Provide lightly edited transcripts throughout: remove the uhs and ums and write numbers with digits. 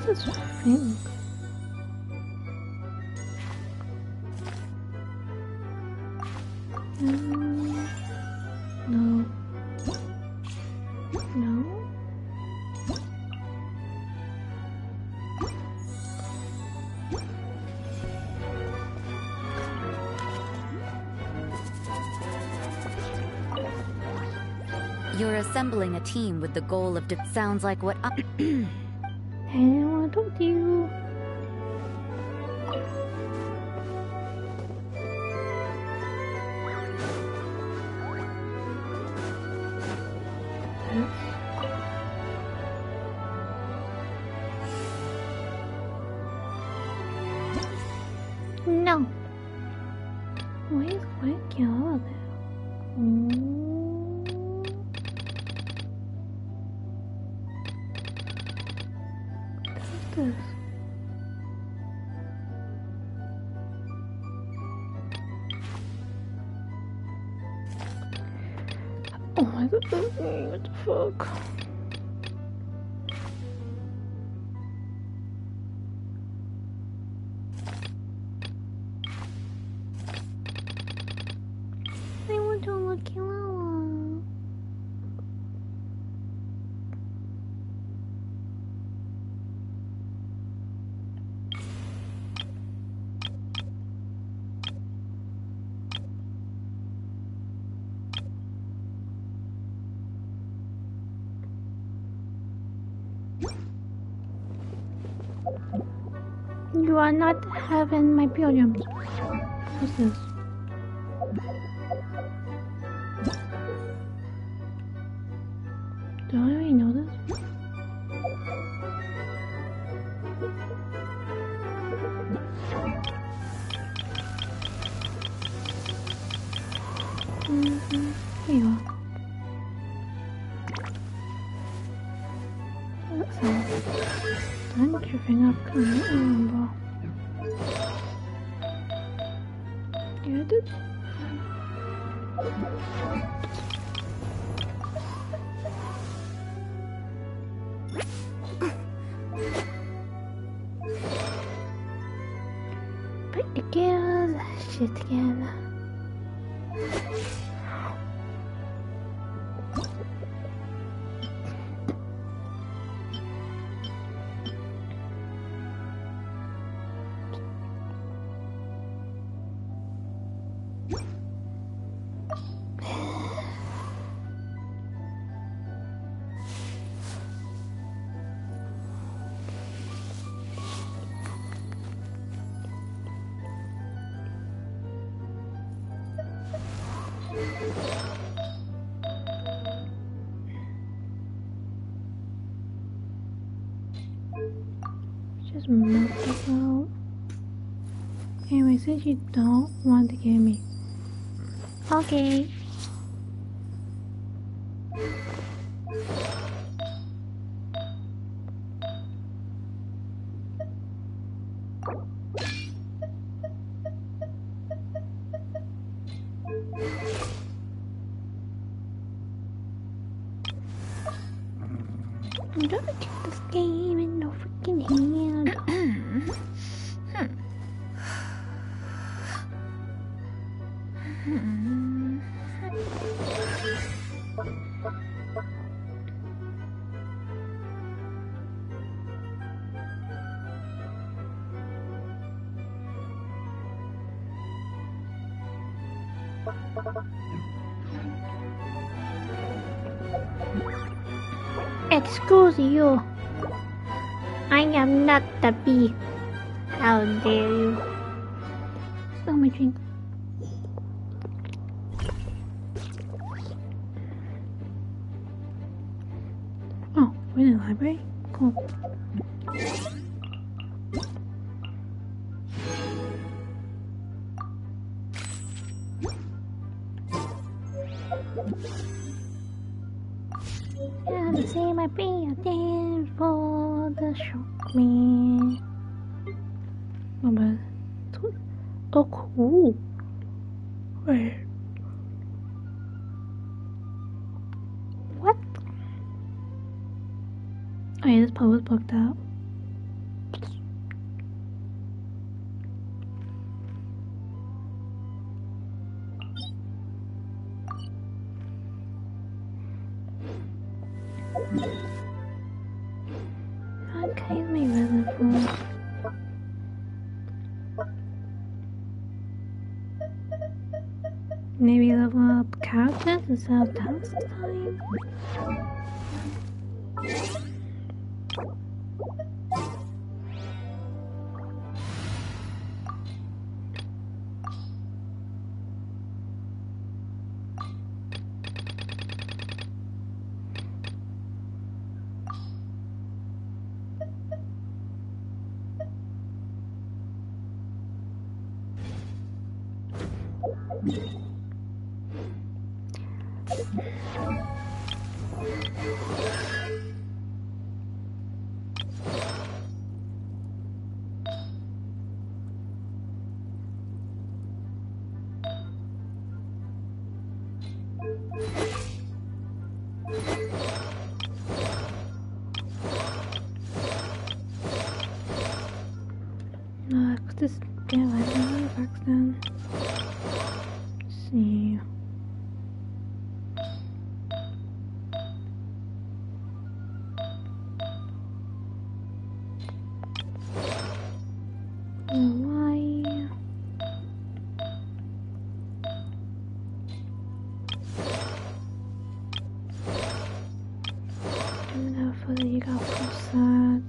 What's this thing? No. No. You're assembling a team with the goal of sounds like what I Hey, I want to talk to you. No. Where's Quack out there? This. Oh my god, what the fuck? I want to look you. You are not having my pilgrims. What's this? Do I already know this? Here you are. Don't you think I've come remember? Yeah, I did. Put together, shit together. Just move this out. Anyway, since you don't want to give me. Okay. I'm gonna get this game in no freaking hand. Excuse you. I am not the bee. How dare you? Oh, my drink. Oh, we're in the library? Cool. Yeah, to see my bee a dance for the shock me. Oh, but... Oh, cool. Wait. What? Oh yeah, this part was booked out. Okay, maybe level. Maybe level up characters instead of task time. Put this get like the artifacts down. Let's see. Why? And now for the you got full set.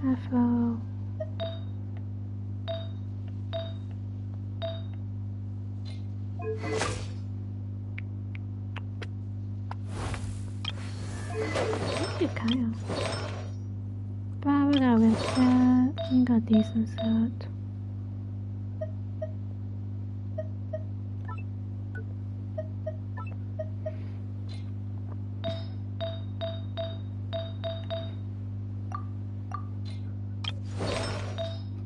Sapphire. Good Kyle. But we got red set. We got decent set.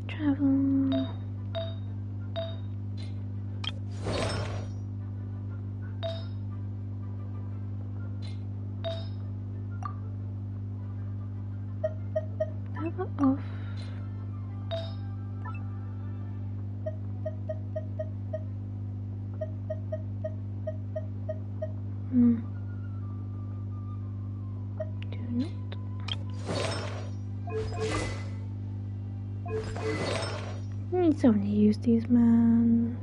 Travel. Travel off. Do not. I need someone to use these, man.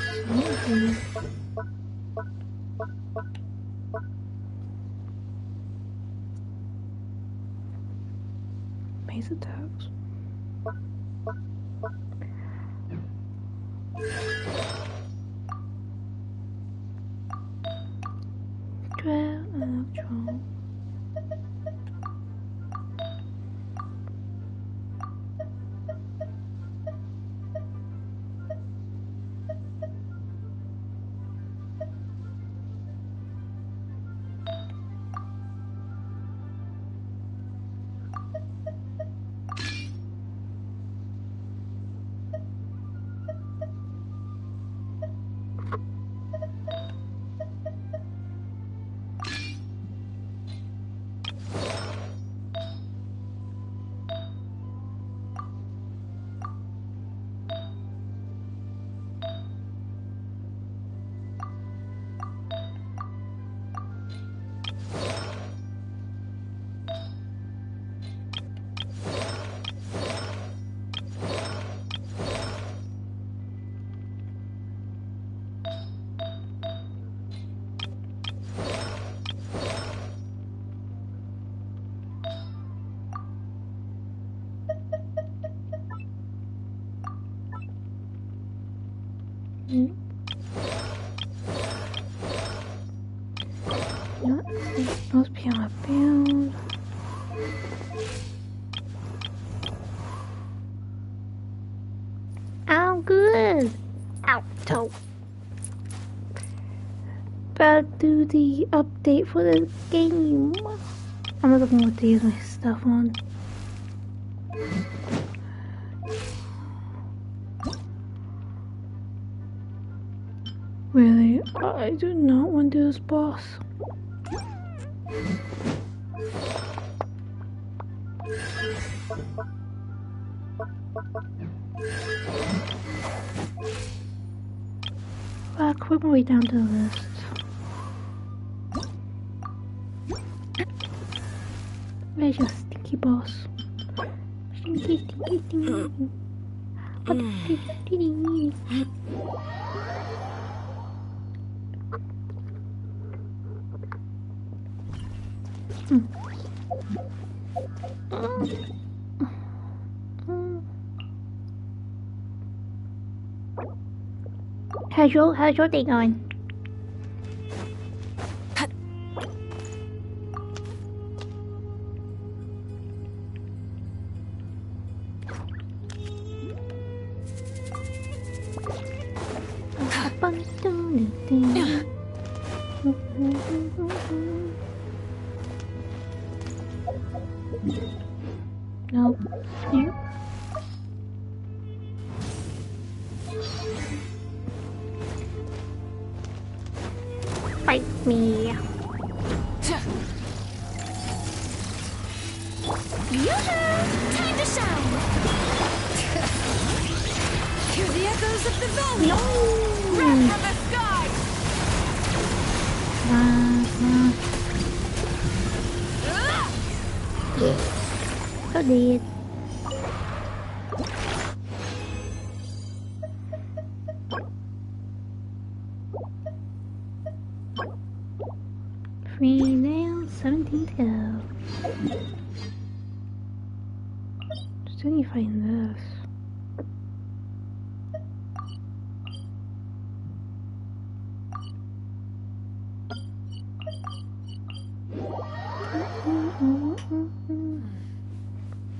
Something. Base attacks. Drill electron. Must be on a build. I'm good. Ow, toe. About to do the update for the game. I'm not looking what to use my stuff on. Really, I do not want to do this boss. Quick my way down to the list. Where's your stinky boss? Stinky, stinky, stinky. What the stinky? How's your day going? Nope. Here. Fight me. Yoo-hoo! Time to shine! Hear the echoes of the valley! No! Wrath from the sky! So dead. Free now, 17 to go. Still need to find this.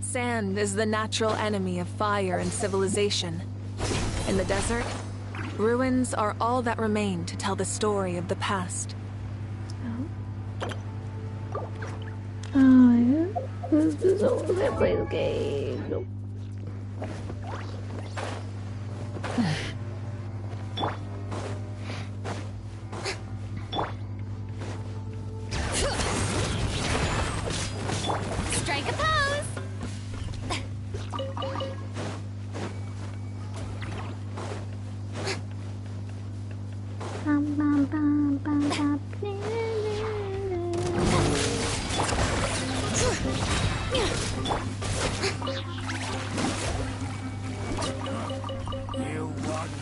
Sand is the natural enemy of fire and civilization. In the desert, ruins are all that remain to tell the story of the past. Oh, yeah. This is all I play the game. Nope. Strike a pose! Bum, bum, bum, bum, bum. You want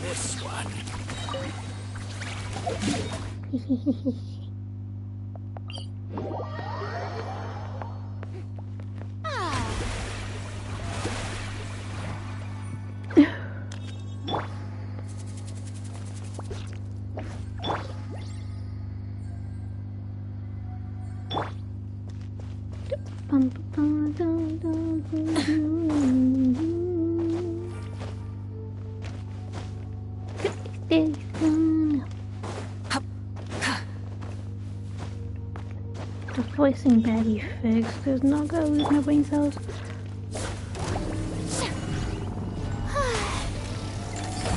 The voicing badly fixed. There's not gonna lose my brain cells.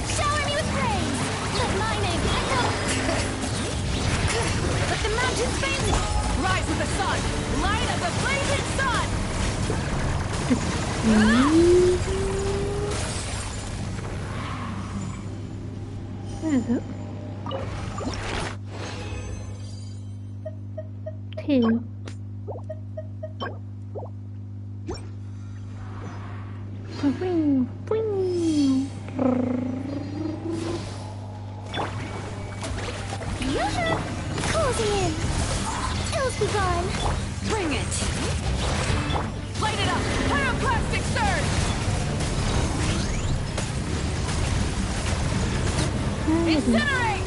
Shower me with praise. Let my name echo. Let the mountains face. Rise with the sun! Light of the blazing sun! Where is it? 2. Boing, boing. Yoo-hoo! Closing in. Ills be gone. Bring it! Light it up! Pyroclastic surge! Incinerate!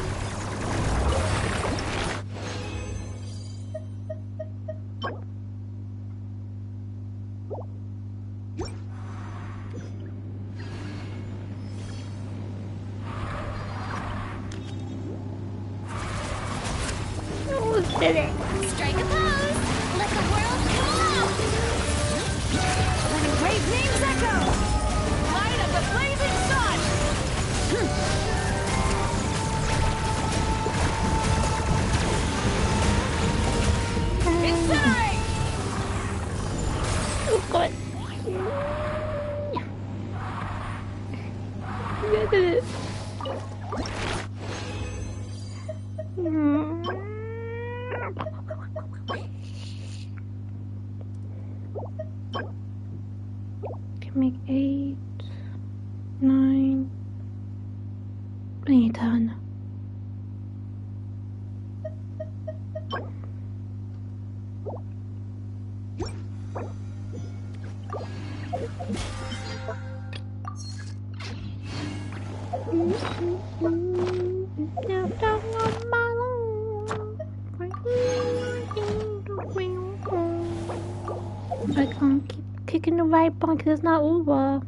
Did it? Strike a pose. Let the world glow. Let a great names echo! Light of the blazing sun! Incinerate! Oh god. You did it. Can make 8, 9, 10. I can't keep kicking the right button because it's not over.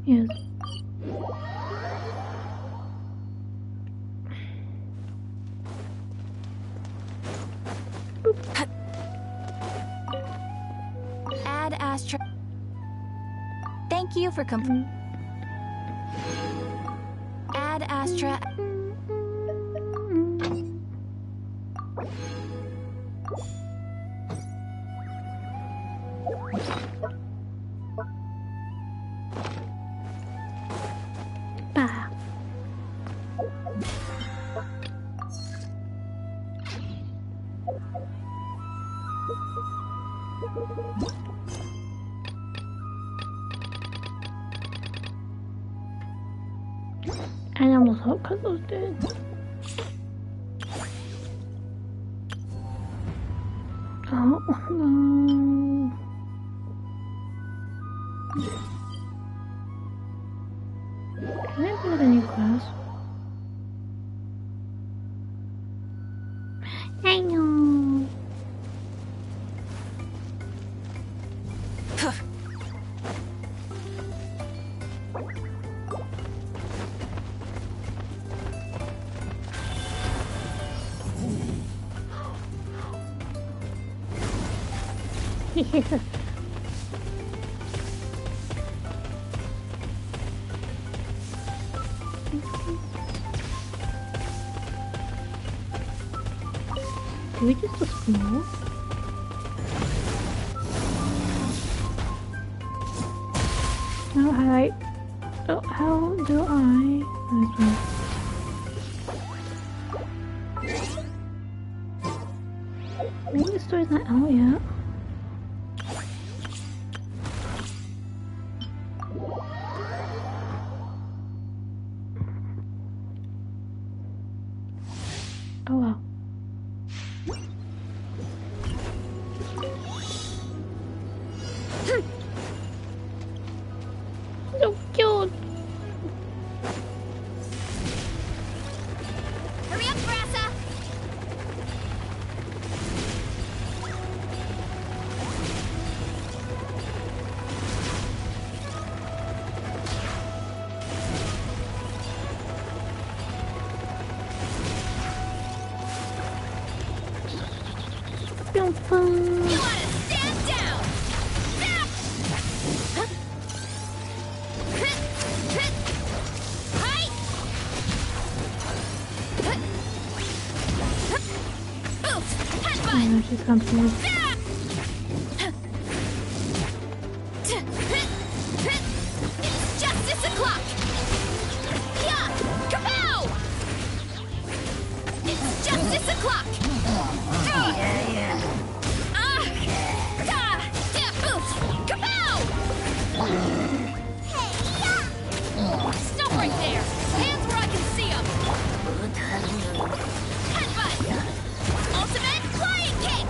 Yes. Add Astra. Thank you for Add Astra. Bah. I almost hope because those dead. Oh no. Can I build a new class? I know. Did we just explore? How do I? Maybe the story's not out yet. You wanna stand down! Hi! Oof! Headbutt! No, she's confused. It's justice o'clock! Yeah! Kapow! It's justice o'clock! Kapow! Hey, stop right there! Hands where I can see them! Headbutt! Ultimate flying kick!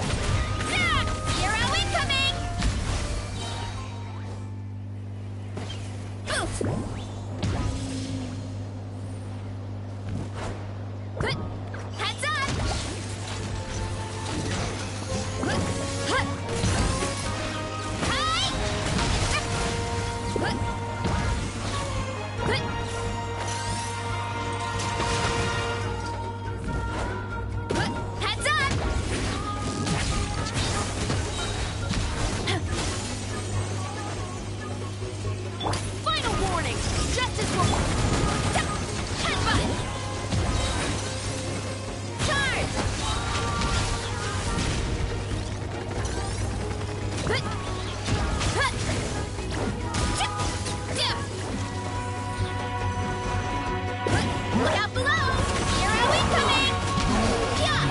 Hero incoming! Oof! Heads up! Heads up! Final warning! Justice will... Headbutt! Charge! Look out below! Hero incoming! Yeah!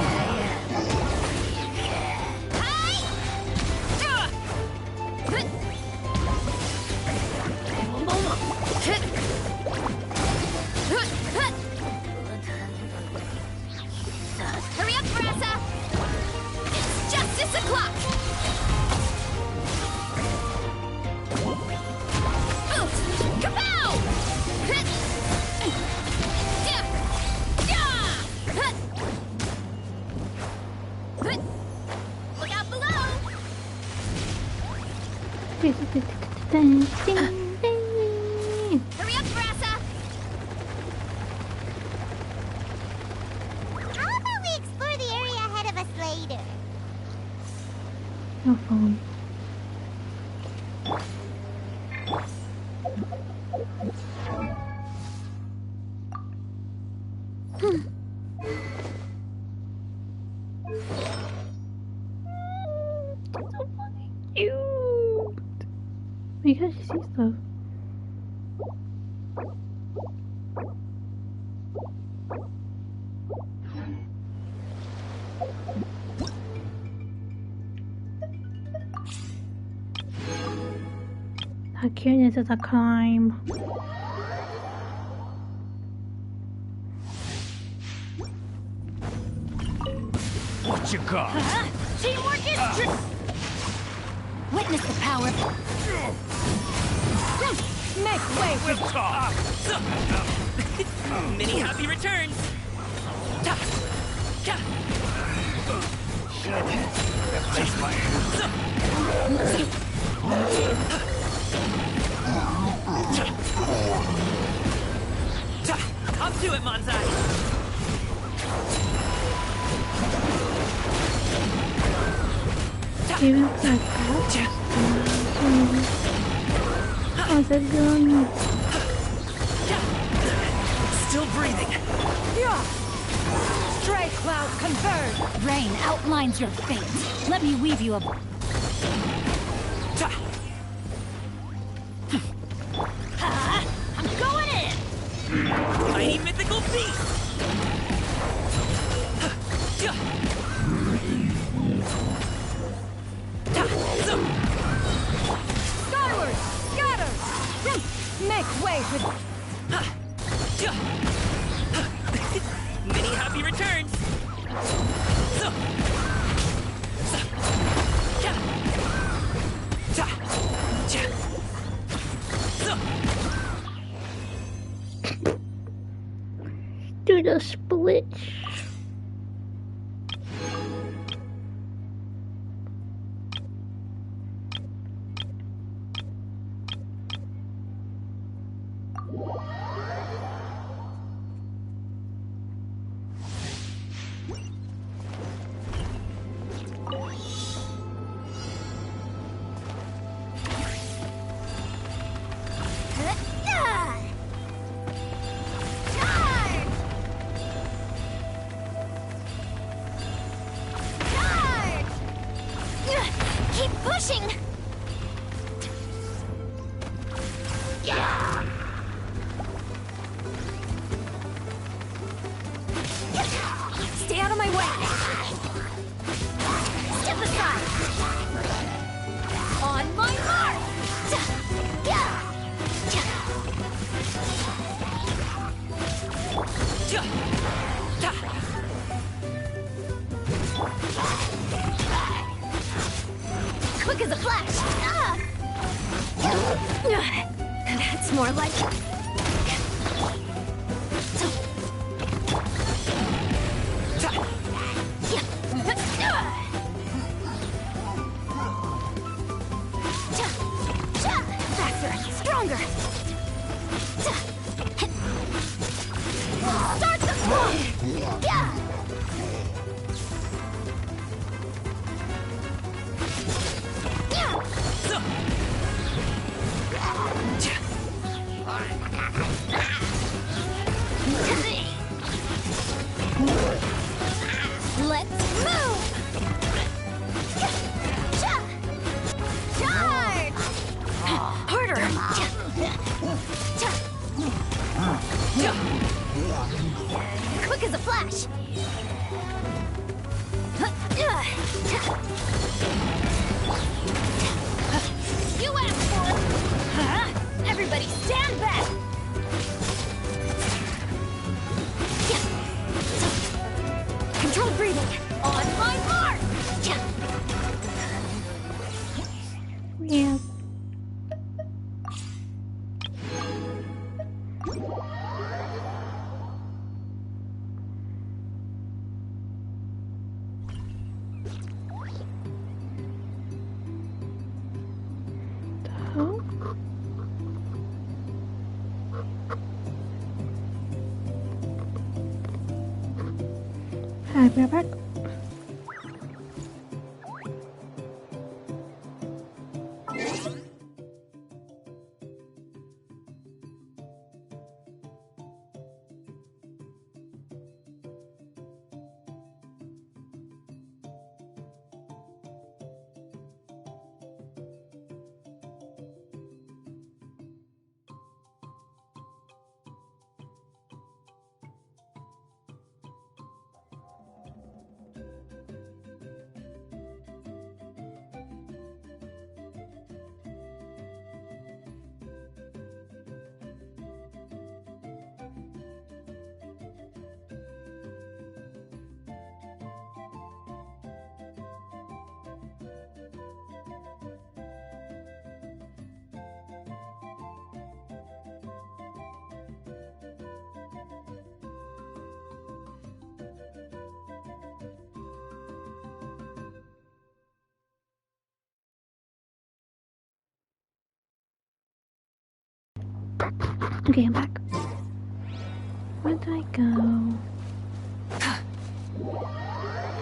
Hi! Hurry up, Varesa! It's justice o'clock! Oof! Kapow! Look out below! Hurry up, Varesa! How about we explore the area ahead of us later? No phone. Because she sees stuff. Her cuteness is a crime. What you got? Teamwork is Witness the power. Make way for... We'll talk. Many happy returns! Ta! Ka! Just my Ta! Up to it, Manzai! Even like that. How's it going? Still breathing. Yeah! Stray cloud converge! Rain outlines your fate. Let me weave you a... Ta! I'm going in! Mighty mythical beast! Ta! Skyward! Scatter! Make way for... Many happy returns! Do the split. Quick as a flash! Ah! That's more like it. Faster, stronger. Start the swamp. Yeah. Let's move! Charge! Harder! Quick as a flash! You asked for it! Everybody stand back! Controlled breathing! On my mark! Yeah. Oh. Hi, we're back. Okay, I'm back. Where did I go?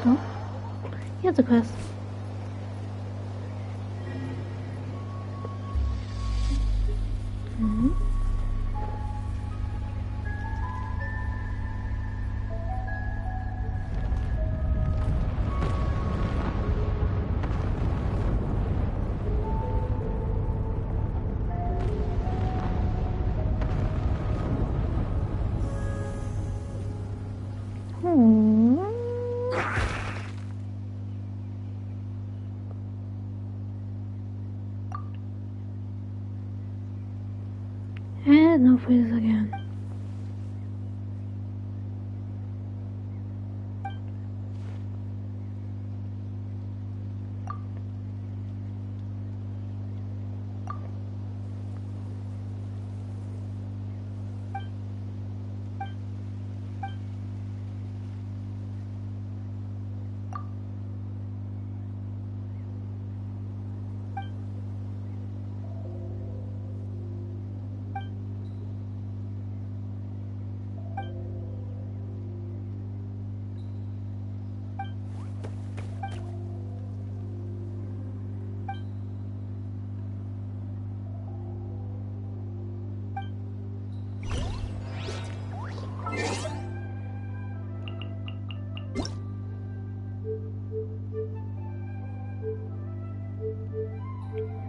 Oh, here's a quest. Hmm. And no freeze again.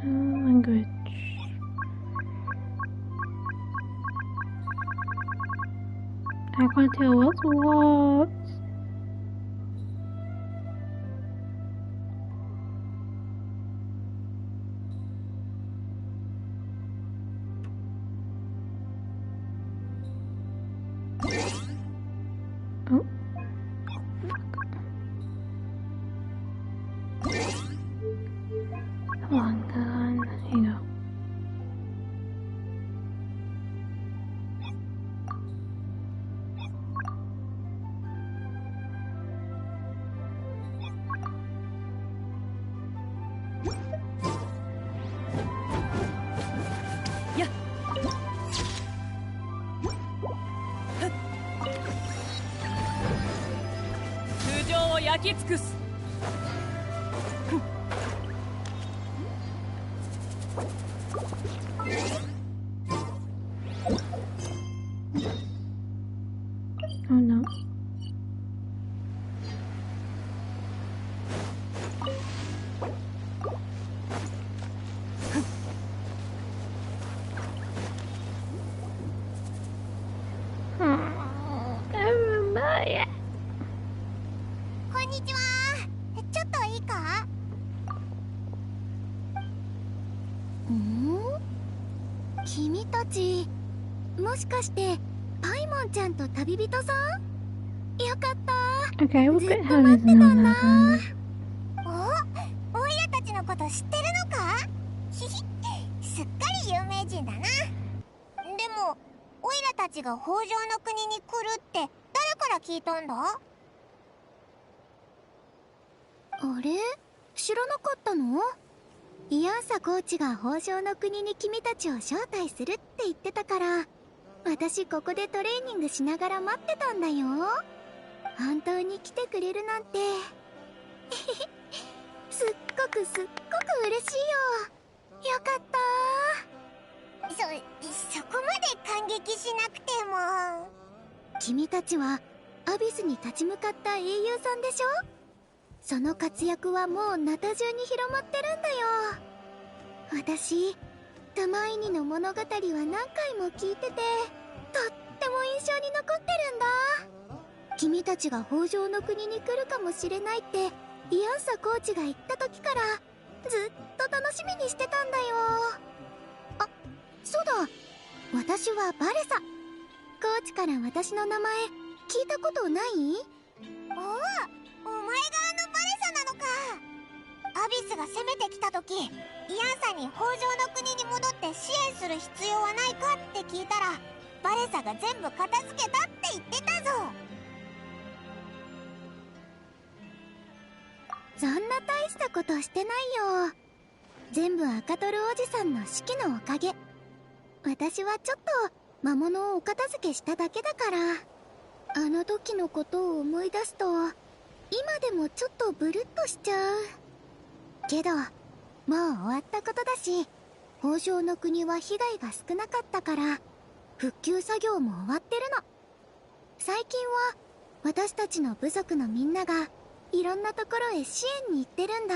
Language. I can't tell what's what. Oh. Come on, gun. Here you go. Oh no. Everybody. こんにちは。ちょっといいか？君たち、もしかしてパイモンちゃんと旅人さん？よかった。 Okay, we'll ずっ get と how 待 it って is た on んだ。 that one. お、オイラたちのこと知ってるのか？ひひ、すっかり有名人だな。でも、オイラたちが北条の国に来るって誰から聞いたんだ？あれ？知らなかったの？イアンサコーチが北条の国に君たちを招待するって言ってたから、私ここでトレーニングしながら待ってたんだよ。本当に来てくれるなんてすっごく嬉しいよ。よかった。そこまで感激しなくても。君たちはアビスに立ち向かった英雄さんでしょ？その活躍はもうナタ中に広まってるんだよ。私、タマイニの物語は何回も聞いてて、とっても印象に残ってるんだ。君たちが北条の国に来るかもしれないってイアンサコーチが言った時からずっと楽しみにしてたんだよ。あ、そうだ、私はバレサ。コーチから私の名前聞いたことない？お前がバレサなのか。アビスが攻めてきた時、イアンサに北条の国に戻って支援する必要はないかって聞いたら、バレサが全部片付けたって言ってたぞ。そんな大したことしてないよ。全部赤トルおじさんの指揮のおかげ。私はちょっと魔物をお片付けしただけだから。あの時のことを思い出すと今でもちょっとブルッとしちゃうけど、もう終わったことだし、北条の国は被害が少なかったから復旧作業も終わってるの。最近は私たちの部族のみんながいろんなところへ支援に行ってるんだ。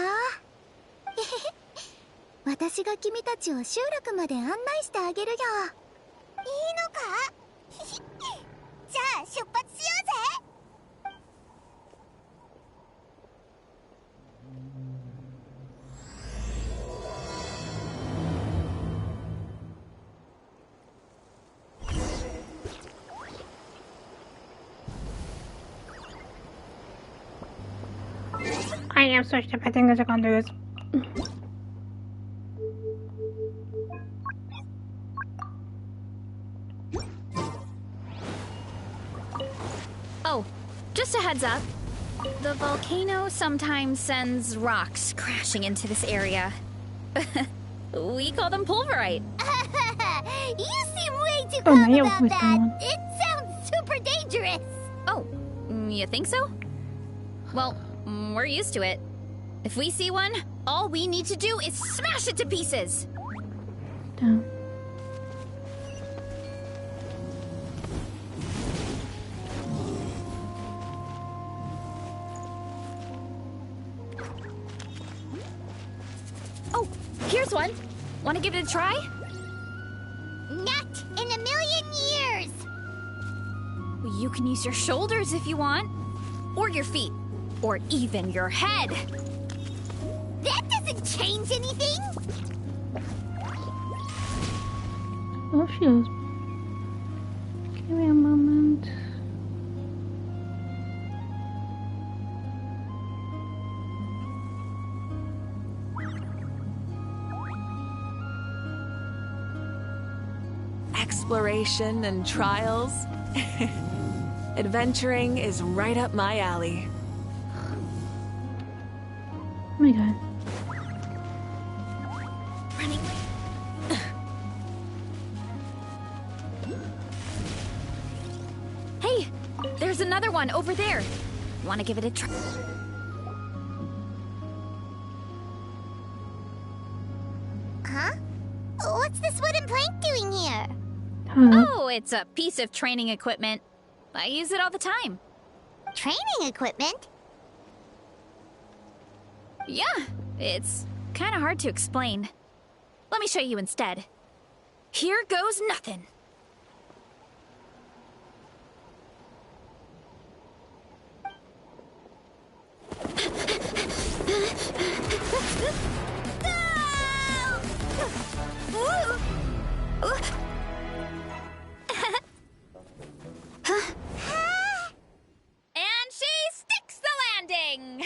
私が君たちを集落まで案内してあげるよ。いいのか？じゃあ出発しようぜ。I am so stupid. I think I can't do this. Oh, just a heads up. The volcano sometimes sends rocks crashing into this area. We call them pulverite. You seem way too Oh, calm now about with that. someone. It sounds super dangerous. Oh, you think so? Well, we're used to it. If we see one, all we need to do is smash it to pieces. Down. Oh, here's one. Want to give it a try? Not in a million years. You can use your shoulders if you want. Or your feet. Or even your head. That doesn't change anything. Oh, she is. Give me a moment. exploration and trials. Adventuring is right up my alley. Oh my god. Running. Hey, there's another one over there. Want to give it a try? Huh? What's this wooden plank doing here? Huh. Oh, it's a piece of training equipment. I use it all the time. Training equipment? Yeah, it's kind of hard to explain. Let me show you instead. Here goes nothing. And she sticks the landing!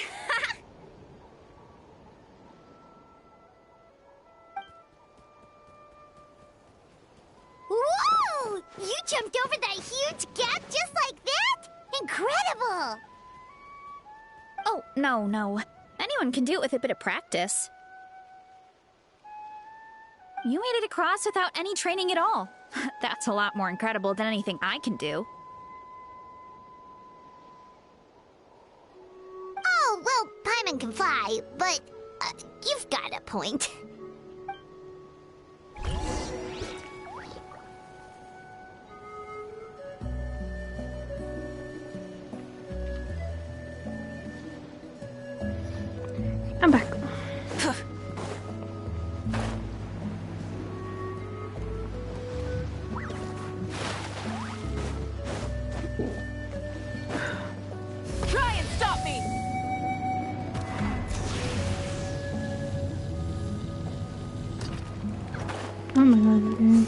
Whoa! You jumped over that huge gap just like that? Incredible! Oh, no. Anyone can do it with a bit of practice. You made it across without any training at all. That's a lot more incredible than anything I can do. Oh, well, Paimon can fly, but you've got a point. I'm back. Try and stop me! Oh my god, dude.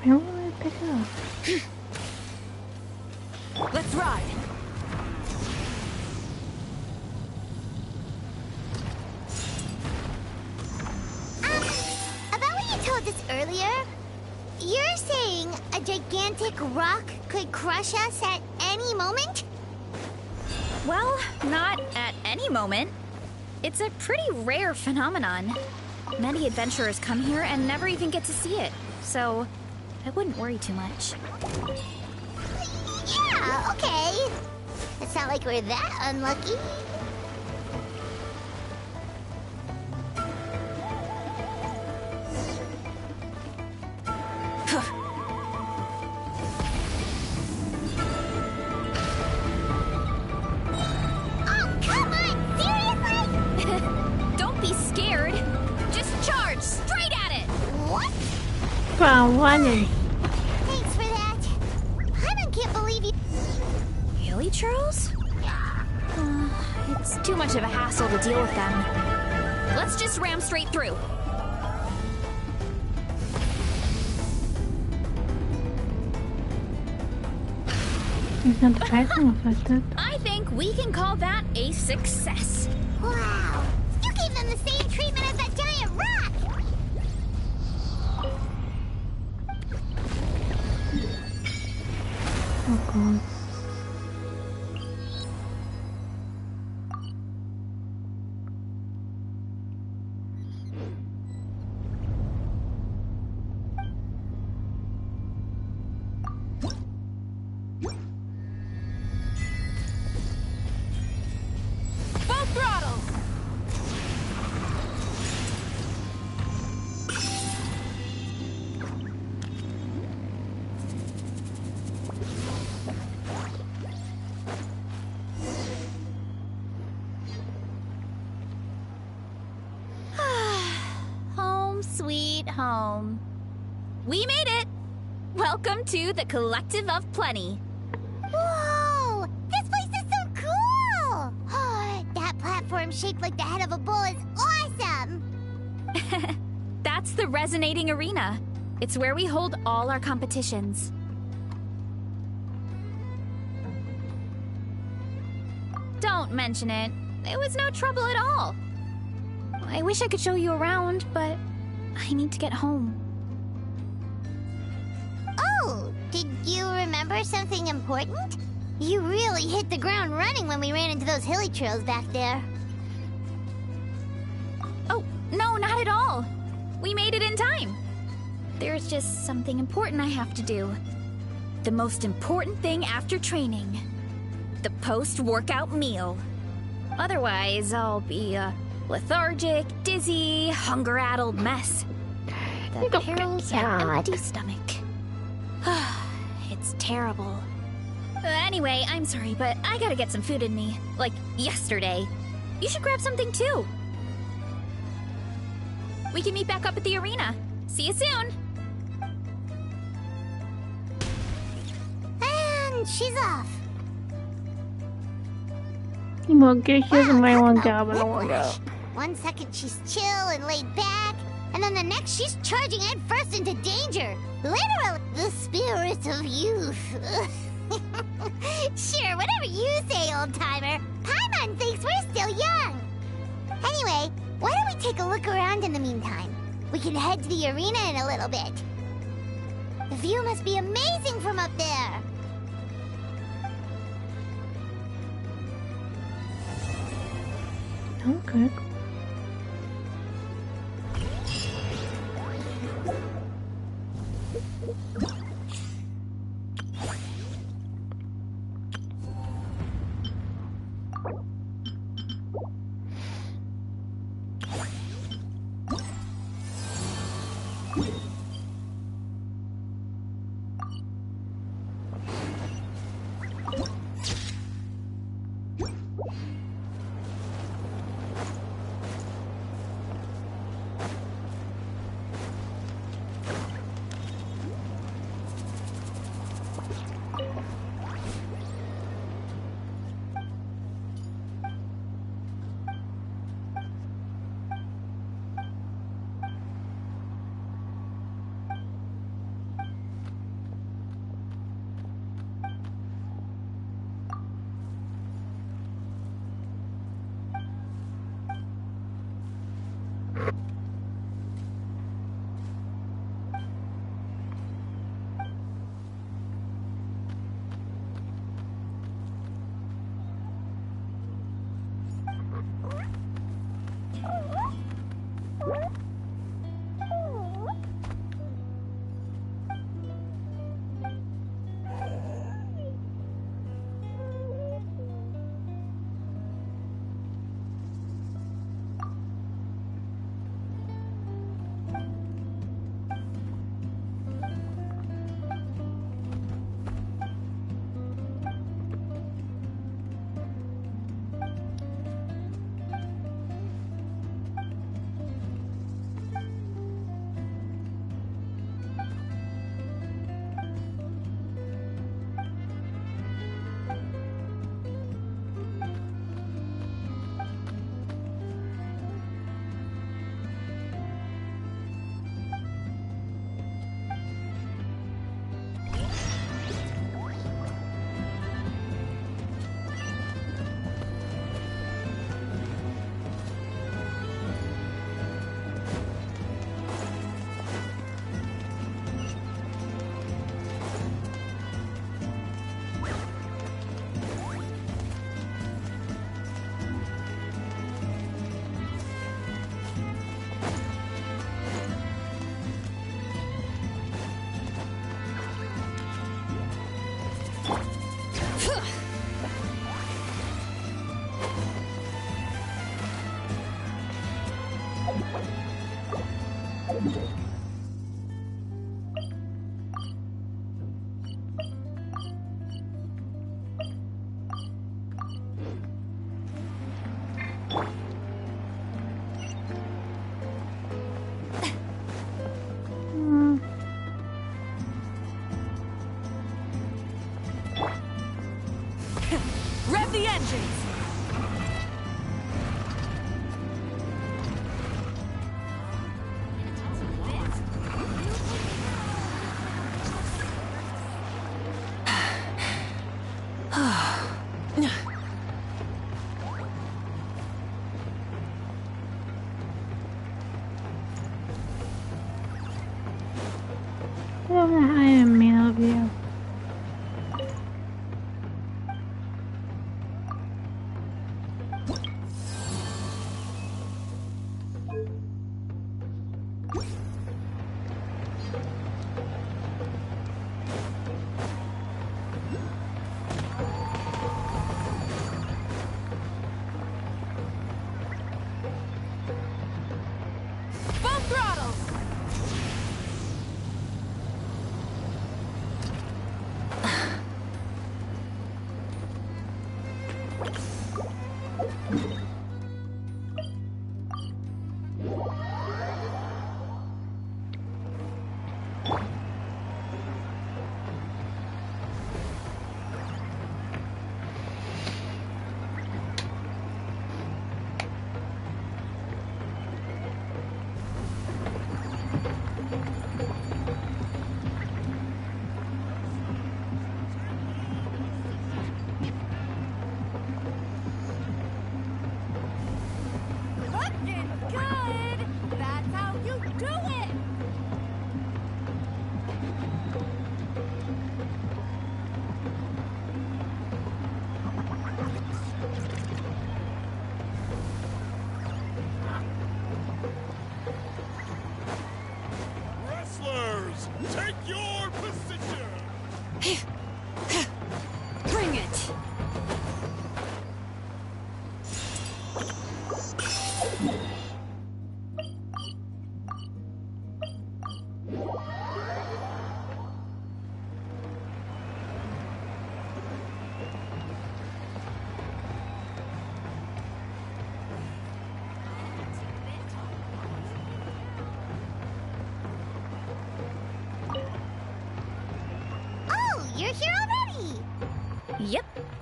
Why don't I pick it up? Let's ride! About what you told us earlier, you're saying a gigantic rock could crush us at any moment? Well, not at any moment. It's a pretty rare phenomenon. Many adventurers come here and never even get to see it, so I wouldn't worry too much. Yeah, okay. It's not like we're that unlucky. Oh, come on! Seriously? Don't be scared. Just charge straight at it. What? Well, one. Thanks for that. I can't believe you... Really, Charles? It's too much of a hassle to deal with them. Let's just ram straight through. It's not tracking affected. I think we can call that a success. Wow! You gave them the same treatment as that giant rock! Oh god. Full throttle! Home sweet home. We made it! Welcome to the Collective of Plenty. Whoa! This platform shaped like the head of a bull is awesome! That's the Resonating Arena. It's where we hold all our competitions. Don't mention it. It was no trouble at all. I wish I could show you around, but I need to get home. Oh, did you remember something important? You really hit the ground running when we ran into those hilly trails back there. Oh, no, not at all. We made it in time. There's just something important I have to do. The most important thing after training. The post-workout meal. Otherwise, I'll be a lethargic, dizzy, hunger-addled mess. The perils of an empty stomach. It's terrible. Anyway, I'm sorry, but I gotta get some food in me. Like, yesterday. You should grab something, too. We can meet back up at the arena. See you soon! And she's off. 今ゲシュズマイワン Wow, ジャ talk ブの about ワンジャ whiplash. One second she's chill and laid back, and then the next she's charging headfirst into danger. Literally, the spirit of youth. Sure, whatever you say, old-timer. Paimon thinks we're still young. Anyway, why don't we take a look around in the meantime? We can head to the arena in a little bit. The view must be amazing from up there. Okay.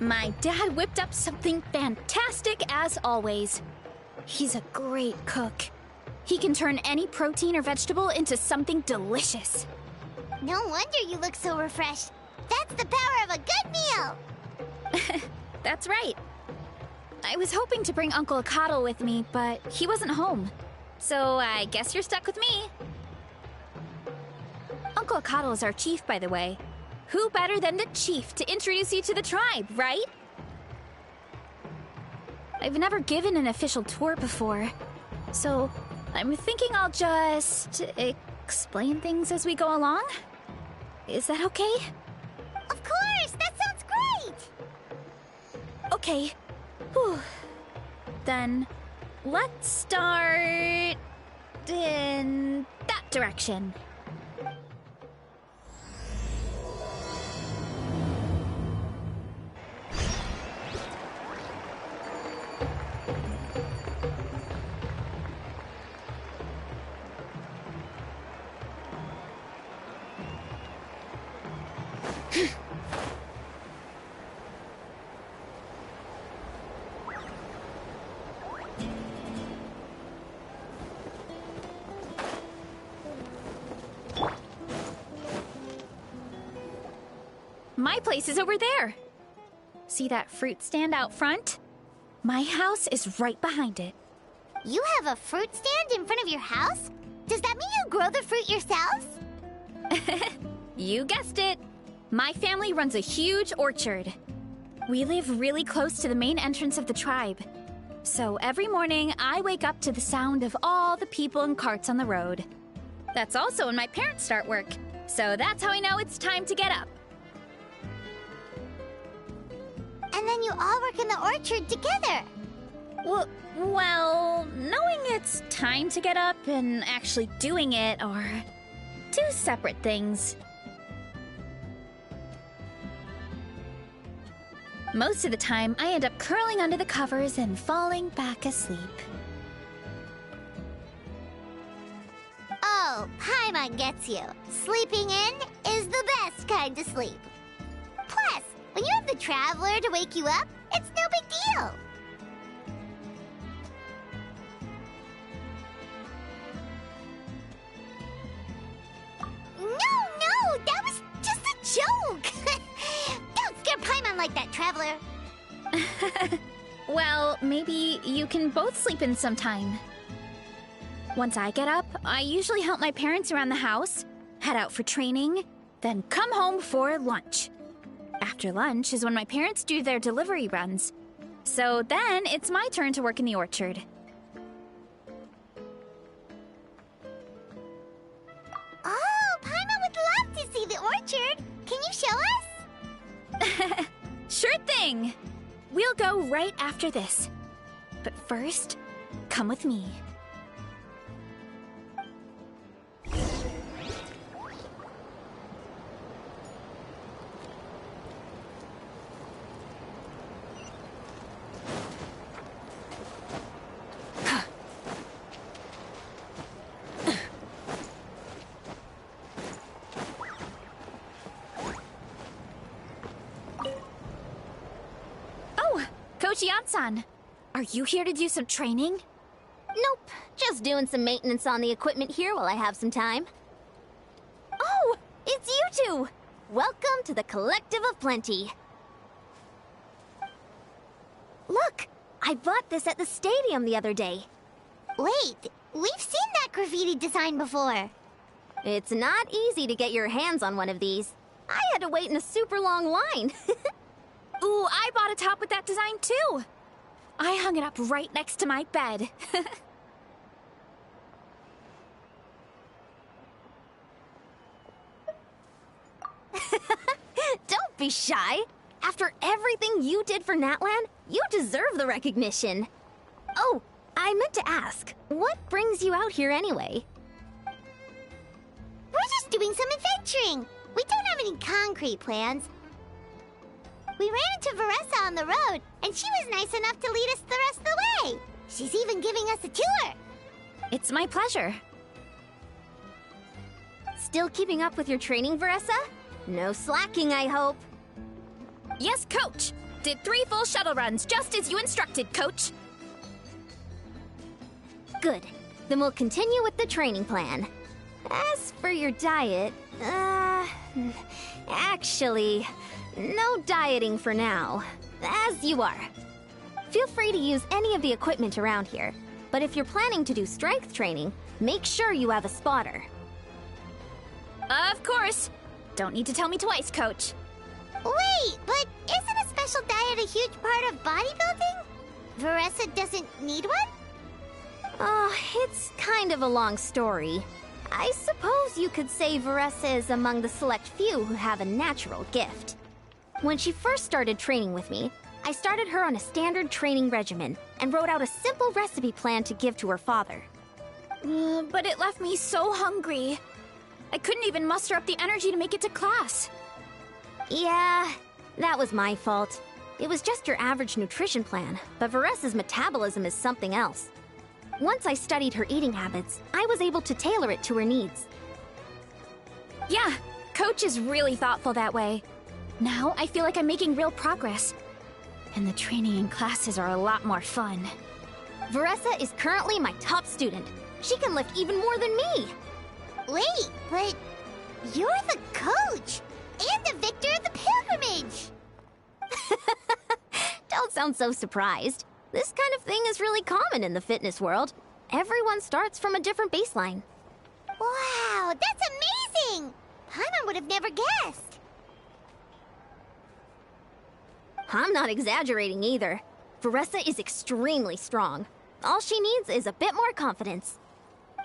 My dad whipped up something fantastic as always. He's a great cook. He can turn any protein or vegetable into something delicious. No wonder you look so refreshed. That's the power of a good meal! That's right. I was hoping to bring Uncle Akatl with me, but he wasn't home. So I guess you're stuck with me. Uncle Akatl is our chief, by the way. Who better than the chief to introduce you to the tribe, right? I've never given an official tour before, so I'm thinking I'll just explain things as we go along. Is that okay? Of course! That sounds great! Okay. Whew. Then let's start in that direction. My place is over there. See that fruit stand out front? My house is right behind it. You have a fruit stand in front of your house? Does that mean you grow the fruit yourselves? You guessed it. My family runs a huge orchard. We live really close to the main entrance of the tribe. So every morning, I wake up to the sound of all the people and carts on the road. That's also when my parents start work. So that's how I know it's time to get up. And then you all work in the orchard together. Well, knowing it's time to get up and actually doing it are two separate things. Most of the time, I end up curling under the covers and falling back asleep. Oh, Paimon gets you. Sleeping in is the best kind of sleep. Plus, when you have the Traveler to wake you up, it's no big deal. No, that was just a joke. Don't scare Paimon like that, Traveler. Well, maybe you can both sleep in sometime. Once I get up, I usually help my parents around the house, head out for training, then come home for lunch. After lunch is when my parents do their delivery runs. So then it's my turn to work in the orchard. Oh, Paimon would love to see the orchard. Can you show us? Sure thing! We'll go right after this. But first, come with me. Yan-san, are you here to do some training? Nope, just doing some maintenance on the equipment here while I have some time. Oh, it's you two! Welcome to the Collective of Plenty. Look, I bought this at the stadium the other day. Wait, we've seen that graffiti design before. It's not easy to get your hands on one of these. I had to wait in a super long line. Ooh, I bought a top with that design too! I hung it up right next to my bed. Don't be shy! After everything you did for Natlan, you deserve the recognition. Oh, I meant to ask, what brings you out here anyway? We're just doing some adventuring. We don't have any concrete plans. We ran into Varesa on the road, and she was nice enough to lead us the rest of the way. She's even giving us a tour. It's my pleasure. Still keeping up with your training, Varesa? No slacking, I hope. Yes, Coach! Did 3 full shuttle runs, just as you instructed, Coach. Good. Then we'll continue with the training plan. As for your diet, actually, no dieting for now. As you are. Feel free to use any of the equipment around here, but if you're planning to do strength training, make sure you have a spotter. Of course. Don't need to tell me twice, Coach. Wait, but isn't a special diet a huge part of bodybuilding? Varesa doesn't need one? Oh, it's kind of a long story. I suppose you could say Varesa is among the select few who have a natural gift. When she first started training with me, I started her on a standard training regimen and wrote out a simple recipe plan to give to her father. But it left me so hungry. I couldn't even muster up the energy to make it to class. Yeah, that was my fault. It was just your average nutrition plan, but Varesa's metabolism is something else. Once I studied her eating habits, I was able to tailor it to her needs. Yeah, Coach is really thoughtful that way. Now I feel like I'm making real progress. And the training and classes are a lot more fun. Varesa is currently my top student. She can lift even more than me. Wait, but you're the coach and the victor of the pilgrimage. Don't sound so surprised. This kind of thing is really common in the fitness world. Everyone starts from a different baseline. Wow, that's amazing! Paimon would have never guessed. I'm not exaggerating either. Varesa is extremely strong. All she needs is a bit more confidence.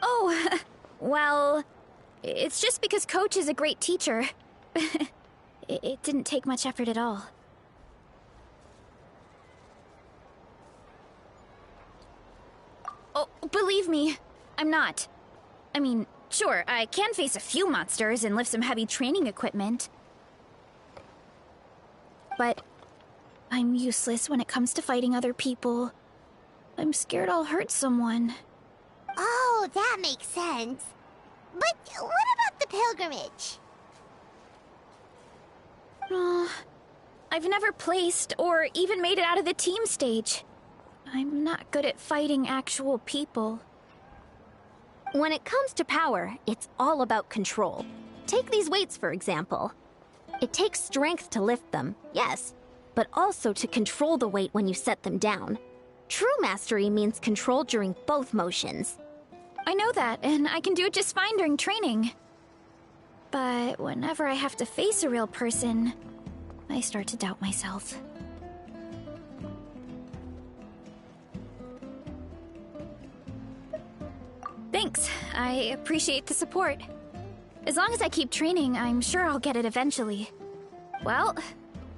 Oh, well, it's just because Coach is a great teacher. It didn't take much effort at all. Oh, believe me, I'm not. I mean, sure, I can face a few monsters and lift some heavy training equipment. But I'm useless when it comes to fighting other people. I'm scared I'll hurt someone. Oh, that makes sense. But what about the pilgrimage? I've never placed or even made it out of the team stage. I'm not good at fighting actual people. When it comes to power, it's all about control. Take these weights, for example. It takes strength to lift them, yes, but also to control the weight when you set them down. True mastery means control during both motions. I know that, and I can do it just fine during training. But whenever I have to face a real person, I start to doubt myself. Thanks. I appreciate the support. As long as I keep training, I'm sure I'll get it eventually. Well,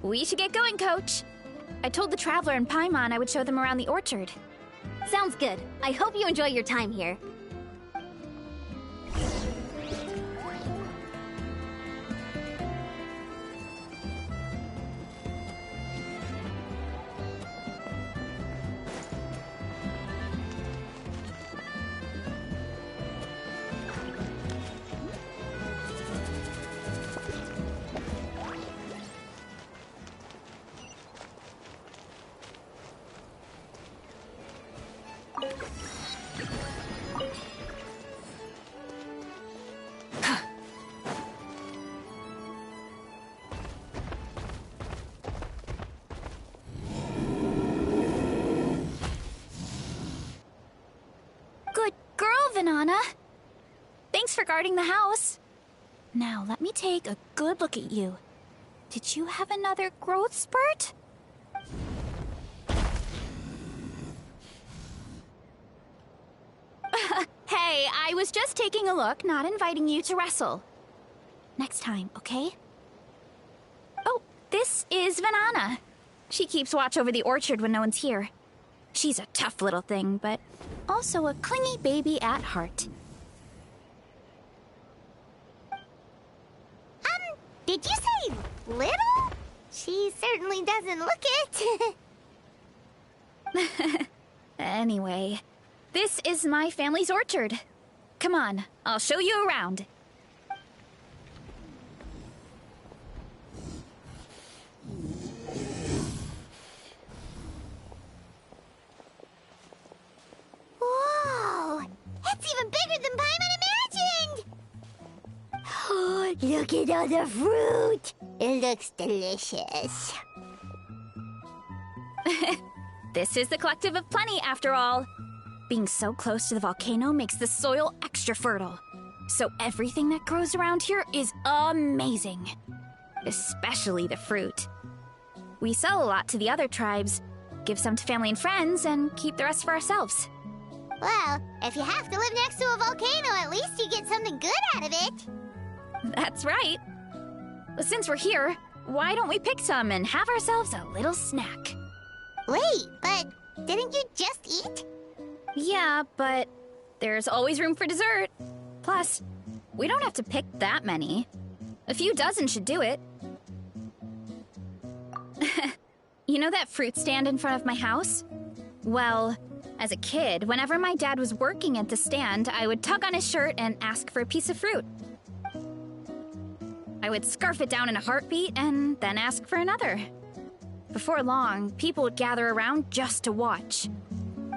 we should get going, Coach. I told the Traveler and Paimon I would show them around the orchard. Sounds good. I hope you enjoy your time here. Good girl, Vanana. Thanks for guarding the house. Now, let me take a good look at you. Did you have another growth spurt? Hey, I was just taking a look, not inviting you to wrestle. Next time, okay? Oh, this is Vanana. She keeps watch over the orchard when no one's here. She's a tough little thing, but also a clingy baby at heart. Did you say little? She certainly doesn't look it. Anyway, this is my family's orchard. Come on, I'll show you around. That's even bigger than Paimon imagined! Look at all the fruit! It looks delicious. This is the Collective of Plenty, after all. Being so close to the volcano makes the soil extra fertile. So everything that grows around here is amazing. Especially the fruit. We sell a lot to the other tribes, give some to family and friends, and keep the rest for ourselves. Well, if you have to live next to a volcano, at least you get something good out of it. That's right. Since we're here, why don't we pick some and have ourselves a little snack? Wait, but didn't you just eat? Yeah, but there's always room for dessert. Plus, we don't have to pick that many. A few dozen should do it. You know that fruit stand in front of my house? Well, as a kid, whenever my dad was working at the stand, I would tug on his shirt and ask for a piece of fruit. I would scarf it down in a heartbeat and then ask for another. Before long, people would gather around just to watch.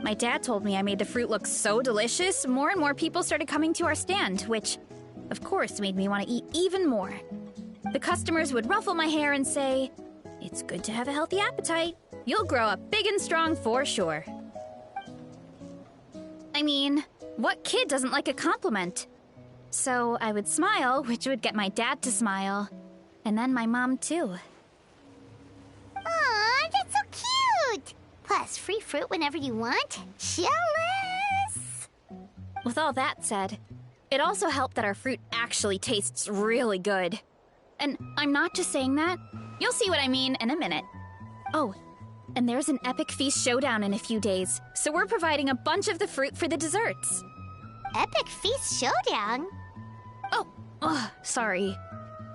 My dad told me I made the fruit look so delicious, more and more people started coming to our stand, which, of course, made me want to eat even more. The customers would ruffle my hair and say, "It's good to have a healthy appetite. You'll grow up big and strong for sure." I mean, what kid doesn't like a compliment? So I would smile, which would get my dad to smile. And then my mom, too. Aw, that's so cute! Plus, free fruit whenever you want. Jealous! With all that said, it also helped that our fruit actually tastes really good. And I'm not just saying that. You'll see what I mean in a minute. Oh, and there's an epic feast showdown in a few days, so we're providing a bunch of the fruit for the desserts. Epic Feast Showdown? Oh, sorry.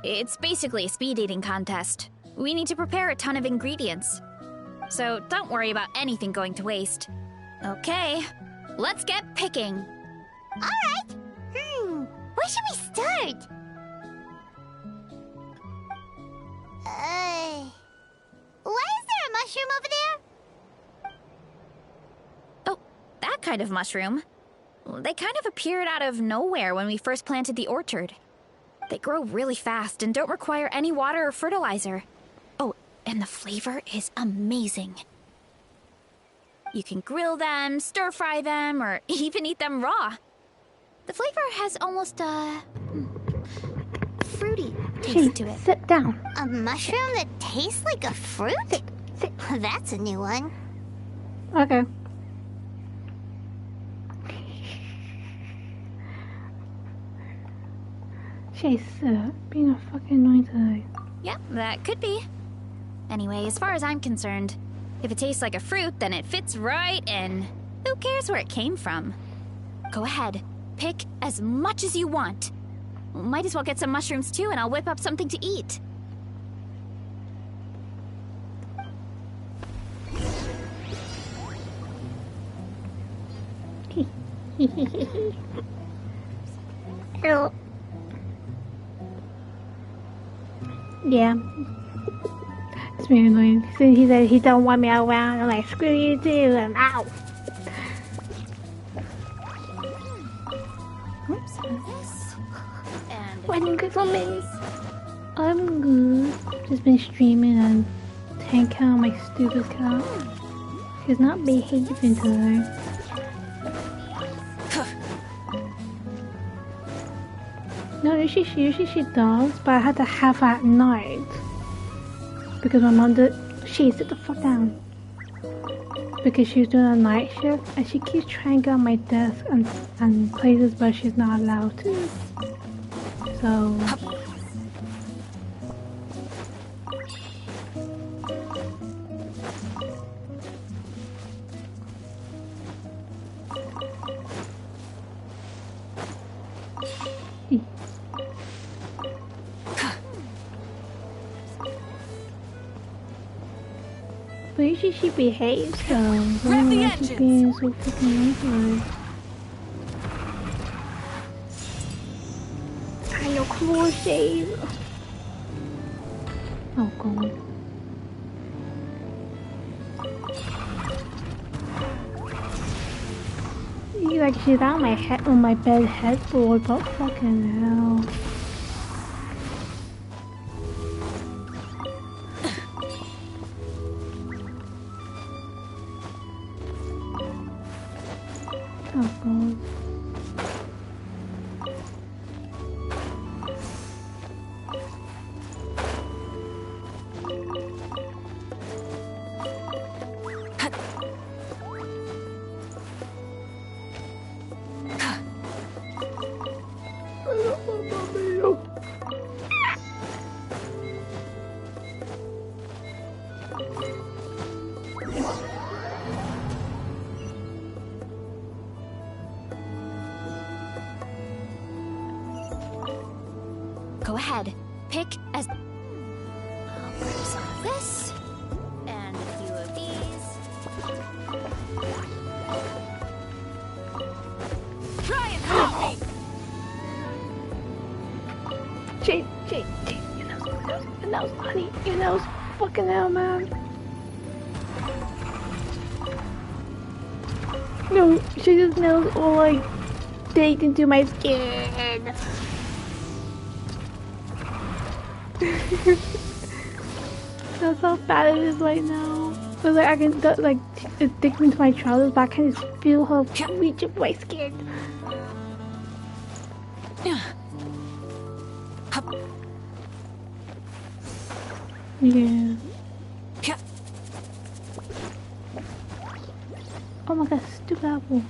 It's basically a speed eating contest. We need to prepare a ton of ingredients. So don't worry about anything going to waste. Okay, let's get picking. Alright! Where should we start? Why is there a mushroom over there? Oh, that kind of mushroom. They kind of appeared out of nowhere when we first planted the orchard. They grow really fast and don't require any water or fertilizer. Oh, and the flavor is amazing. You can grill them, stir-fry them, or even eat them raw. The flavor has almost a fruity taste to it. Sit down. A mushroom that tastes like a fruit? Sit. That's a new one. Okay. She's being a fucking annoying today. Yeah, that could be. Anyway, as far as I'm concerned, if it tastes like a fruit, then it fits right in. Who cares where it came from? Go ahead, pick as much as you want. Might as well get some mushrooms too, and I'll whip up something to eat. Ew. Yeah. It's very annoying. Since he said he don't want me around, I'm like, screw you too, and ow. What you good for me? I'm good. Just been streaming and tanking on my stupid cat. She's not behaving today. No, usually she does, but I had to have her at night. Because my mom did. Sit the fuck down. Because she was doing a night shift and she keeps trying to get on my desk and places, but she's not allowed to. So. But usually she behaves, so I don't know why she's being so freaking angry. I know, claw shave. Oh god. Like she's on my head, on my bed headboard, but fucking hell. Oh god. Go ahead. Pick as... I'll put some of this. And a few of these. Try and help me! Jade, your nose, honey, your nose, fucking hell, man. No, she just knows all like digged into my skin. That's how bad it is right now. But like I can like it's digging into my trousers, but I can just feel her reach up my skin. Yeah. Oh my god, stupid apple.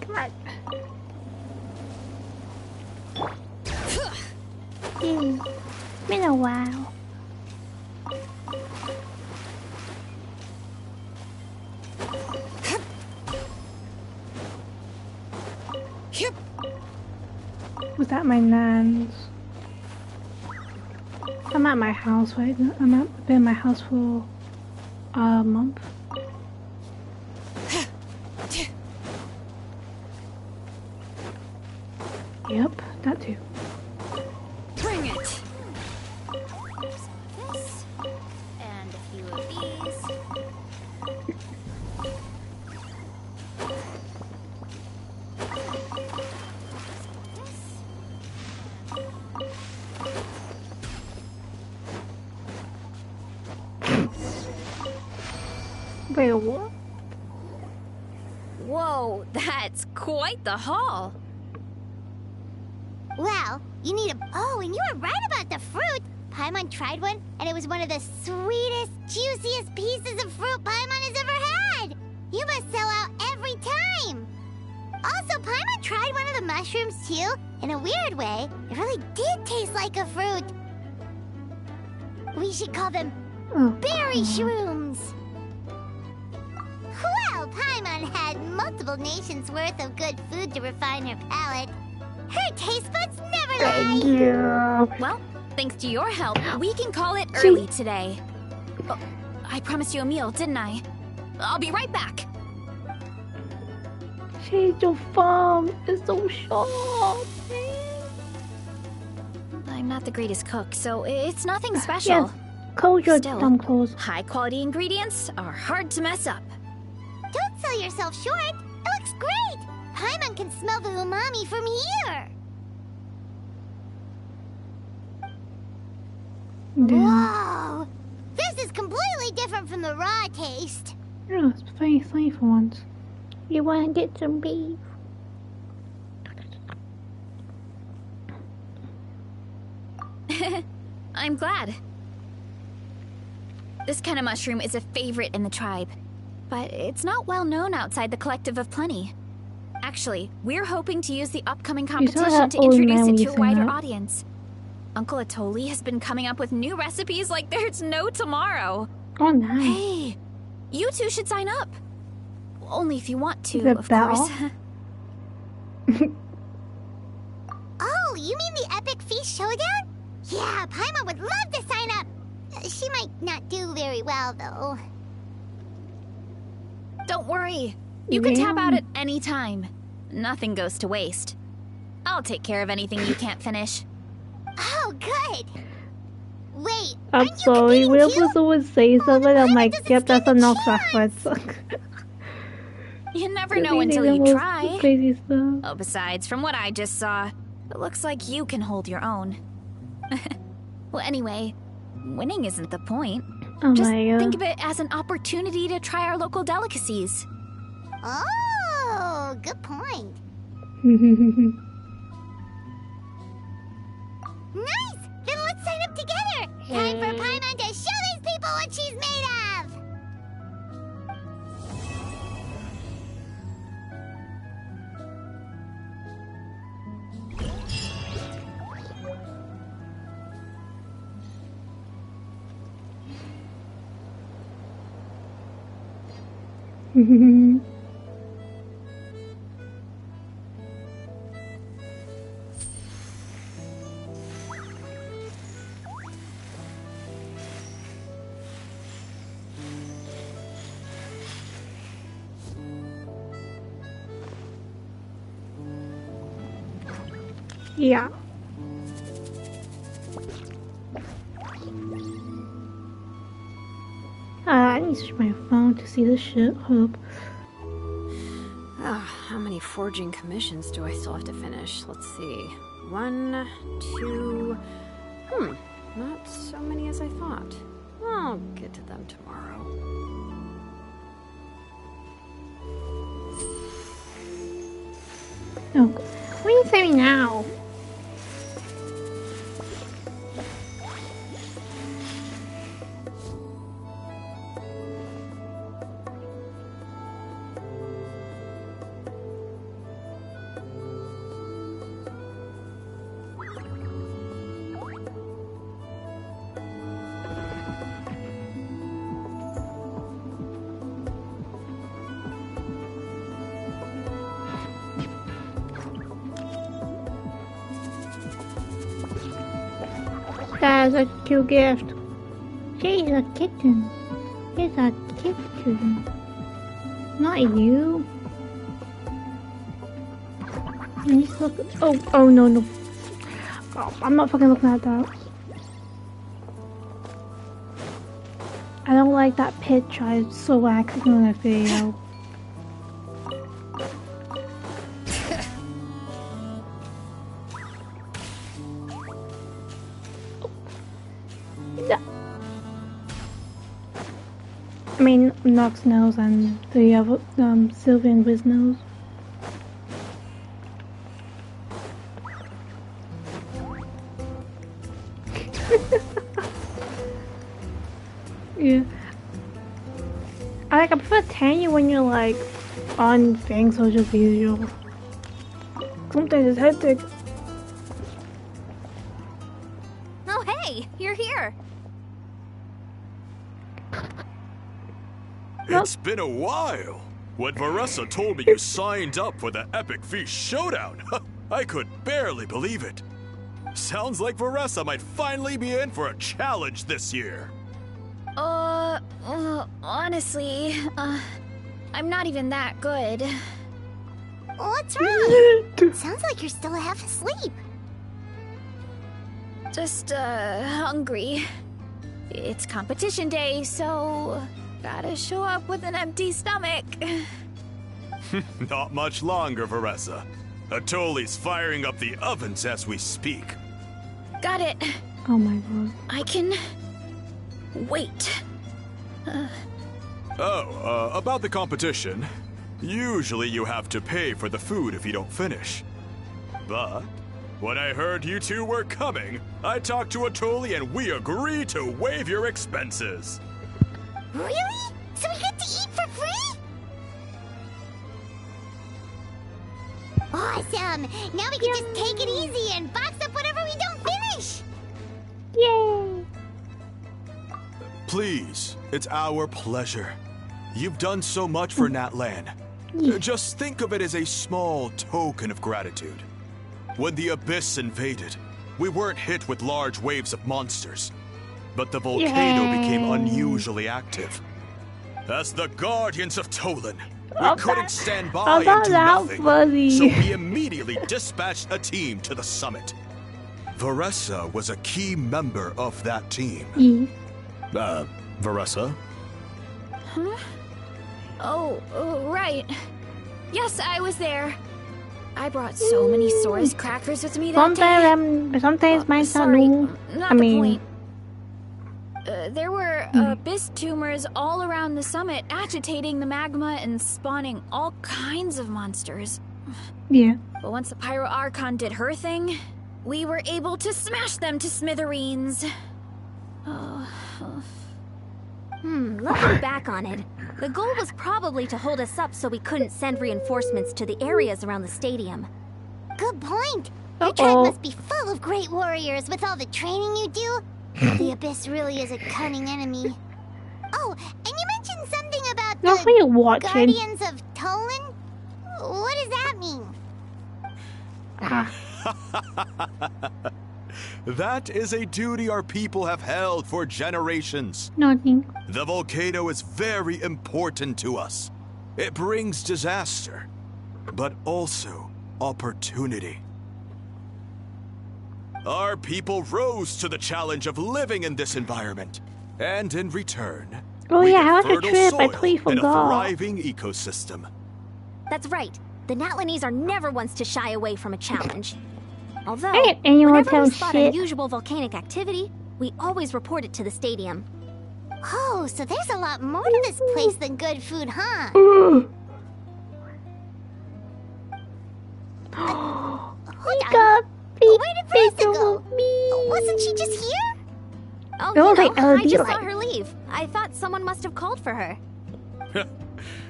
Come on. Yeah. Been a while. Was that my nan's? I'm at my house, right? Been at my house for a month. Yep, that too. Bring it! This, and a few of these. Wait, what? Whoa, that's quite the haul. Well, you need a... Oh, and you were right about the fruit. Paimon tried one, and it was one of the sweetest, juiciest pieces of fruit Paimon has ever had. You must sell out every time. Also, Paimon tried one of the mushrooms, too. In a weird way, it really did taste like a fruit. We should call them berry shrooms. Well, Paimon had multiple nations' worth of good food to refine her palate. Her taste buds never lie! Yeah. Well, thanks to your help, we can call it early today. Oh, I promised you a meal, didn't I? I'll be right back. Shade, your farm is so sharp. I'm not the greatest cook, so it's nothing special. Yes, close your Still, dumb clothes. high-quality ingredients are hard to mess up. Don't sell yourself short. It looks great. Paimon can smell the umami from here. Whoa! This is completely different from the raw taste. Yeah, it's very funny for once. You wanna get some beef? I'm glad. This kind of mushroom is a favorite in the tribe, but it's not well known outside the Collective of Plenty. Actually, we're hoping to use the upcoming competition to introduce it to a wider audience. Uncle Atoli has been coming up with new recipes like there's no tomorrow. Oh, nice. Hey, you two should sign up. Only if you want to, The of battle? course. Oh, you mean the Epic Feast Showdown? Yeah, Paimon would love to sign up. She might not do very well, though. Don't worry. You can tap out at any time. Nothing goes to waste. I'll take care of anything you can't finish. Oh, good. Wait, I'm aren't you sorry, competing whenever too? someone says something, I'm like, doesn't yep, that's stand a enough chance. reference. You never know until you try. Crazy stuff. Oh, besides, from what I just saw, it looks like you can hold your own. Well, anyway, winning isn't the point. Oh Just my god. think of it as an opportunity to try our local delicacies. Oh, good point. Nice! Then let's sign up together! Time for Paimon to show these people what she's made of! Yeah. I need to switch my phone to see the ship. Hope. How many forging commissions do I still have to finish? Let's see. 1, 2... not so many as I thought. I'll get to them tomorrow. Oh, what are you saying now? That is a cute gift. She's a kitten. She's a kitten. Not you. Let me just look. Oh no. Oh, I'm not fucking looking at that. I don't like that picture. It's so waxy on that video. I mean, Nox knows and the other Sylvia and Wiz knows. Yeah. I prefer Tanya when you're like on things or just visual. Sometimes it's hectic. Oh, hey, you're here. It's been a while. When Varesa told me you signed up for the Epic Feast Showdown, I could barely believe it. Sounds like Varesa might finally be in for a challenge this year. Honestly, I'm not even that good. What's wrong? Sounds like you're still half asleep. Just, hungry. It's competition day, so gotta show up with an empty stomach. Not much longer, Varesa. Atoli's firing up the ovens as we speak. Got it. Oh my god. I can wait. About the competition. Usually you have to pay for the food if you don't finish. But when I heard you two were coming, I talked to Atoli and we agreed to waive your expenses. Really? So we get to eat for free? Awesome! Now we can just take it easy and box up whatever we don't finish! Yay! Please, it's our pleasure. You've done so much for Natlan. Just think of it as a small token of gratitude. When the Abyss invaded, we weren't hit with large waves of monsters, but the volcano became unusually active. As the Guardians of Tolan, we couldn't stand by and do nothing, so we immediately dispatched a team to the summit. Varesa was a key member of that team. Varesa? Huh? Oh, right. Yes, I was there. I brought so many Sora's crackers with me that day. Sometimes mine's not Sorry, normal. not I the mean, point. There were abyss tumors all around the summit, agitating the magma and spawning all kinds of monsters. yeah. But once the Pyro Archon did her thing, we were able to smash them to smithereens. Looking back on it, the goal was probably to hold us up so we couldn't send reinforcements to the areas around the stadium. Good point. Your tribe must be full of great warriors with all the training you do. The Abyss really is a cunning enemy. Oh, and you mentioned something about Not for you the watching. Guardians of Tolan? What does that mean? That is a duty our people have held for generations. Nothing. The volcano is very important to us. It brings disaster, but also opportunity. Our people rose to the challenge of living in this environment, and in return, Oh we yeah, get how was the fertile trip? I soil totally and a forgot. thriving ecosystem. That's right. The Natlanese are never ones to shy away from a challenge. Although, Hey, anyone whenever tell we spot shit? unusual volcanic activity, we always report it to the stadium. Oh, so there's a lot more to this place than good food, huh? Hold on. Where did Varesa go? Wasn't she just here? Oh, Oh, you know, like, I just like- saw her leave. I thought someone must have called for her.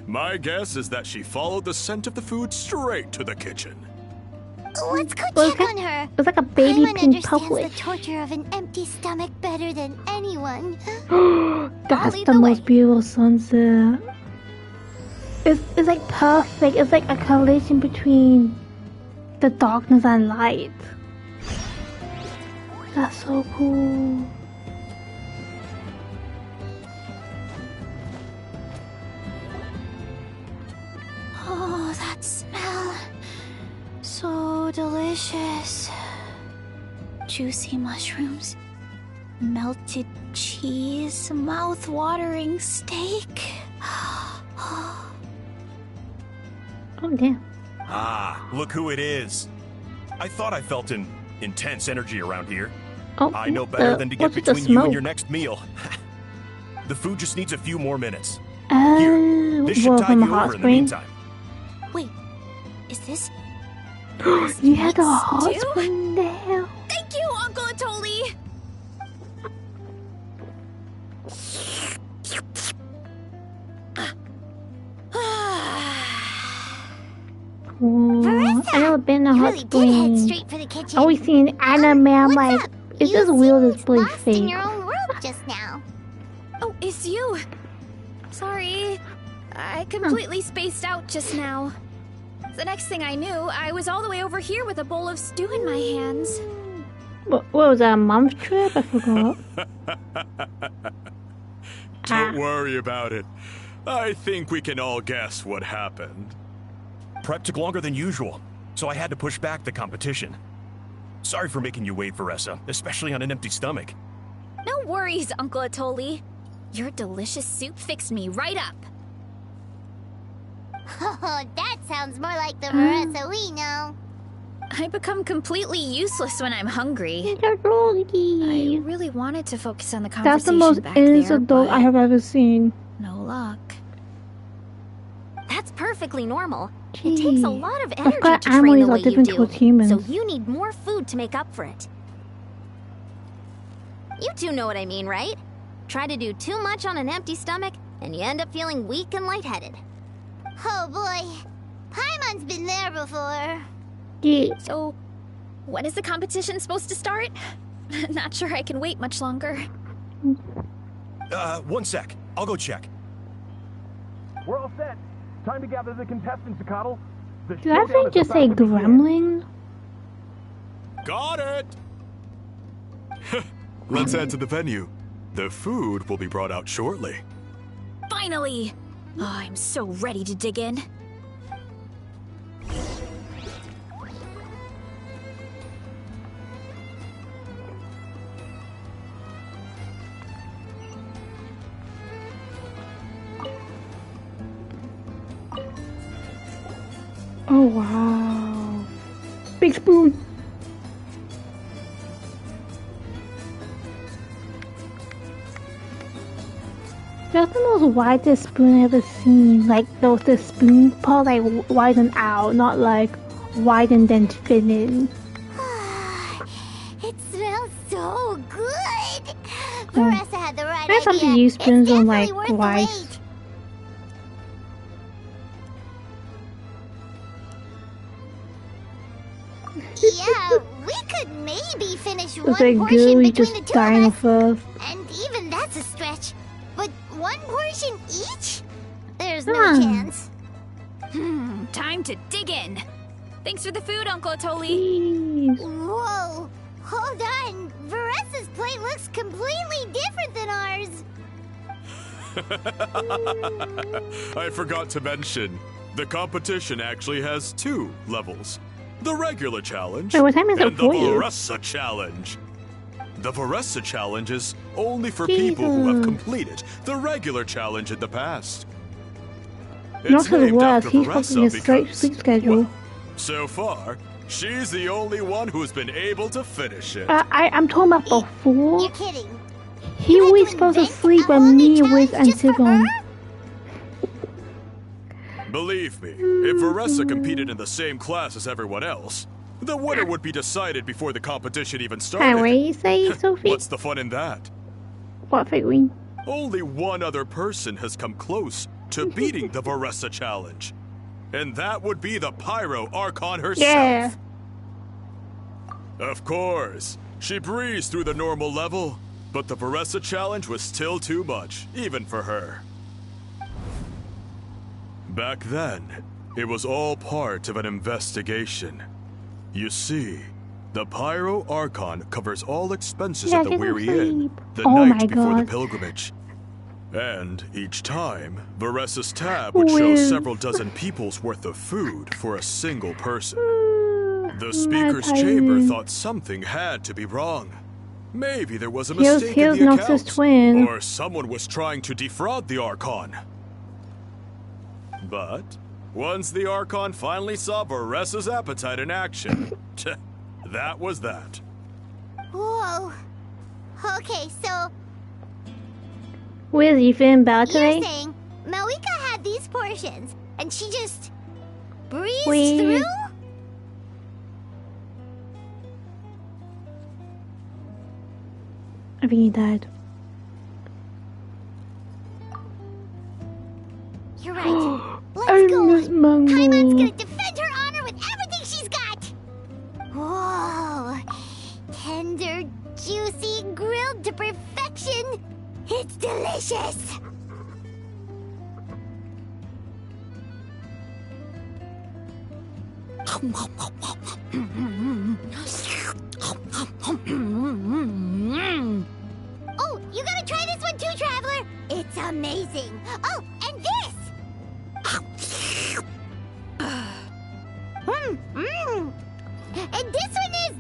My guess is that she followed the scent of the food straight to the kitchen. Let's go Well, check on her. It was like a baby Paimon pink understands the publish. torture of an empty stomach better than anyone. That's lead the the most way. beautiful sunset. It's like perfect. It's like a collision between the darkness and light. That's so cool. Oh, that smell. So delicious. Juicy mushrooms, melted cheese, mouth-watering steak. Oh damn. Ah, look who it is. I thought I felt an intense energy around here. Oh, I know better than to get what's with the between you and smoke? your next meal. The food just needs a few more minutes. Oh, This should well, tide from a you hot over in the spring. meantime. Wait, is this? You had a hot Stew? spring there. Thank you, Uncle Atoli! Oh, I never been in a You hot really did head spring. straight for the kitchen. I always seen anime. I'm What's like, up? is You this real? seemed This place lost in fake? your own world just now. Oh, it's you. Sorry. I completely spaced out just now. The next thing I knew, I was all the way over here with a bowl of stew in my hands. What was that, a month trip? I forgot. Don't worry about it. I think we can all guess what happened. Prep took longer than usual, so I had to push back the competition. Sorry for making you wait, Varesa, especially on an empty stomach. No worries, Uncle Atoli. Your delicious soup fixed me right up. Oh, that sounds more like the Varesa we know. I become completely useless when I'm hungry. I That's really wanted to focus on the the conversation most back there, innocent dog but I have ever seen. no luck. That's perfectly normal. It takes a lot of energy forgot to train the animals are way you different do, towards humans. so you need more food to make up for it. You two know what I mean, right? Try to do too much on an empty stomach, and you end up feeling weak and lightheaded. Oh boy, Paimon's been there before. Yeah. So, when is the competition supposed to start? Not sure I can wait much longer. 1 sec. I'll go check. We're all set. Time to gather the contestants, Coddle. Did that thing just say gremlin? Got it! Let's head to the venue. The food will be brought out shortly. Finally! Oh, I'm so ready to dig in. Oh wow. Big spoon. That's the most widest spoon I've ever seen. Like the spoon part like widen out, not like widen then fit in. It smells so good. Varesa had the right There's some to use spoons on like rice. Yeah, we could maybe finish one It's like portion girl, you between just the two dying of of us. us. And even that's a stretch. But one portion each? There's no chance. Time to dig in. Thanks for the food, Uncle Atoli. Please. Whoa, hold on. Varesa's plate looks completely different than ours. I forgot to mention, the competition actually has 2 levels. The regular challenge Wait, what time is it and the for you? Varesa challenge. The Varesa challenge is only for people who have completed the regular challenge in the past. Not for the named worst, after he's Varesa fucking his sleep because, schedule. well, so far, she's the only one who's been able to finish it. I'm talking about before. You're kidding. He was supposed to sleep when me was until on. Believe me, if Varesa competed in the same class as everyone else, the winner would be decided before the competition even started. What you say, Sophie? What's the fun in that? What figurine? Only one other person has come close to beating the Varesa challenge. And that would be the Pyro Archon herself. Yeah. Of course. She breezed through the normal level, but the Varesa challenge was still too much, even for her. Back then, it was all part of an investigation. You see, the Pyro Archon covers all expenses at the Weary Inn the night before the pilgrimage. And each time, Varesa's tab would show several dozen people's worth of food for a single person. The speaker's chamber thought something had to be wrong. Maybe there was a mistake in the accounts, or someone was trying to defraud the Archon. But once the Archon finally saw Varesa's appetite in action, that was that. Whoa. Okay, so... Where's you feeling bad today? You're saying Malika had these portions, and she just breezed through? I think he died. You're right. Let's go. Mango. Paimon's gonna defend her honor with everything she's got. Whoa. Tender, juicy, grilled to perfection. It's delicious. Oh, you gotta try this one too, Traveler. It's amazing. Oh, and this. And this one is...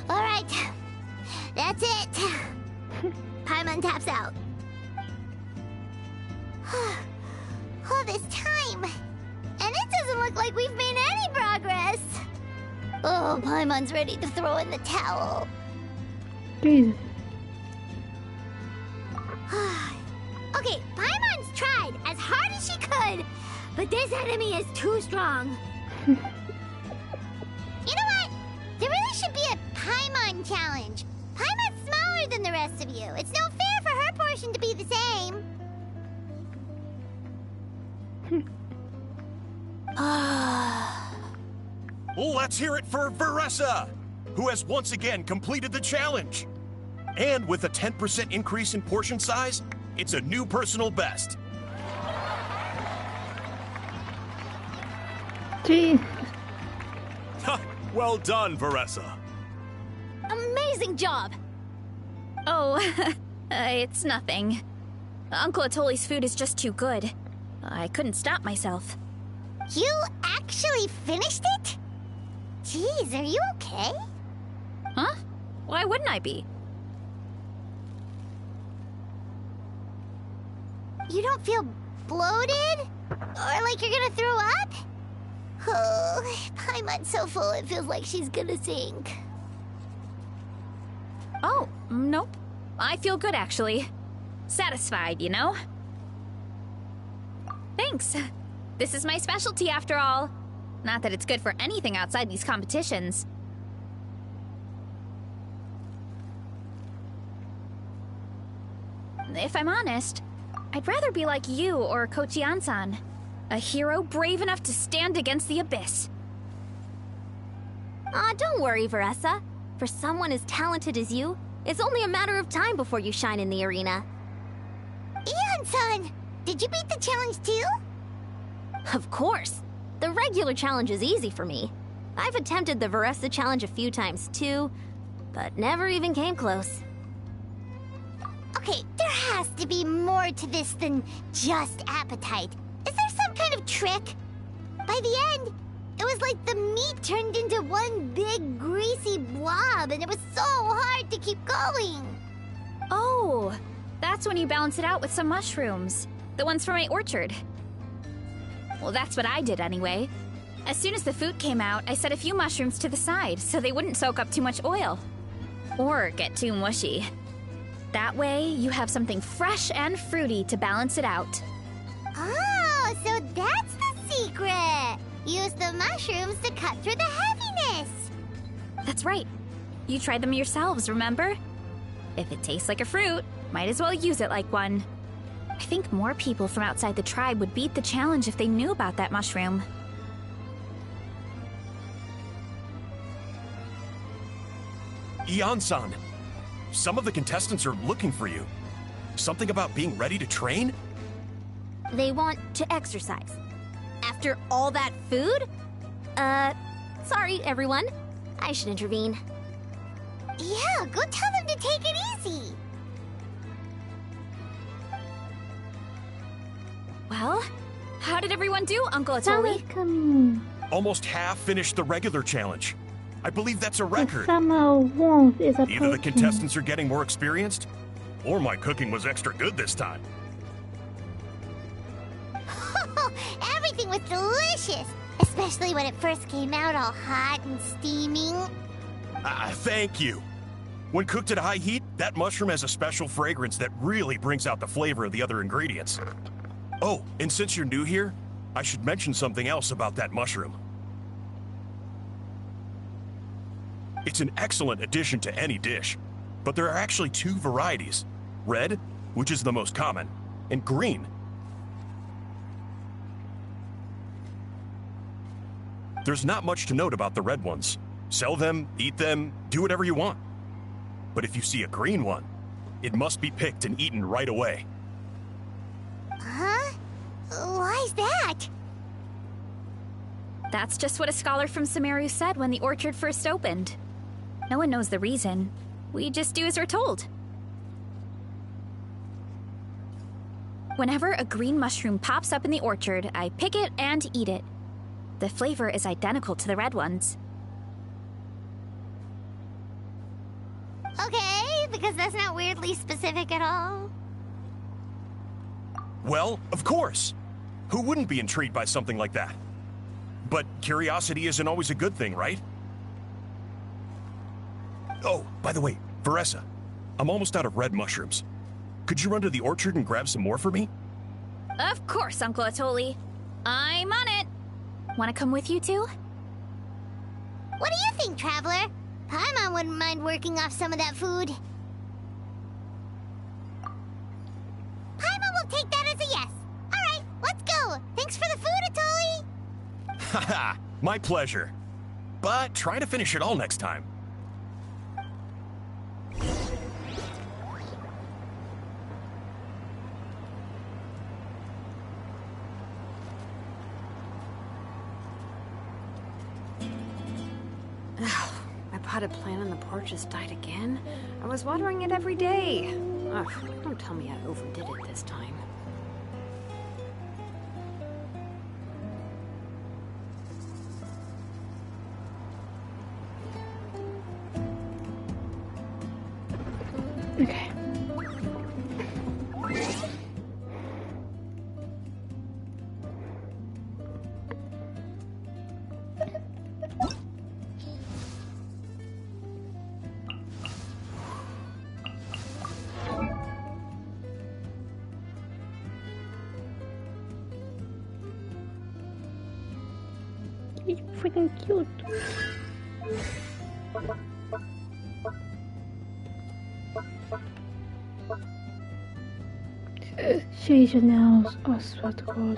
All right. That's it. Paimon taps out. All this time. And it doesn't look like we've made any progress. Oh, Paimon's ready to throw in the towel. Jesus. Okay, Paimon's tried as hard as she could, but this enemy is too strong. You know what? There really should be a Paimon challenge. Paimon's smaller than the rest of you. It's no fair for her portion to be the same. Let's hear it for Varesa, who has once again completed the challenge. And with a 10% increase in portion size, it's a new personal best. Gee. Well done, Varesa. Amazing job! Oh, it's nothing. Uncle Atoli's food is just too good. I couldn't stop myself. You actually finished it? Jeez, are you okay? Huh? Why wouldn't I be? You don't feel bloated? Or like you're gonna throw up? Oh, Paimon's so full it feels like she's gonna sink. Oh, nope. I feel good, actually. Satisfied, you know? Thanks. This is my specialty, after all. Not that it's good for anything outside these competitions. If I'm honest, I'd rather be like you or Kochi-an-san. A hero brave enough to stand against the abyss. Aw, don't worry, Varesa. For someone as talented as you, it's only a matter of time before you shine in the arena. Ian-san! Did you beat the challenge too? Of course. The regular challenge is easy for me. I've attempted the Varesa challenge a few times too, but never even came close. Okay, there has to be more to this than just appetite. Is there some kind of trick? By the end, it was like the meat turned into one big greasy blob and it was so hard to keep going. Oh, that's when you balance it out with some mushrooms. The ones from my orchard. Well, that's what I did anyway. As soon as the food came out, I set a few mushrooms to the side so they wouldn't soak up too much oil. Or get too mushy. That way, you have something fresh and fruity to balance it out. Oh, so that's the secret! Use the mushrooms to cut through the heaviness! That's right. You tried them yourselves, remember? If it tastes like a fruit, might as well use it like one. I think more people from outside the tribe would beat the challenge if they knew about that mushroom. Ian-san, some of the contestants are looking for you. Something about being ready to train? They want to exercise. After all that food? Sorry, everyone. I should intervene. Yeah, go tell them to take it easy. Well, how did everyone do, Uncle Summer's Atoli? coming. Almost half finished the regular challenge. I believe that's a record. The summer warmth is approaching. Either the contestants are getting more experienced, or my cooking was extra good this time. Everything was delicious, especially when it first came out all hot and steaming. Thank you. When cooked at high heat, that mushroom has a special fragrance that really brings out the flavor of the other ingredients. Oh, and since you're new here, I should mention something else about that mushroom. It's an excellent addition to any dish, but there are actually two varieties. Red, which is the most common, and green. There's not much to note about the red ones. Sell them, eat them, do whatever you want. But if you see a green one, it must be picked and eaten right away. Huh? Why's that? That's just what a scholar from Sumeru said when the orchard first opened. No one knows the reason. We just do as we're told. Whenever a green mushroom pops up in the orchard, I pick it and eat it. The flavor is identical to the red ones. Okay, because that's not weirdly specific at all. Well, of course. Who wouldn't be intrigued by something like that? But curiosity isn't always a good thing, right? Oh, by the way, Varesa, I'm almost out of red mushrooms. Could you run to the orchard and grab some more for me? Of course, Uncle Atoli. I'm on it. Want to come with you too? What do you think, Traveler? Paimon wouldn't mind working off some of that food. Paimon will take that as a yes. Alright, let's go. Thanks for the food, Atoli. Haha, my pleasure. But try to finish it all next time. My potted plant on the porch has died again. I was watering it every day. Ugh, don't tell me I overdid it this time. Okay. He's freaking cute. Shade your nails, I swear to God.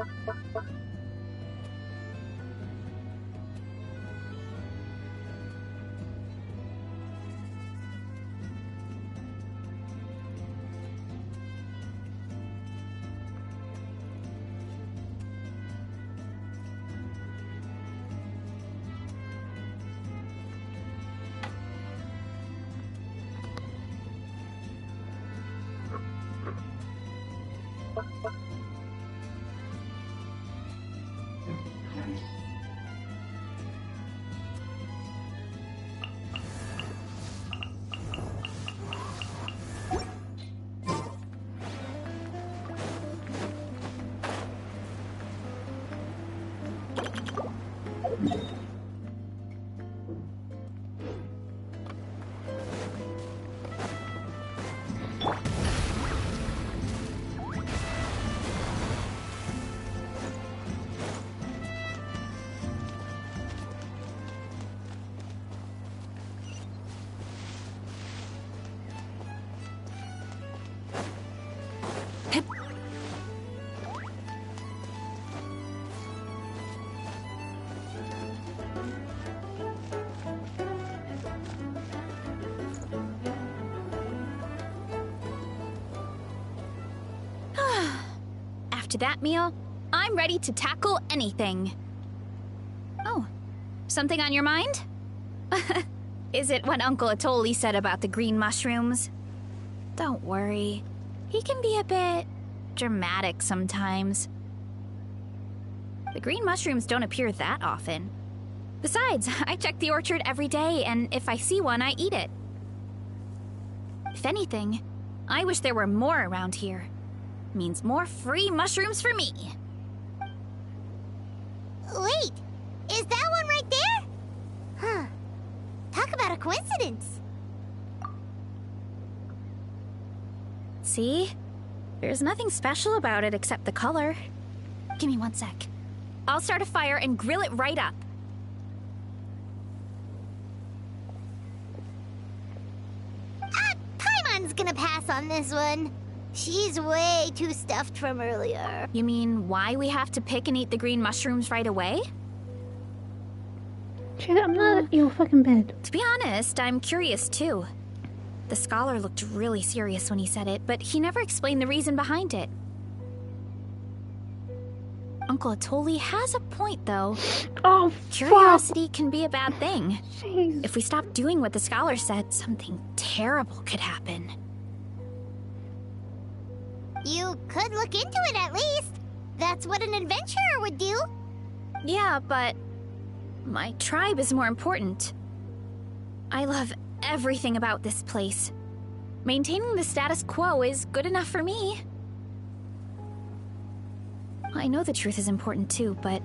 After that meal, I'm ready to tackle anything. Oh, something on your mind? Is it what Uncle Atoli said about the green mushrooms? Don't worry. He can be a bit dramatic sometimes. The green mushrooms don't appear that often. Besides, I check the orchard every day, and if I see one, I eat it. If anything, I wish there were more around here. Means more free mushrooms for me. Wait, is that one right there? Huh. Talk about a coincidence. See? There's nothing special about it except the color. Give me 1 sec. I'll start a fire and grill it right up. Paimon's gonna pass on this one. She's way too stuffed from earlier. You mean why we have to pick and eat the green mushrooms right away? Shit, I'm not at your fucking bed. To be honest, I'm curious too. The scholar looked really serious when he said it, but he never explained the reason behind it. Uncle Atoli has a point, though. Oh, Curiosity can be a bad thing. Jeez. If we stop doing what the scholar said, something terrible could happen. You could look into it at least. That's what an adventurer would do. Yeah, but my tribe is more important. I love everything about this place. Maintaining the status quo is good enough for me. I know the truth is important too, but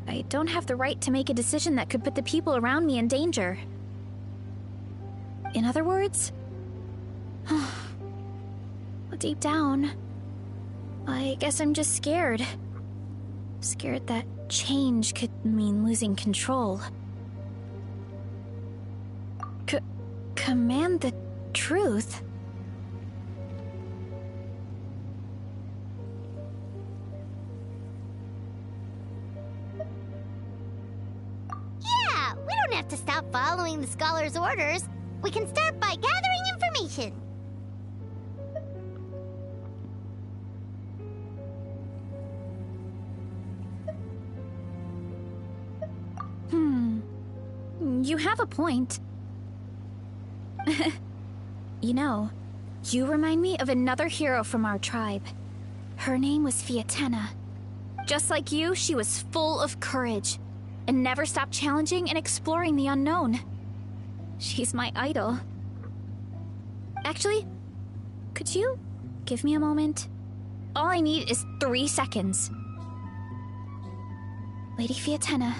I don't have the right to make a decision that could put the people around me in danger. In other words, deep down, I guess I'm just scared. Scared that change could mean losing control. Command the truth? Yeah, we don't have to stop following the scholar's orders. We can start by gathering information. You have a point. You know, you remind me of another hero from our tribe. Her name was Fiatena. Just like you, she was full of courage and never stopped challenging and exploring the unknown. She's my idol. Actually, could you give me a moment? All I need is 3 seconds. Lady Fiatena,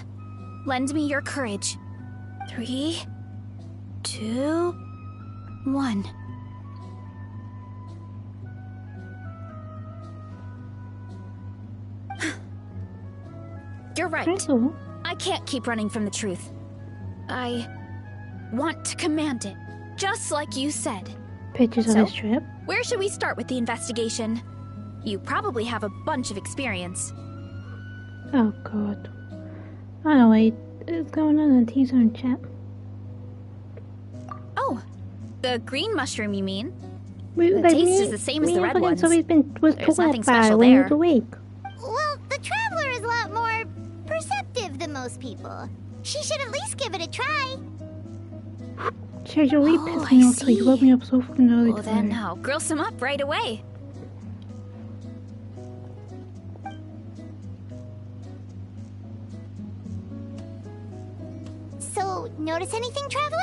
lend me your courage. 3, 2, 1. You're right. Crystal? I I can't keep running from the truth. I want to command it, just like you said. Pictures of So, his trip. where should we start with the investigation? You probably have a bunch of experience. Oh god. I don't know what is going on in the T-Zone chat. Oh, the green mushroom, you mean? The taste is the same as the red ones. Was There's talking nothing about special when he there. was awake. Well, the Traveler is a lot more perceptive than most people. She should at least give it a try. Chaz, you're really Oh, pissing me I off, so you see. woke me up so fucking early Well, then today. I'll grill some up right away. So, notice anything, Traveler?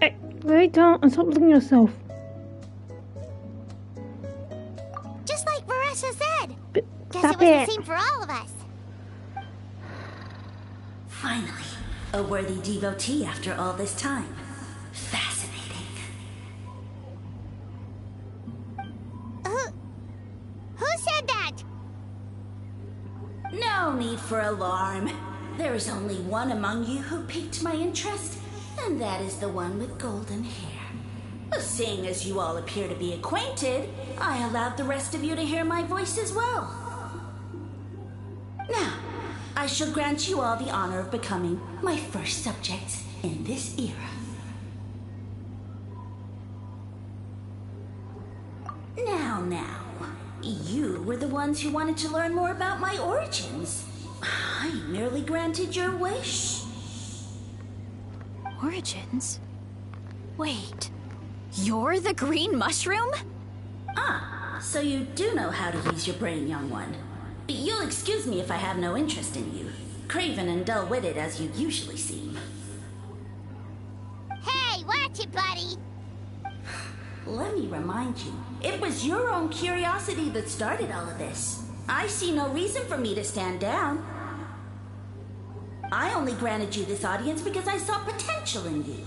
Hey, lay down and stop looking at yourself. Just like Varesa said. But Guess stop it was it. the same for all of us. Finally, a worthy devotee after all this time. Fascinating. Who said that? No need for alarm. There is only one among you who piqued my interest, and that is the one with golden hair. Seeing as you all appear to be acquainted, I allowed the rest of you to hear my voice as well. Now, I shall grant you all the honor of becoming my first subjects in this era. Now, you were the ones who wanted to learn more about my origins. I merely granted your wish. Origins? Wait, you're the green mushroom? Ah, so you do know how to use your brain, young one. You'll excuse me if I have no interest in you, craven and dull-witted as you usually seem. Hey, watch it, buddy. Let me remind you, it was your own curiosity that started all of this. I see no reason for me to stand down. I only granted you this audience because I saw potential in you.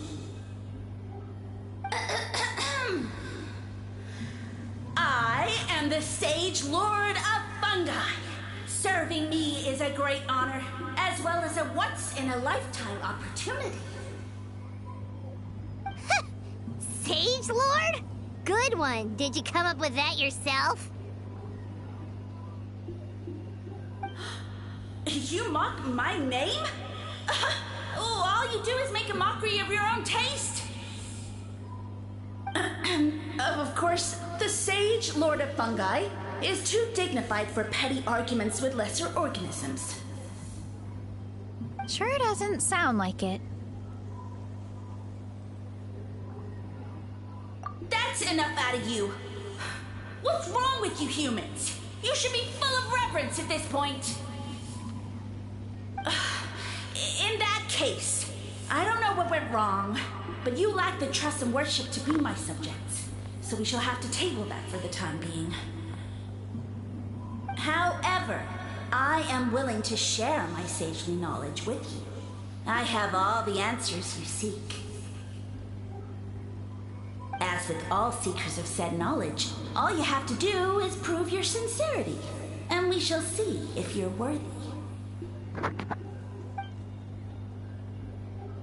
I am the Sage Lord of Fungi. Serving me is a great honor, as well as a once-in-a-lifetime opportunity. Sage Lord? Good one. Did you come up with that yourself? You mock my name? All you do is make a mockery of your own taste. Of course, the Sage Lord of Fungi is too dignified for petty arguments with lesser organisms. Sure doesn't sound like it. That's enough out of you. What's wrong with you humans? You should be full of reverence at this point. In that case, I don't know what went wrong, but you lack the trust and worship to be my subjects, so we shall have to table that for the time being. However, I am willing to share my sagely knowledge with you. I have all the answers you seek. As with all seekers of said knowledge, all you have to do is prove your sincerity, and we shall see if you're worthy.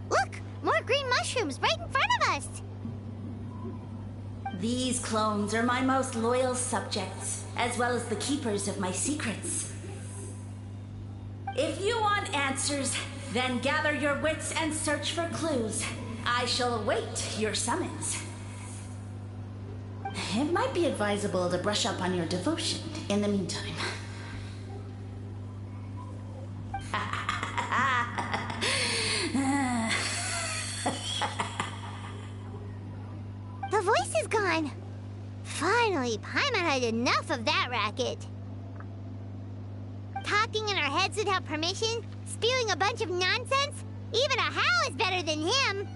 Look! More green mushrooms right in front of us! These clones are my most loyal subjects, as well as the keepers of my secrets. If you want answers, then gather your wits and search for clues. I shall await your summons. It might be advisable to brush up on your devotion in the meantime. The voice is gone. Finally, Paimon had enough of that racket. Talking in our heads without permission, spewing a bunch of nonsense. Even a How is better than him.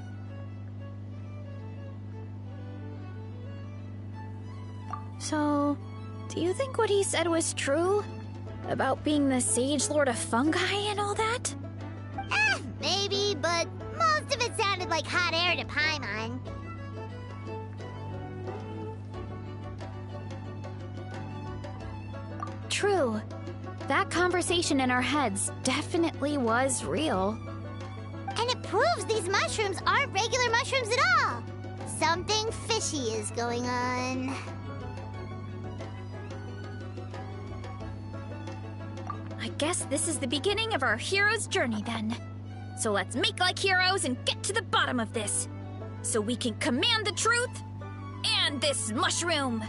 So, do you think what he said was true? About being the Sage Lord of Fungi and all that? Maybe, but most of it sounded like hot air to Paimon. true. That conversation in our heads definitely was real. And it proves these mushrooms aren't regular mushrooms at all. Something fishy is going on. I guess this is the beginning of our hero's journey then. So let's make like heroes and get to the bottom of this. So we can command the truth and this mushroom.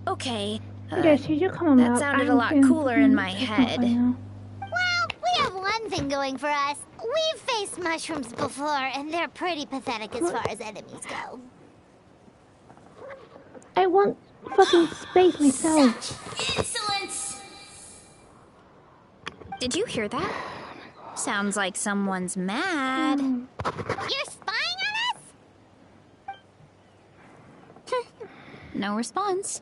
Okay. Yes, you come on. That sounded a lot cooler in my head. Well, we have one thing going for us. We've faced mushrooms before, and they're pretty pathetic as far as enemies go. I want fucking space myself. Insolence! Did you hear that? Sounds like someone's mad. You're spying on us? No response.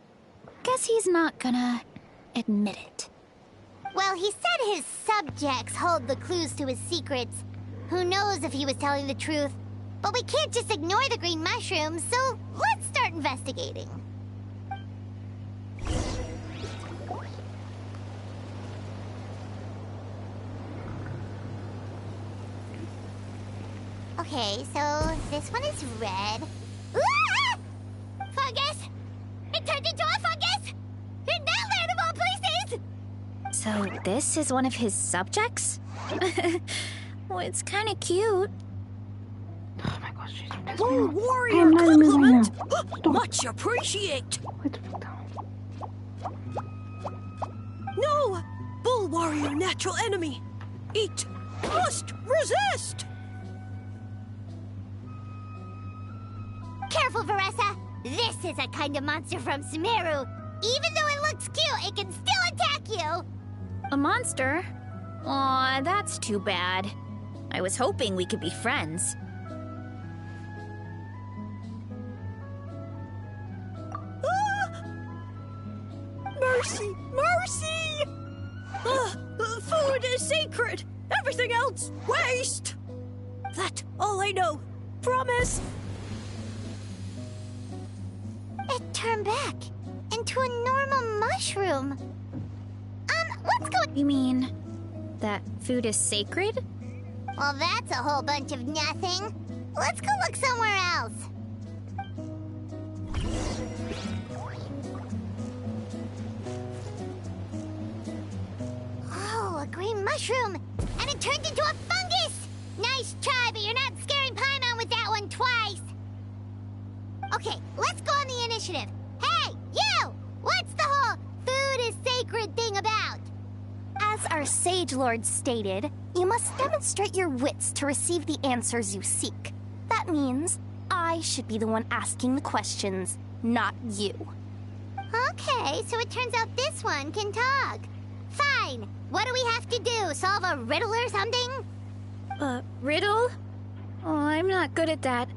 Guess he's not gonna admit it. Well, he said his subjects hold the clues to his secrets. Who knows if he was telling the truth? But we can't just ignore the green mushrooms, so let's start investigating. Okay, so this one is red. Ah! Fungus! It turned into a fungus! In that land of all places! So this is one of his subjects? Well, it's kind of cute. Oh my gosh, she's pissed me Bull off. warrior I'm not even right compliment! now. Stop. Much appreciate! What the fuck down? No! Bull warrior natural enemy! Eat! Must resist! Careful, Varesa! This is a kind of monster from Sumeru. Even though it looks cute, it can still attack you! A monster? Aw, that's too bad. I was hoping we could be friends. Ah! Mercy! Mercy! Food is sacred! Everything else, waste! That's all I know. Promise! It turned back into a normal mushroom. What's going... You mean that food is sacred? Well, that's a whole bunch of nothing. Let's go look somewhere else. Oh, a green mushroom! And it turned into a fungus! Nice try, but you're not scaring Paimon with that one twice. Okay, let's go on the initiative. Hey, you! What's the whole food is sacred thing about? As our Sage Lord stated, you must demonstrate your wits to receive the answers you seek. That means I should be the one asking the questions, not you. Okay, so it turns out this one can talk. Fine. What do we have to do? Solve a riddle or something? Riddle? Oh, I'm not good at that.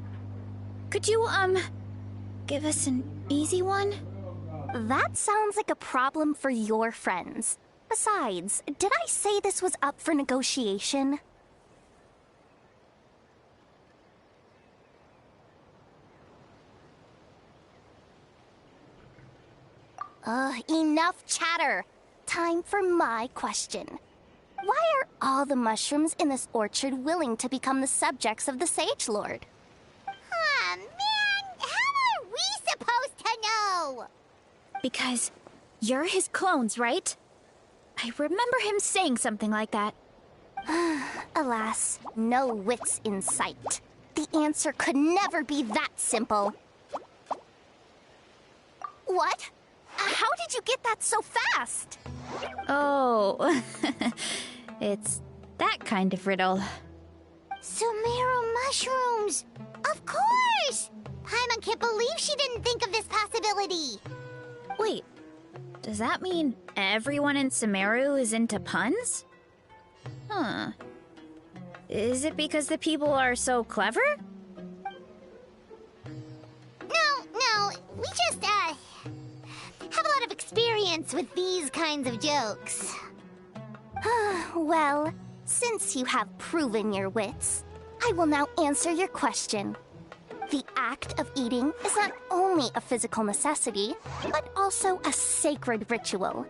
Could you, give us an easy one? That sounds like a problem for your friends. Besides, did I say this was up for negotiation? Enough chatter. Time for my question. Why are all the mushrooms in this orchard willing to become the subjects of the Sage Lord? Aw, man! How are we supposed to know? Because you're his clones, right? I remember him saying something like that. Alas, no wits in sight. The answer could never be that simple. What? How did you get that so fast? Oh, it's that kind of riddle. Sumeru mushrooms! Of course! Paimon can't believe she didn't think of this possibility. Wait, does that mean everyone in Sumeru is into puns? Huh. Is it because the people are so clever? No, we just, have a lot of experience with these kinds of jokes. Well, since you have proven your wits, I will now answer your question. The act of eating is not only a physical necessity, but also a sacred ritual.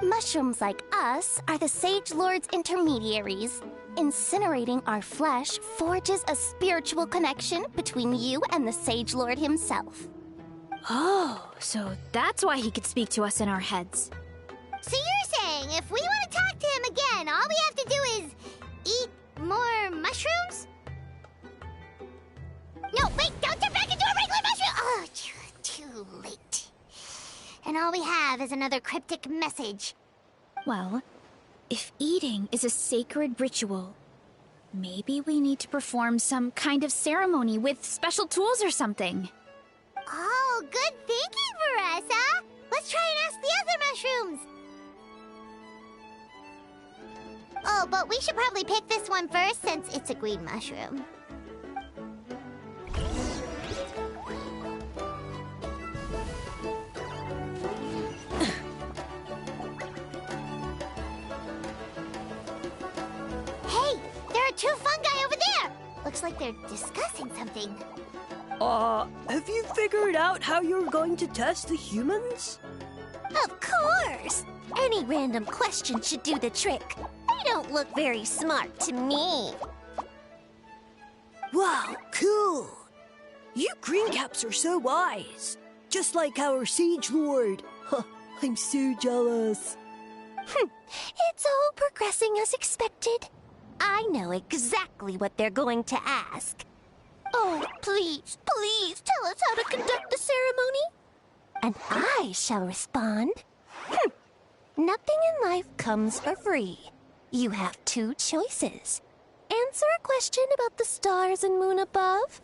Mushrooms like us are the Sage Lord's intermediaries. Incinerating our flesh forges a spiritual connection between you and the Sage Lord himself. Oh, so that's why he could speak to us in our heads. So you're saying if we want to talk to him again, all we have to do is eat more mushrooms? No, wait, don't turn back into a regular mushroom! Oh, too late. And all we have is another cryptic message. Well, if eating is a sacred ritual, maybe we need to perform some kind of ceremony with special tools or something. Oh, good thinking, Varesa! Let's try and ask the other mushrooms! Oh, but we should probably pick this one first since it's a green mushroom. Hey, there are two fungi over there! Looks like they're discussing something. Have you figured out how you're going to test the humans? Of course! Any random question should do the trick. They don't look very smart to me. Wow, cool! You greencaps are so wise. Just like our Sage Lord. Huh, I'm so jealous. It's all progressing as expected. I know exactly what they're going to ask. Oh, please, please tell us how to conduct the ceremony. And I shall respond. Nothing in life comes for free. You have two choices. Answer a question about the stars and moon above,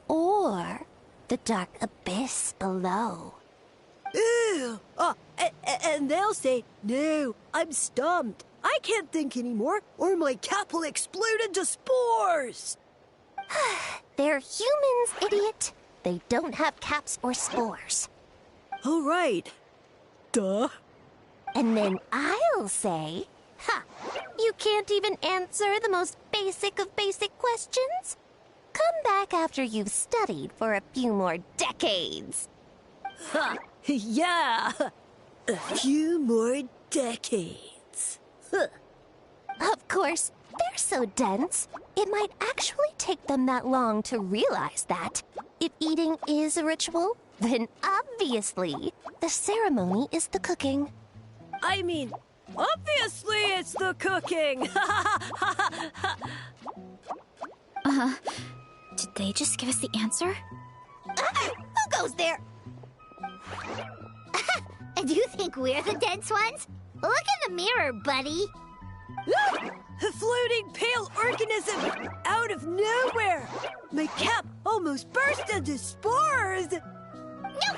or the dark abyss below. Ew! And they'll say, no, I'm stumped. I can't think anymore, or my cap will explode into spores. They're humans, idiot. They don't have caps or spores. All right. Duh. And then I'll say, you can't even answer the most basic of basic questions? Come back after you've studied for a few more decades. Ha! Yeah! A few more decades. Of course, they're so dense, it might actually take them that long to realize that. If eating is a ritual, then obviously the ceremony is the cooking. I mean, obviously it's the cooking! Did they just give us the answer? Who goes there? Do you think we're the dense ones? Look in the mirror, buddy. A floating pale organism out of nowhere! My cap almost burst into spores! No,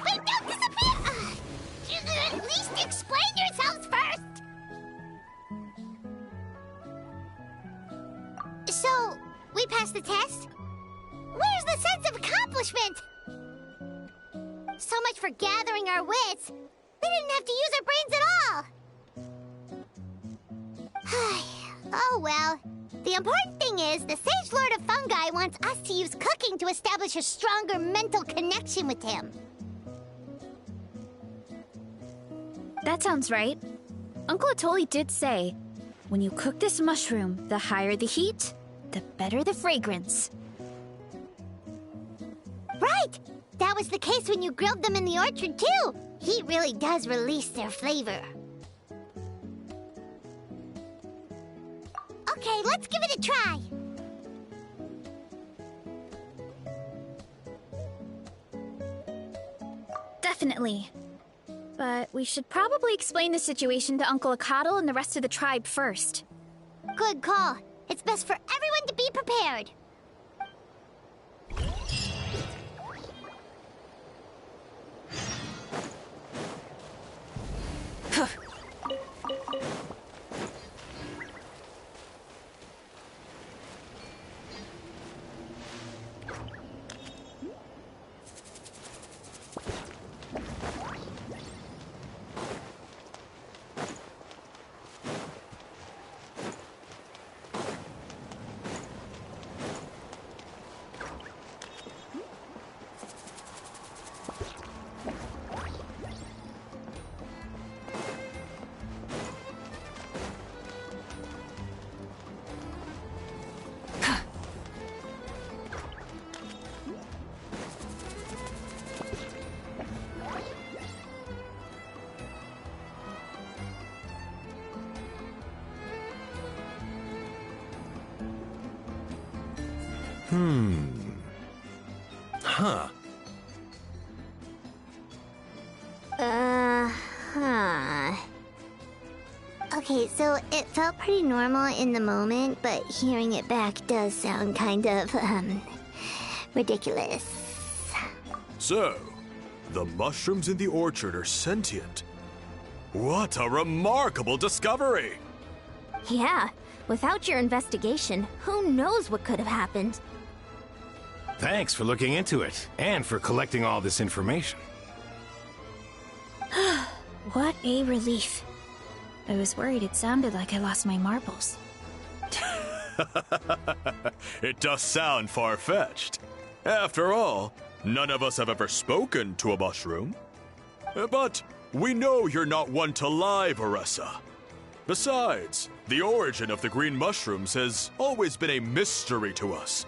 wait, don't disappear! At least explain yourselves first! So, we passed the test? Where's the sense of accomplishment? So much for gathering our wits. We didn't have to use our brains at all. Oh well. The important thing is the Sage Lord of Fungi wants us to use cooking to establish a stronger mental connection with him. That sounds right. Uncle Atoli did say, when you cook this mushroom, the higher the heat, the better the fragrance. Right! That was the case when you grilled them in the orchard, too. Heat really does release their flavor. Okay, let's give it a try. Definitely. But we should probably explain the situation to Uncle Akadal and the rest of the tribe first. Good call. It's best for everyone to be prepared. Huh. Huh. Okay, so it felt pretty normal in the moment, but hearing it back does sound kind of, ridiculous. So, the mushrooms in the orchard are sentient. What a remarkable discovery! Yeah, without your investigation, who knows what could have happened? Thanks for looking into it, and for collecting all this information. What a relief. I was worried it sounded like I lost my marbles. It does sound far-fetched. After all, none of us have ever spoken to a mushroom. But we know you're not one to lie, Varesa. Besides, the origin of the green mushrooms has always been a mystery to us.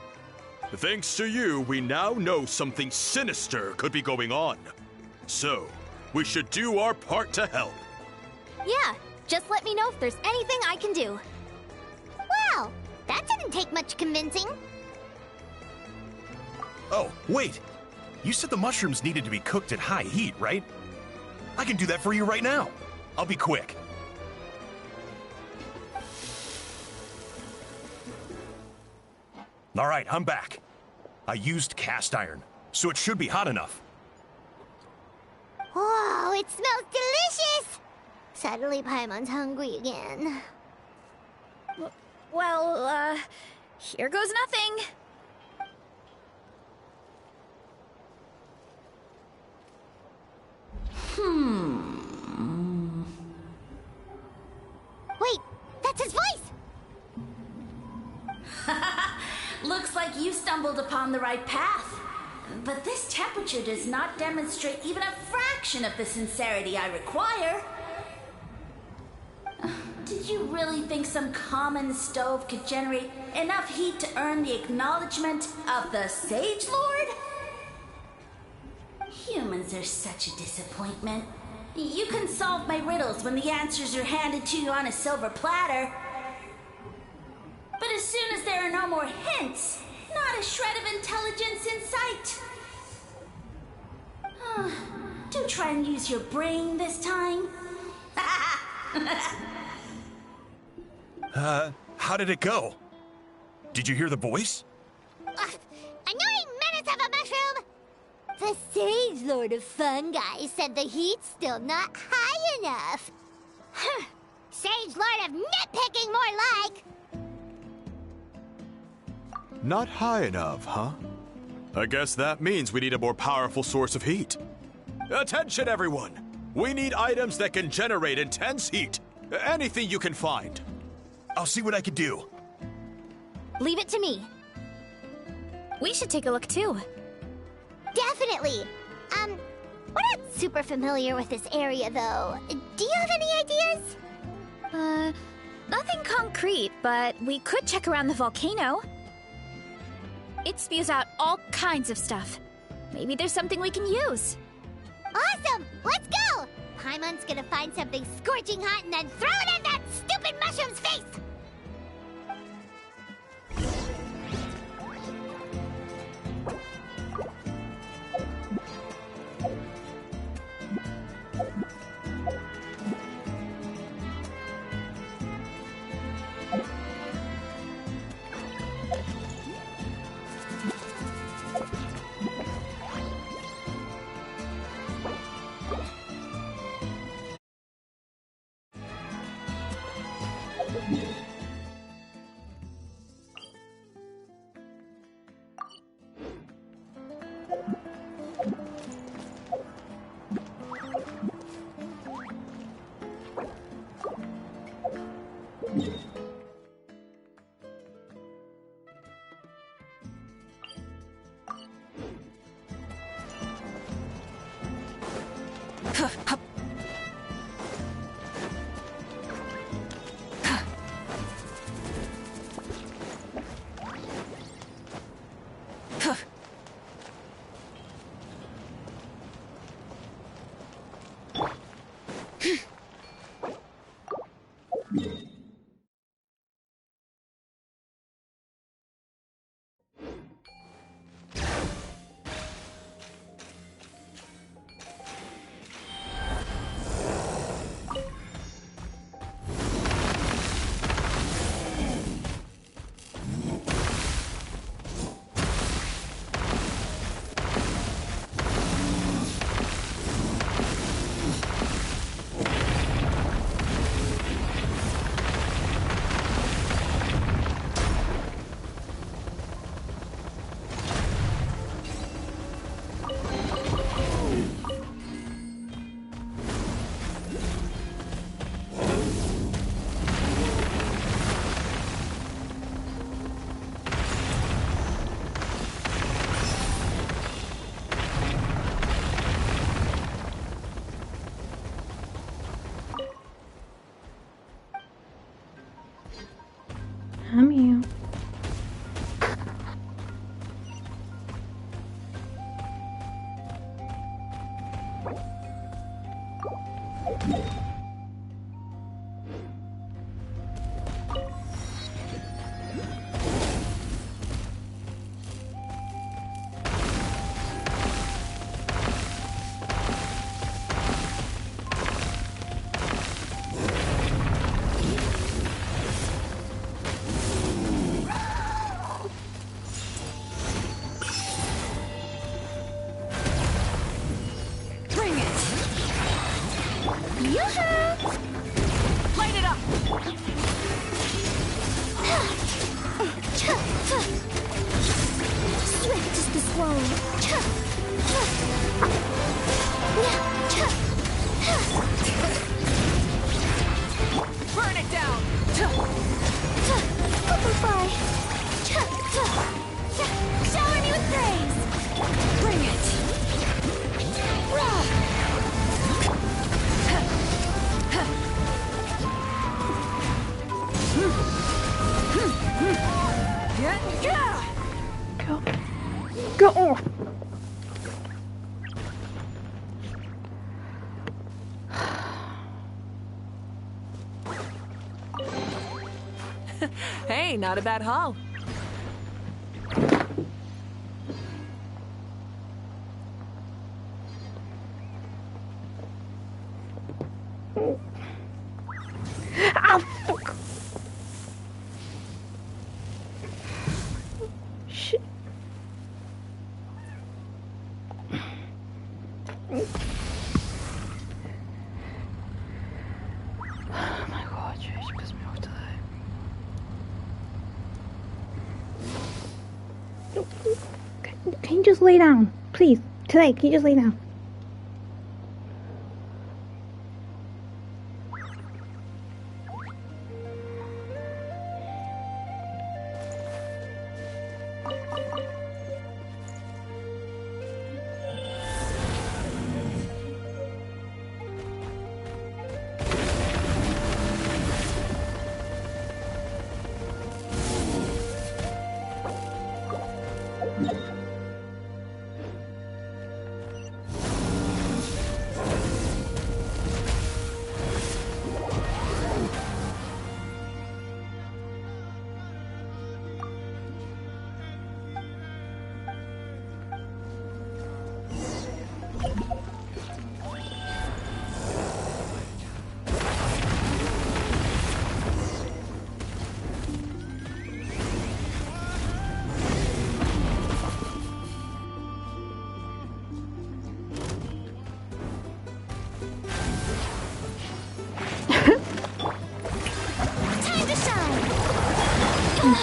Thanks to you, we now know something sinister could be going on. So, we should do our part to help. Yeah, just let me know if there's anything I can do. Wow, that didn't take much convincing. Oh, wait. You said the mushrooms needed to be cooked at high heat, right? I can do that for you right now. I'll be quick. All right, I'm back. I used cast iron, so it should be hot enough. Whoa, it smells delicious! Suddenly Paimon's hungry again. Well, here goes nothing. Wait, that's his voice! Looks like you stumbled upon the right path. But this temperature does not demonstrate even a fraction of the sincerity I require. Did you really think some common stove could generate enough heat to earn the acknowledgement of the Sage Lord? Humans are such a disappointment. You can solve my riddles when the answers are handed to you on a silver platter. But as soon as there are no more hints, not a shred of intelligence in sight. Do try and use your brain this time. How did it go? Did you hear the voice? Annoying menace of a mushroom! The Sage Lord of Fungi said the heat's still not high enough. Sage Lord of Nitpicking, more like! Not high enough, huh? I guess that means we need a more powerful source of heat. Attention, everyone! We need items that can generate intense heat. Anything you can find. I'll see what I can do. Leave it to me. We should take a look too. Definitely! We're not super familiar with this area, though. Do you have any ideas? Nothing concrete, but we could check around the volcano. It spews out all kinds of stuff. Maybe there's something we can use. Awesome! Let's go! Paimon's gonna find something scorching hot and then throw it in that stupid mushroom's face! I'm here. Go off! Hey, not a bad haul. Ah, fuck! Shit. Oh my god, ich piss mich auf total. Can you just lay down? Please. Today, can you just lay down?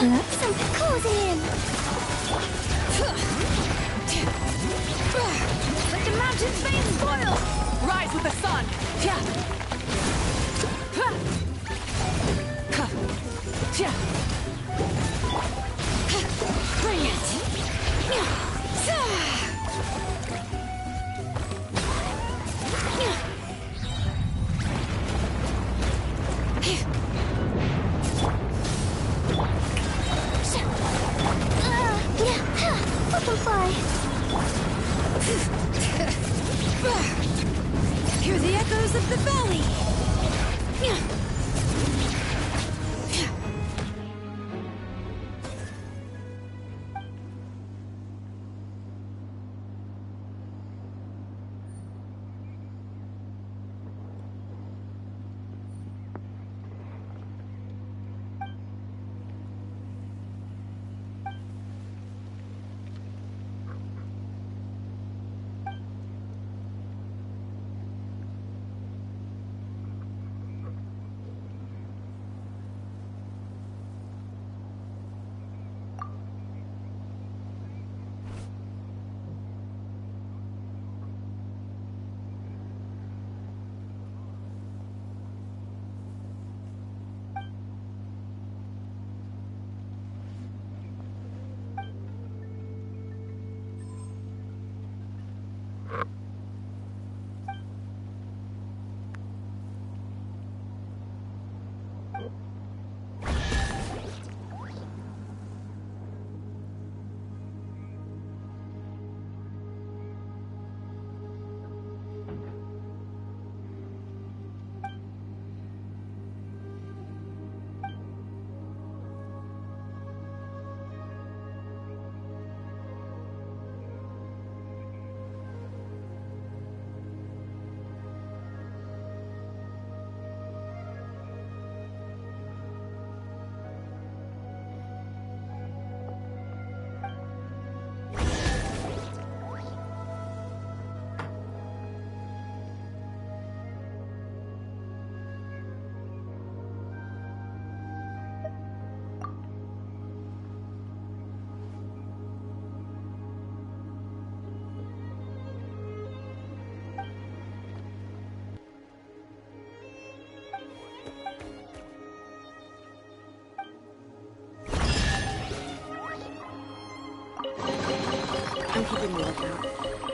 Some cozy in. Let the mountain's veins boil! Rise with the sun! Bring it! Hear the echoes of the battle!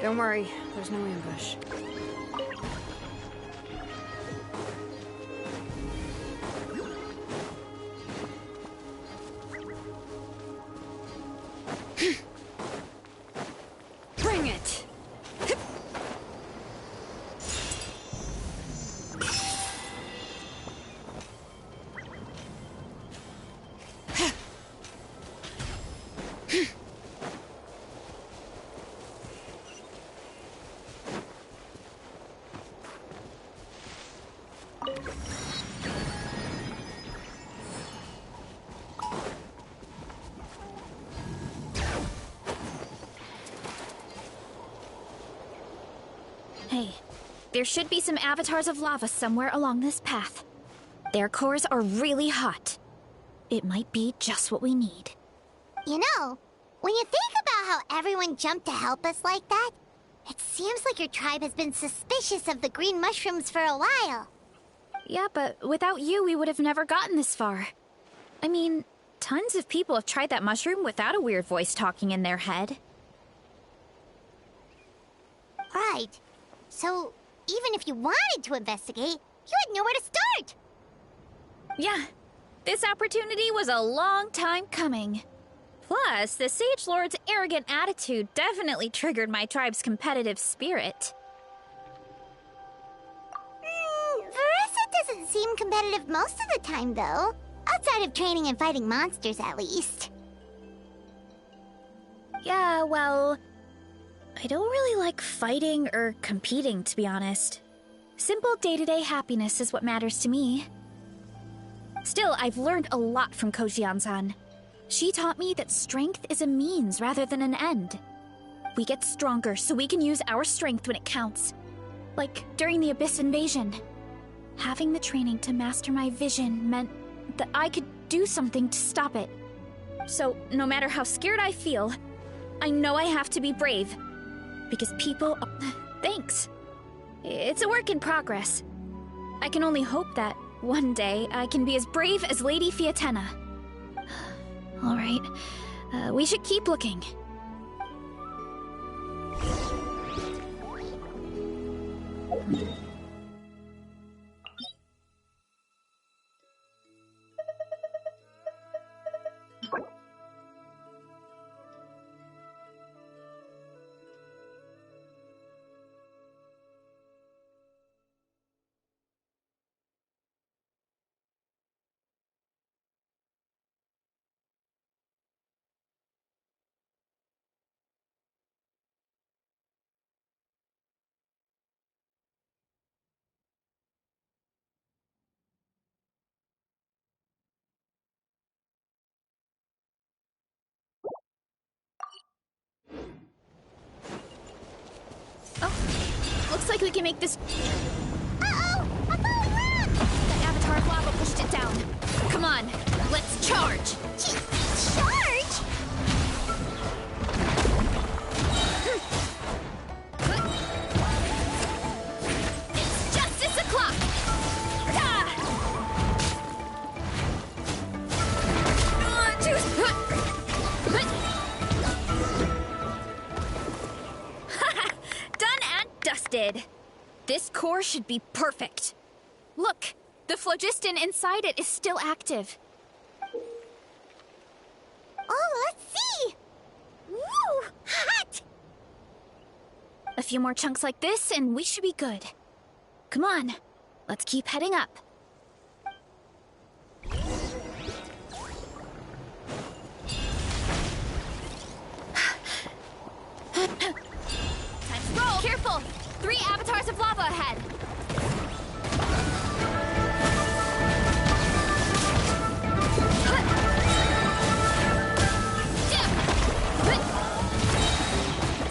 Don't worry, there's no ambush. Bring it! Hey, there should be some avatars of lava somewhere along this path. Their cores are really hot. It might be just what we need. You know, when you think about how everyone jumped to help us like that, it seems like your tribe has been suspicious of the green mushrooms for a while. Yeah, but without you, we would have never gotten this far. I mean, tons of people have tried that mushroom without a weird voice talking in their head. Right. So, even if you wanted to investigate, you had nowhere to start! Yeah, this opportunity was a long time coming. Plus, the Sage Lord's arrogant attitude definitely triggered my tribe's competitive spirit. Varesa doesn't seem competitive most of the time, though. Outside of training and fighting monsters, at least. Yeah, well, I don't really like fighting or competing, to be honest. Simple day-to-day happiness is what matters to me. Still, I've learned a lot from Kojian-san. She taught me that strength is a means rather than an end. We get stronger so we can use our strength when it counts. Like during the Abyss invasion. Having the training to master my vision meant that I could do something to stop it. So, no matter how scared I feel, I know I have to be brave. Because people... Thanks. It's a work in progress. I can only hope that one day I can be as brave as Lady Fiatena. Alright, we should keep looking. Oh, looks like we can make this... Uh-oh! A falling rock! The avatar of lava pushed it down. Come on, let's charge! Charge? It's justice o'clock! Done and dusted. This core should be perfect. Look, the phlogiston inside it is still active. Oh, let's see! Woo! Hot! A few more chunks like this and we should be good. Come on, let's keep heading up. Time to roll! Careful! 3 avatars of lava ahead!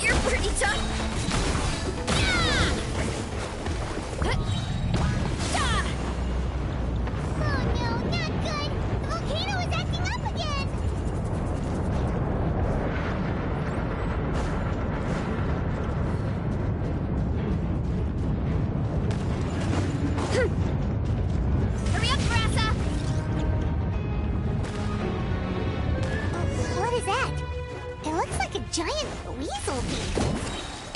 You're pretty tough! Oh no, not good! The volcano is acting up again! Hurry up, Varesa! What is that? It looks like a giant weasel beak.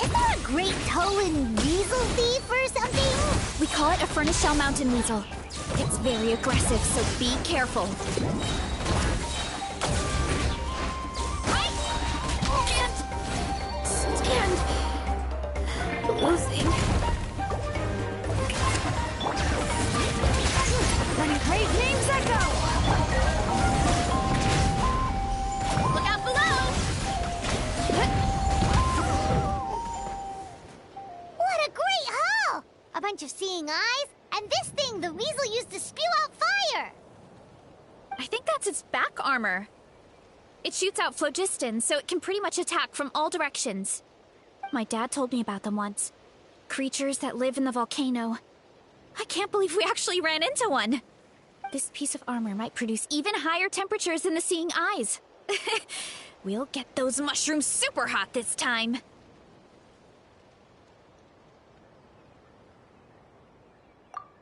Is there a great toe and weasel thief or something? We call it a furnace shell mountain weasel. It's very aggressive, so be careful. Losing. When great names echo! Look out below! What a great haul! A bunch of seeing eyes, and this thing the weasel used to spew out fire! I think that's its back armor. It shoots out phlogiston, so it can pretty much attack from all directions. My dad told me about them once. Creatures that live in the volcano. I can't believe we actually ran into one. This piece of armor might produce even higher temperatures than the seeing eyes. We'll get those mushrooms super hot this time.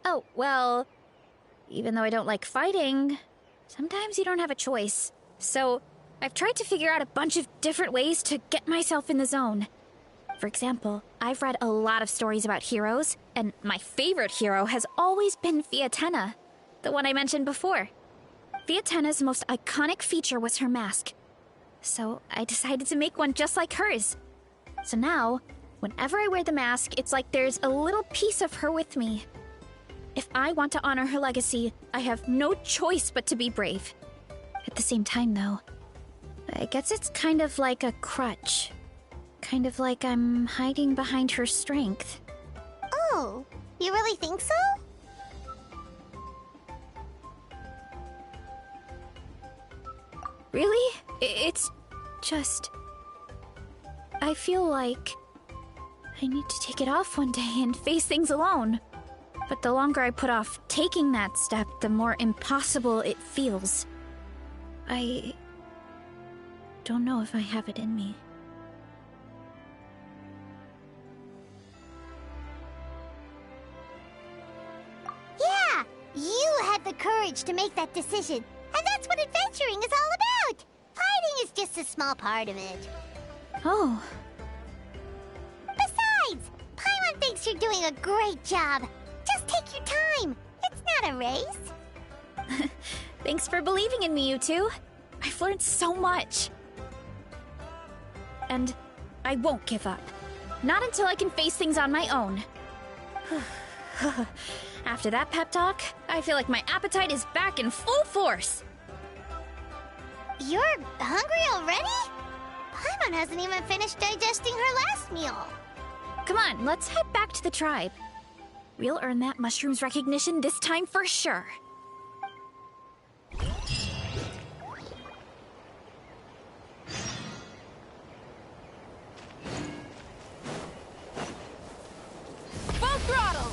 Oh, well, even though I don't like fighting, sometimes you don't have a choice. So, I've tried to figure out a bunch of different ways to get myself in the zone. For example, I've read a lot of stories about heroes, and my favorite hero has always been Fiatenna, the one I mentioned before. Fiatenna's most iconic feature was her mask. So I decided to make one just like hers. So now, whenever I wear the mask, it's like there's a little piece of her with me. If I want to honor her legacy, I have no choice but to be brave. At the same time, though, I guess it's kind of like a crutch. Kind of like I'm hiding behind her strength. Oh, you really think so? Really? It's just... I feel like I need to take it off one day and face things alone. But the longer I put off taking that step, the more impossible it feels. I don't know if I have it in me. Yeah, you had the courage to make that decision. And that's what adventuring is all about. Fighting is just a small part of it. Oh. Besides, Paimon thinks you're doing a great job. Just take your time. It's not a race. Thanks for believing in me, you two. I've learned so much. And I won't give up. Not until I can face things on my own. After that pep talk, I feel like my appetite is back in full force. You're hungry already? Paimon hasn't even finished digesting her last meal. Come on, let's head back to the tribe. We'll earn that mushroom's recognition this time for sure. Full throttle!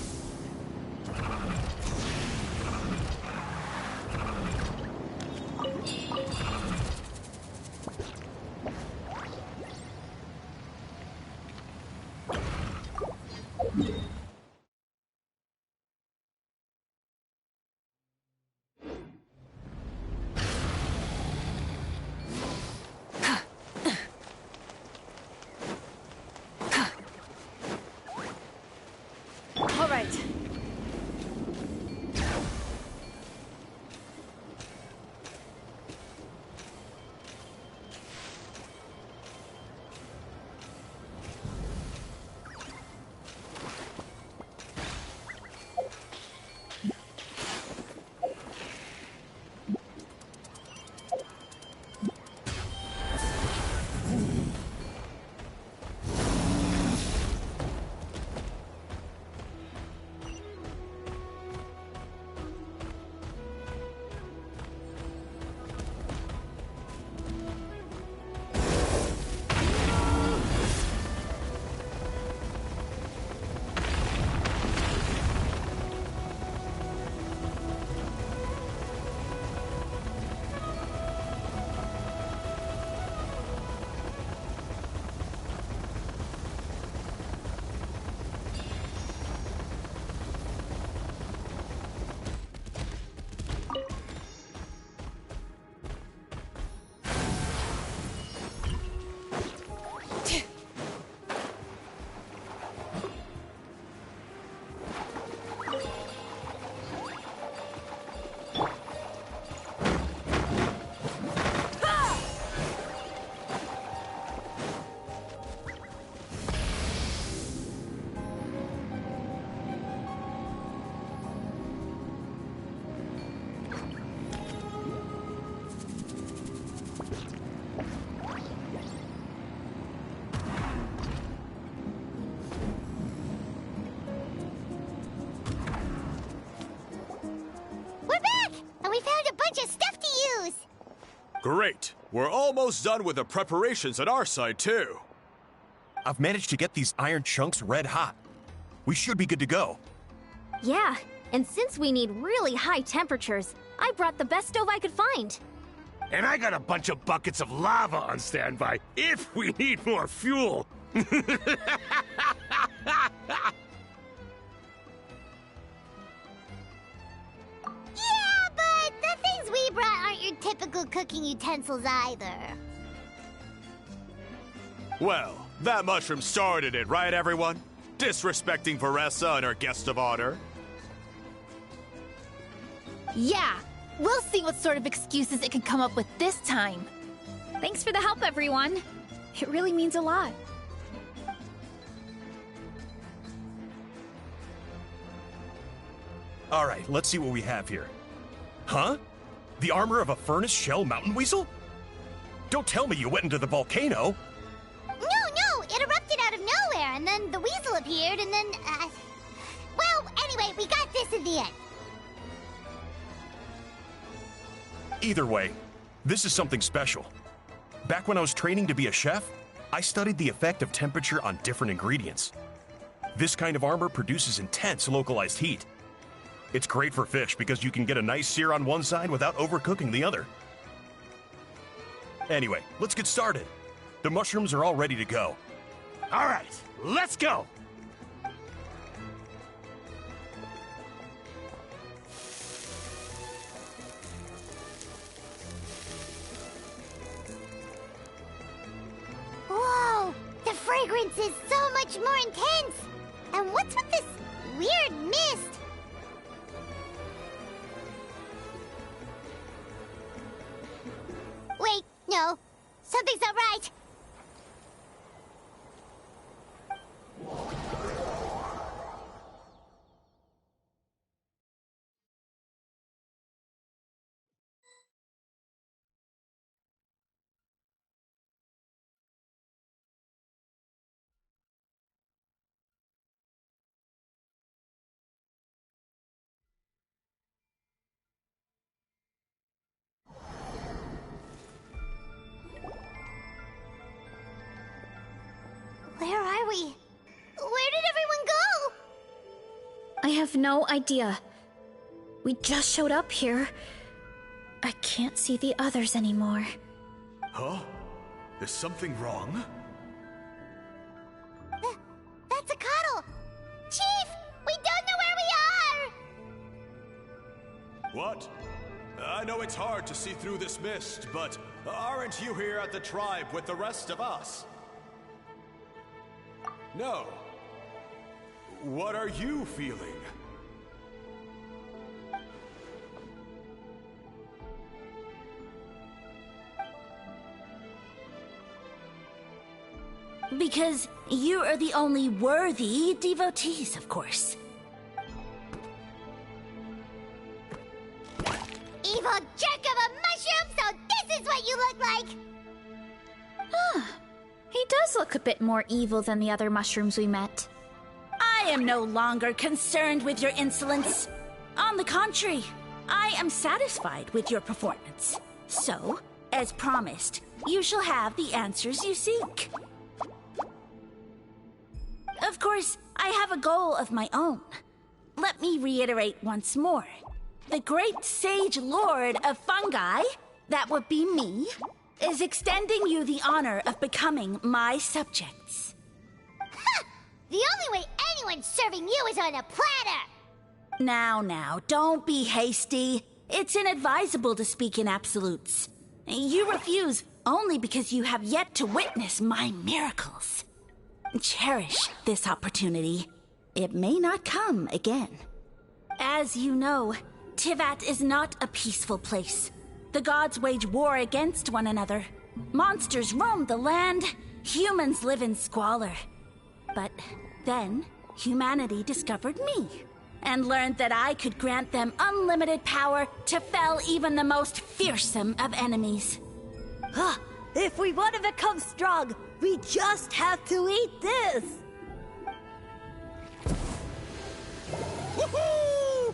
Great. We're almost done with the preparations at our side, too. I've managed to get these iron chunks red hot. We should be good to go. Yeah, and since we need really high temperatures, I brought the best stove I could find. And I got a bunch of buckets of lava on standby if we need more fuel. Yeah, but the things we brought aren't your typical cooking utensils either. Well, that mushroom started it, right, everyone? Disrespecting Varesa and her guest of honor. Yeah, we'll see what sort of excuses it can come up with this time. Thanks for the help, everyone. It really means a lot. All right, let's see what we have here. Huh? The armor of a furnace shell mountain weasel? Don't tell me you went into the volcano. No, it erupted out of nowhere, and then the weasel appeared, and then, well, anyway, we got this in the end. Either way, this is something special. Back when I was training to be a chef, I studied the effect of temperature on different ingredients. This kind of armor produces intense localized heat. It's great for fish because you can get a nice sear on one side without overcooking the other. Anyway, let's get started. The mushrooms are all ready to go. All right, let's go. Whoa! The fragrance is so much more intense! And what's with this weird mist? Wait, no. Something's not right. Where are we? Where did everyone go? I have no idea. We just showed up here. I can't see the others anymore. Huh? Is something wrong? That's a cuddle! Chief! We don't know where we are! What? I know it's hard to see through this mist, but aren't you here at the tribe with the rest of us? No. What are you feeling? Because you are the only worthy devotees, of course. Evil jerk of a mushroom, so this is what you look like! He does look a bit more evil than the other mushrooms we met. I am no longer concerned with your insolence. On the contrary, I am satisfied with your performance. So, as promised, you shall have the answers you seek. Of course, I have a goal of my own. Let me reiterate once more. The great sage lord of fungi, that would be me, is extending you the honor of becoming my subjects. Ha! The only way anyone's serving you is on a platter! Now, don't be hasty. It's inadvisable to speak in absolutes. You refuse only because you have yet to witness my miracles. Cherish this opportunity. It may not come again. As you know, Tivat is not a peaceful place. The gods wage war against one another. Monsters roam the land. Humans live in squalor. But then, humanity discovered me and learned that I could grant them unlimited power to fell even the most fearsome of enemies. If we want to become strong, we just have to eat this! Woohoo!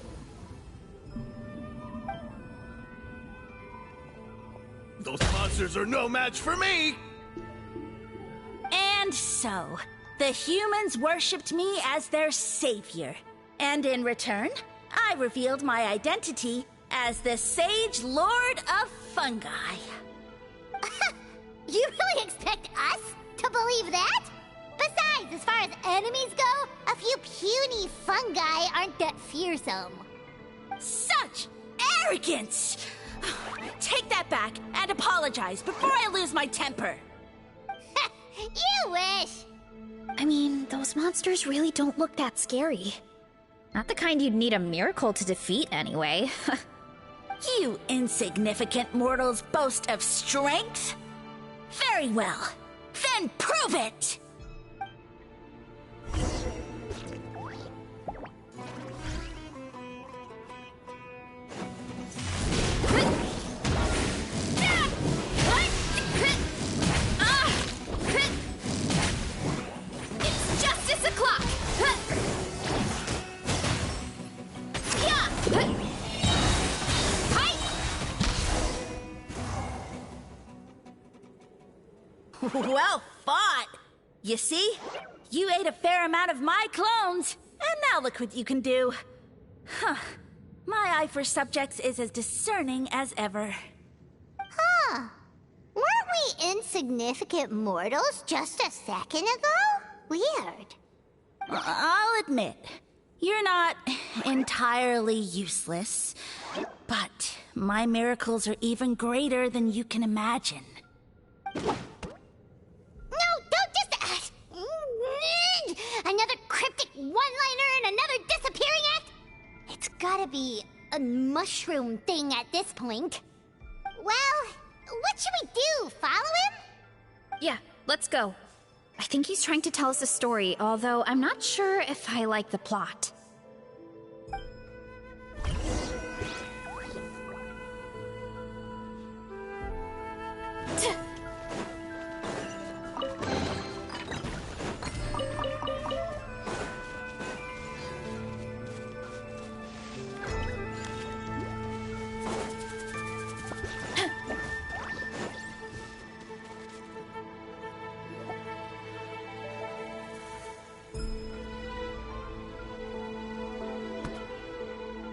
Those monsters are no match for me! And so, the humans worshipped me as their savior. And in return, I revealed my identity as the Sage Lord of Fungi. You really expect us to believe that? Besides, as far as enemies go, a few puny fungi aren't that fearsome. Such arrogance! Take that back and apologize before I lose my temper. You wish! I mean, those monsters really don't look that scary. Not the kind you'd need a miracle to defeat, anyway. You insignificant mortals boast of strength? Very well. Then prove it! It's justice o'clock! Well fought! You see? You ate a fair amount of my clones, and now look what you can do. Huh. My eye for subjects is as discerning as ever. Huh. Weren't we insignificant mortals just a second ago? Weird. I'll admit, you're not entirely useless, but my miracles are even greater than you can imagine. No, don't just... another cryptic one-liner and another disappearing act? It's gotta be a mushroom thing at this point. Well, what should we do? Follow him? Yeah, let's go. I think he's trying to tell us a story, although I'm not sure if I like the plot.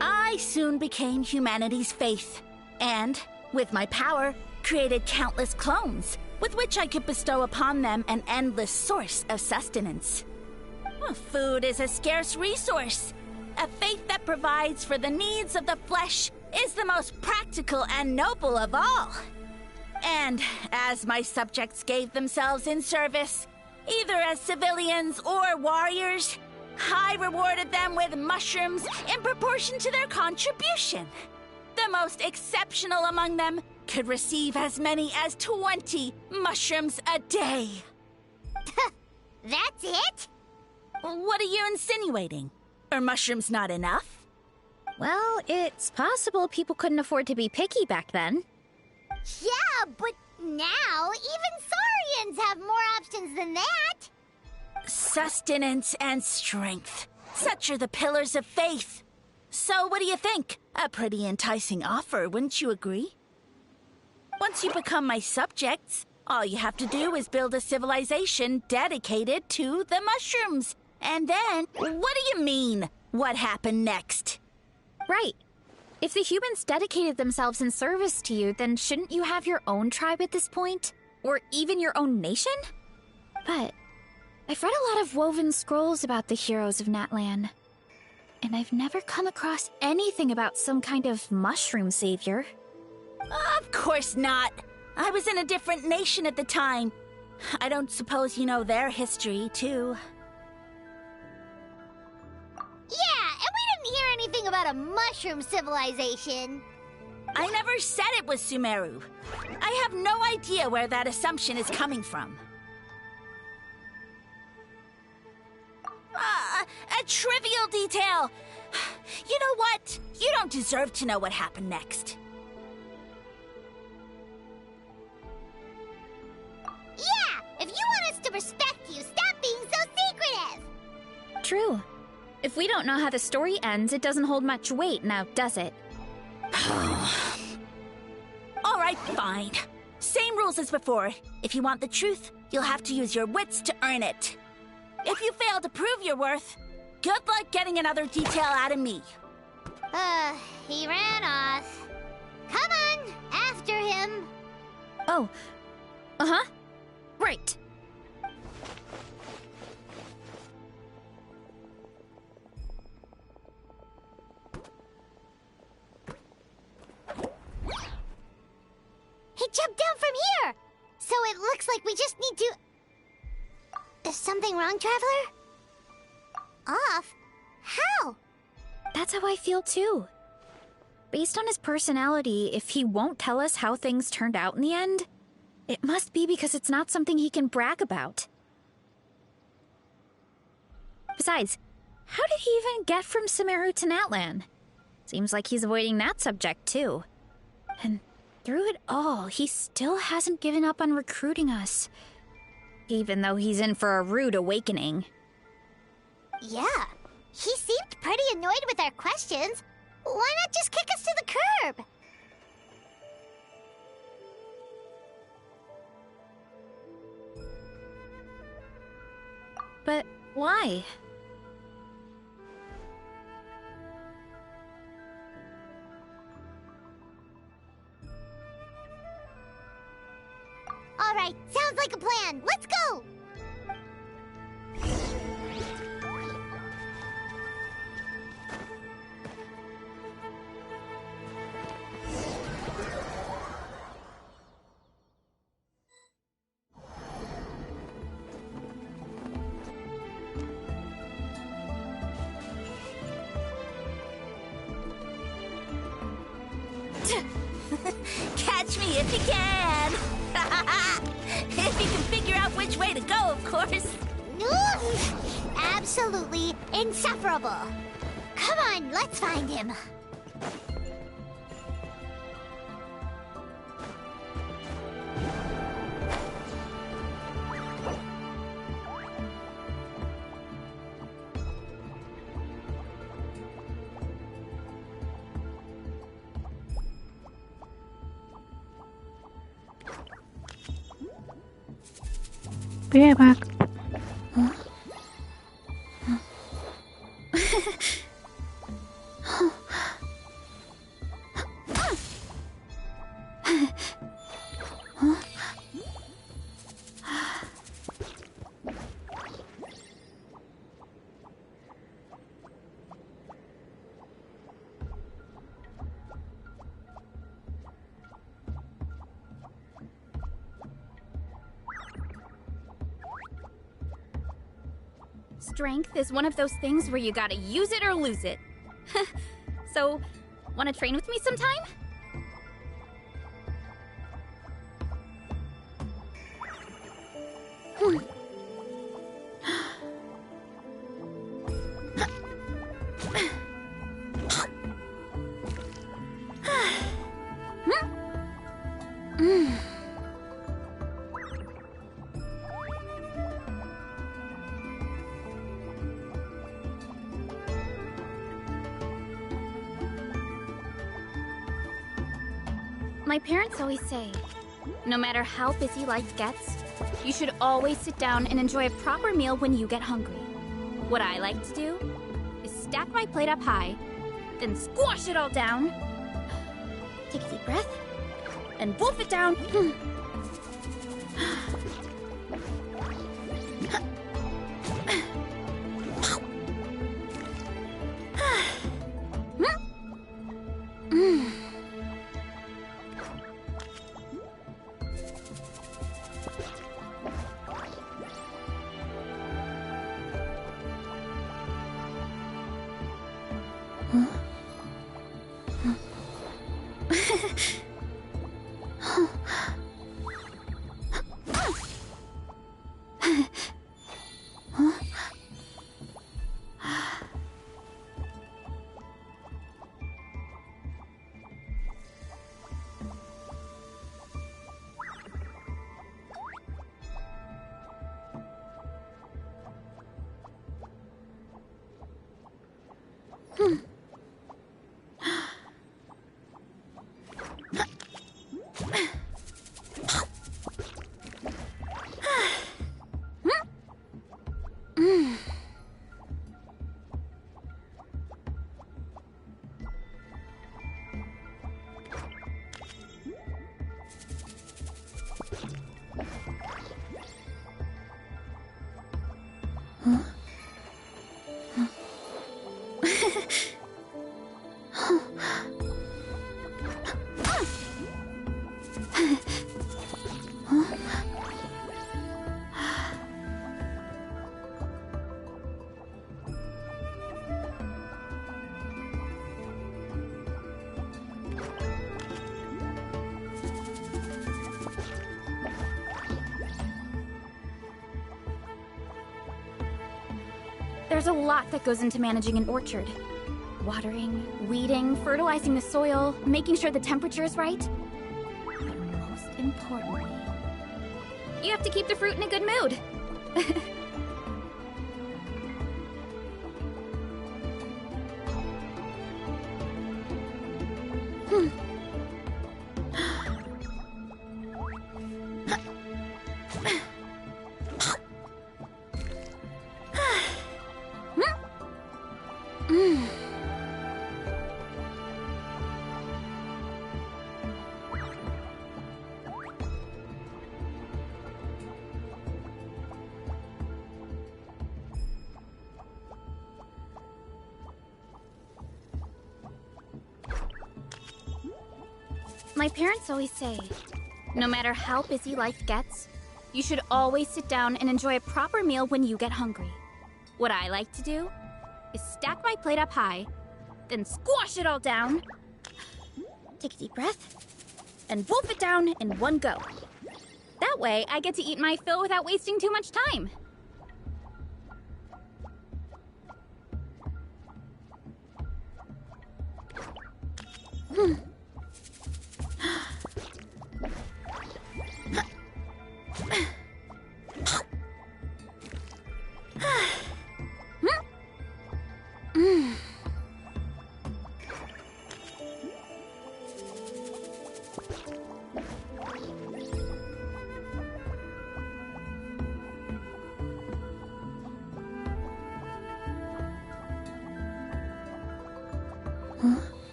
I soon became humanity's faith, and, with my power, created countless clones, with which I could bestow upon them an endless source of sustenance. Food is a scarce resource. A faith that provides for the needs of the flesh is the most practical and noble of all. And as my subjects gave themselves in service, either as civilians or warriors, I rewarded them with mushrooms in proportion to their contribution. The most exceptional among them could receive as many as 20 mushrooms a day. That's it? What are you insinuating? Are mushrooms not enough? Well, it's possible people couldn't afford to be picky back then. Yeah, but now even Saurians have more options than that. Sustenance and strength. Such are the pillars of faith. So what do you think? A pretty enticing offer, wouldn't you agree? Once you become my subjects, all you have to do is build a civilization dedicated to the mushrooms. And then, what do you mean? What happened next? Right. If the humans dedicated themselves in service to you, then shouldn't you have your own tribe at this point? Or even your own nation? But I've read a lot of woven scrolls about the heroes of Natlan, and I've never come across anything about some kind of mushroom savior. Of course not. I was in a different nation at the time. I don't suppose you know their history, too. Yeah, and we didn't hear anything about a mushroom civilization. I never said it was Sumeru. I have no idea where that assumption is coming from. A trivial detail. You know what? You don't deserve to know what happened next. Yeah, if you want us to respect you, stop being so secretive. True. If we don't know how the story ends, it doesn't hold much weight now, does it? All right, fine. Same rules as before. If you want the truth, you'll have to use your wits to earn it. If you fail to prove your worth, good luck getting another detail out of me. He ran off. Come on, after him. Oh. Uh-huh. Right. He jumped down from here! So it looks like we just need to... Is something wrong, Traveler? Off? How? That's how I feel too. Based on his personality, if he won't tell us how things turned out in the end, it must be because it's not something he can brag about. Besides, how did he even get from Sumeru to Natlan? Seems like he's avoiding that subject too. And through it all, he still hasn't given up on recruiting us. Even though he's in for a rude awakening. Yeah, he seemed pretty annoyed with our questions. Why not just kick us to the curb? But why? All right, sounds like a plan. Let's go! Catch me if you can! If you can figure out which way to go, of course. Absolutely insufferable. Come on, let's find him. Be right back. Strength is one of those things where you gotta use it or lose it. So, wanna train with me sometime? My parents always say, no matter how busy life gets, you should always sit down and enjoy a proper meal when you get hungry. What I like to do is stack my plate up high, then squash it all down, take a deep breath, and wolf it down. There's a lot that goes into managing an orchard. Watering, weeding, fertilizing the soil, making sure the temperature is right. But most importantly, you have to keep the fruit in a good mood. My parents always say, no matter how busy life gets, you should always sit down and enjoy a proper meal when you get hungry. What I like to do is stack my plate up high, then squash it all down, take a deep breath, and wolf it down in one go. That way, I get to eat my fill without wasting too much time.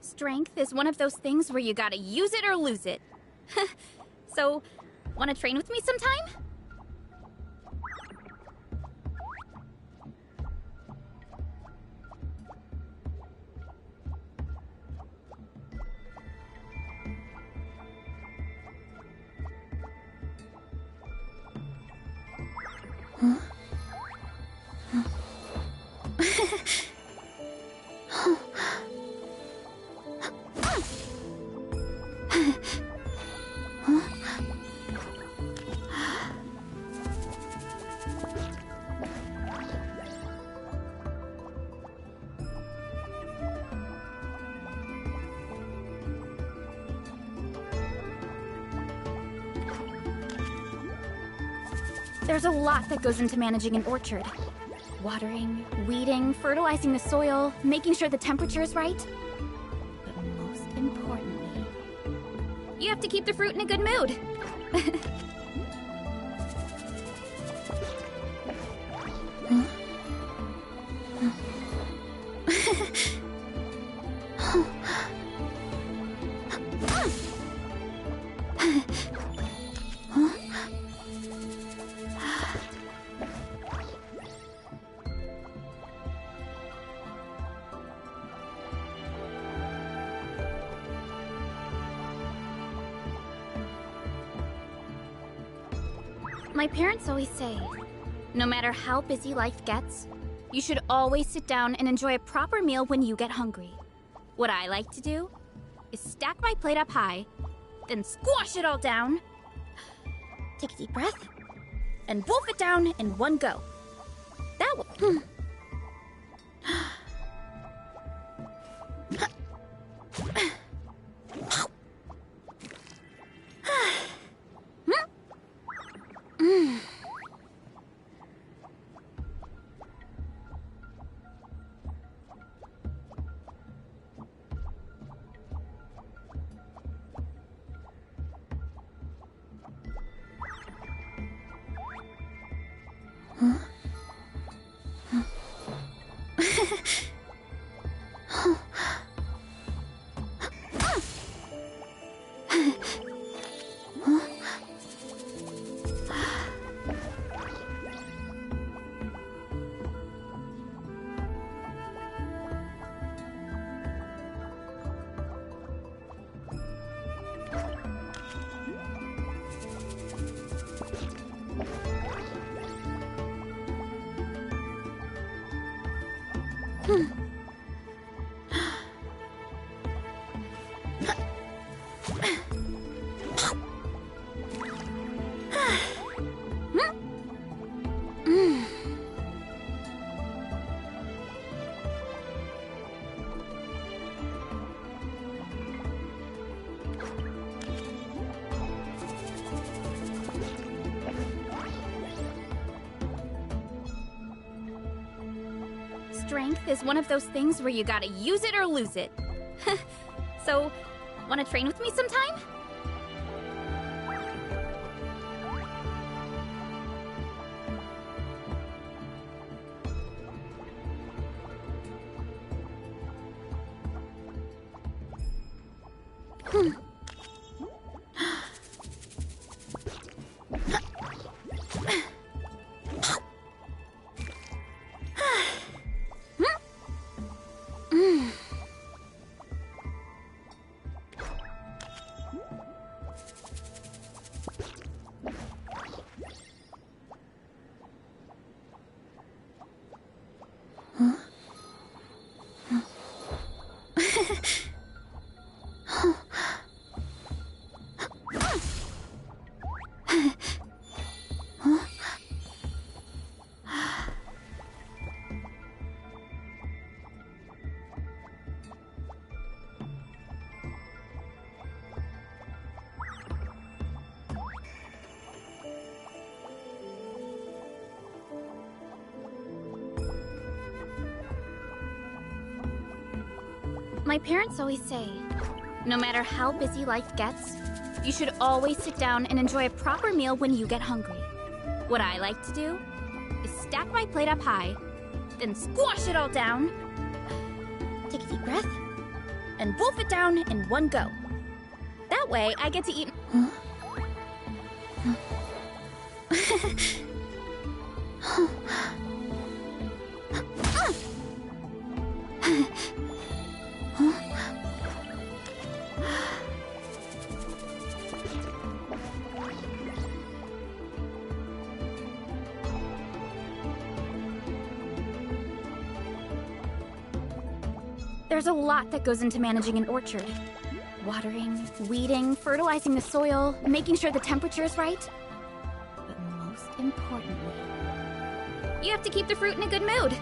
Strength is one of those things where you gotta use it or lose it. So, wanna train with me sometime? There's a lot that goes into managing an orchard. Watering, weeding, fertilizing the soil, making sure the temperature is right. But most importantly, you have to keep the fruit in a good mood. My parents always say, no matter how busy life gets, you should always sit down and enjoy a proper meal when you get hungry. What I like to do is stack my plate up high, then squash it all down. Take a deep breath, and wolf it down in one go. That will... Strength is one of those things where you gotta use it or lose it. So, wanna train with me sometime? My parents always say, no matter how busy life gets, you should always sit down and enjoy a proper meal when you get hungry. What I like to do is stack my plate up high, then squash it all down, take a deep breath, and wolf it down in one go. That way, I get to eat... There's a lot that goes into managing an orchard. Watering, weeding, fertilizing the soil, making sure the temperature is right. But most importantly, you have to keep the fruit in a good mood.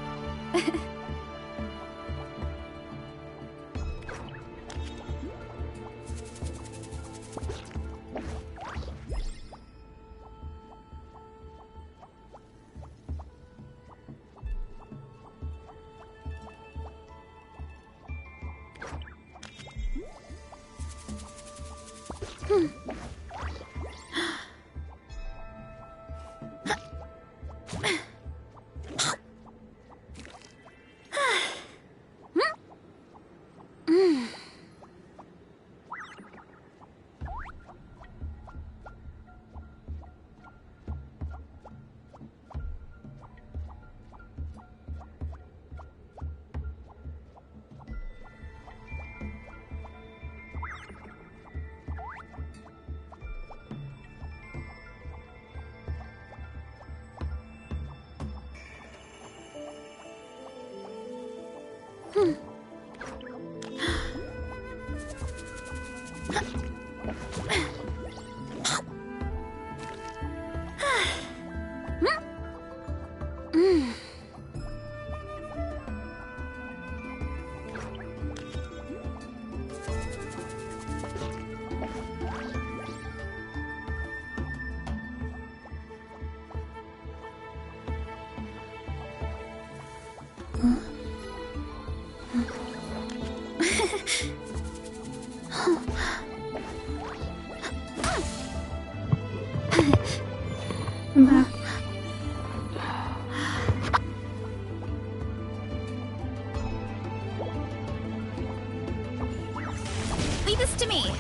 Leave this to me.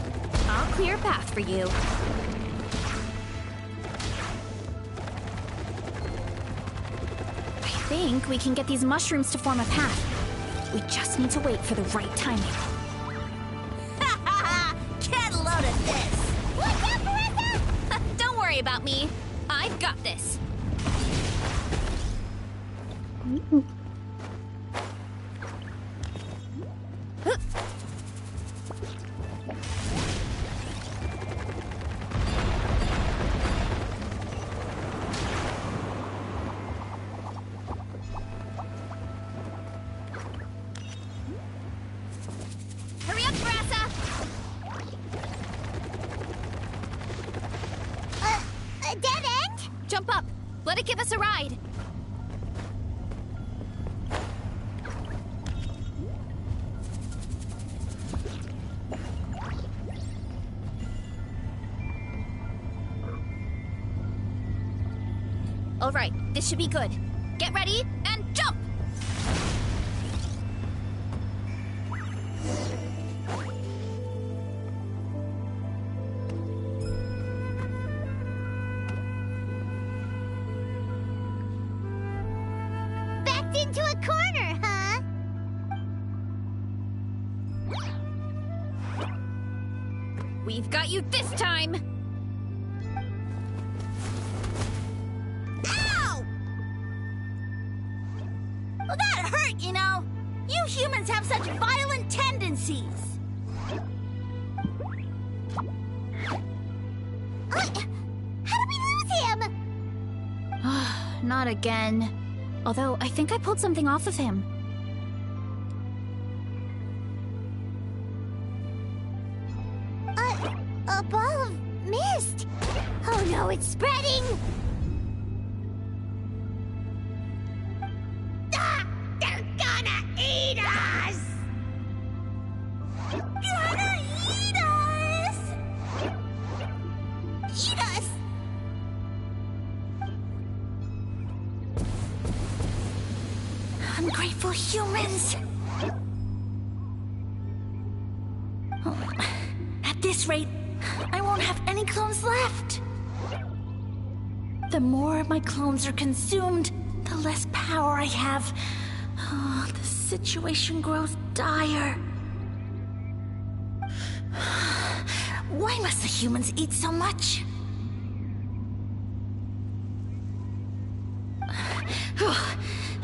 I'll clear a path for you. I think we can get these mushrooms to form a path. We just need to wait for the right timing. Get a load of this! Watch out, Varesa! Don't worry about me. I've got this. Hurry up, Varesa! A dead end? Jump up. Let it give us a ride. All right, this should be good. Get ready and jump! Backed into a corner, huh? We've got you this time! Ow! Well, that hurt, you know. You humans have such violent tendencies. How did we lose him? Not again. Although, I think I pulled something off of him. A ball of mist. Oh no, it's spreading. Ah! They're gonna eat us! Gonna eat us! Eat us! Ungrateful humans. At this rate, I won't have any clones left. The more my clones are consumed, the less power I have. Oh, the situation grows dire. Why must the humans eat so much?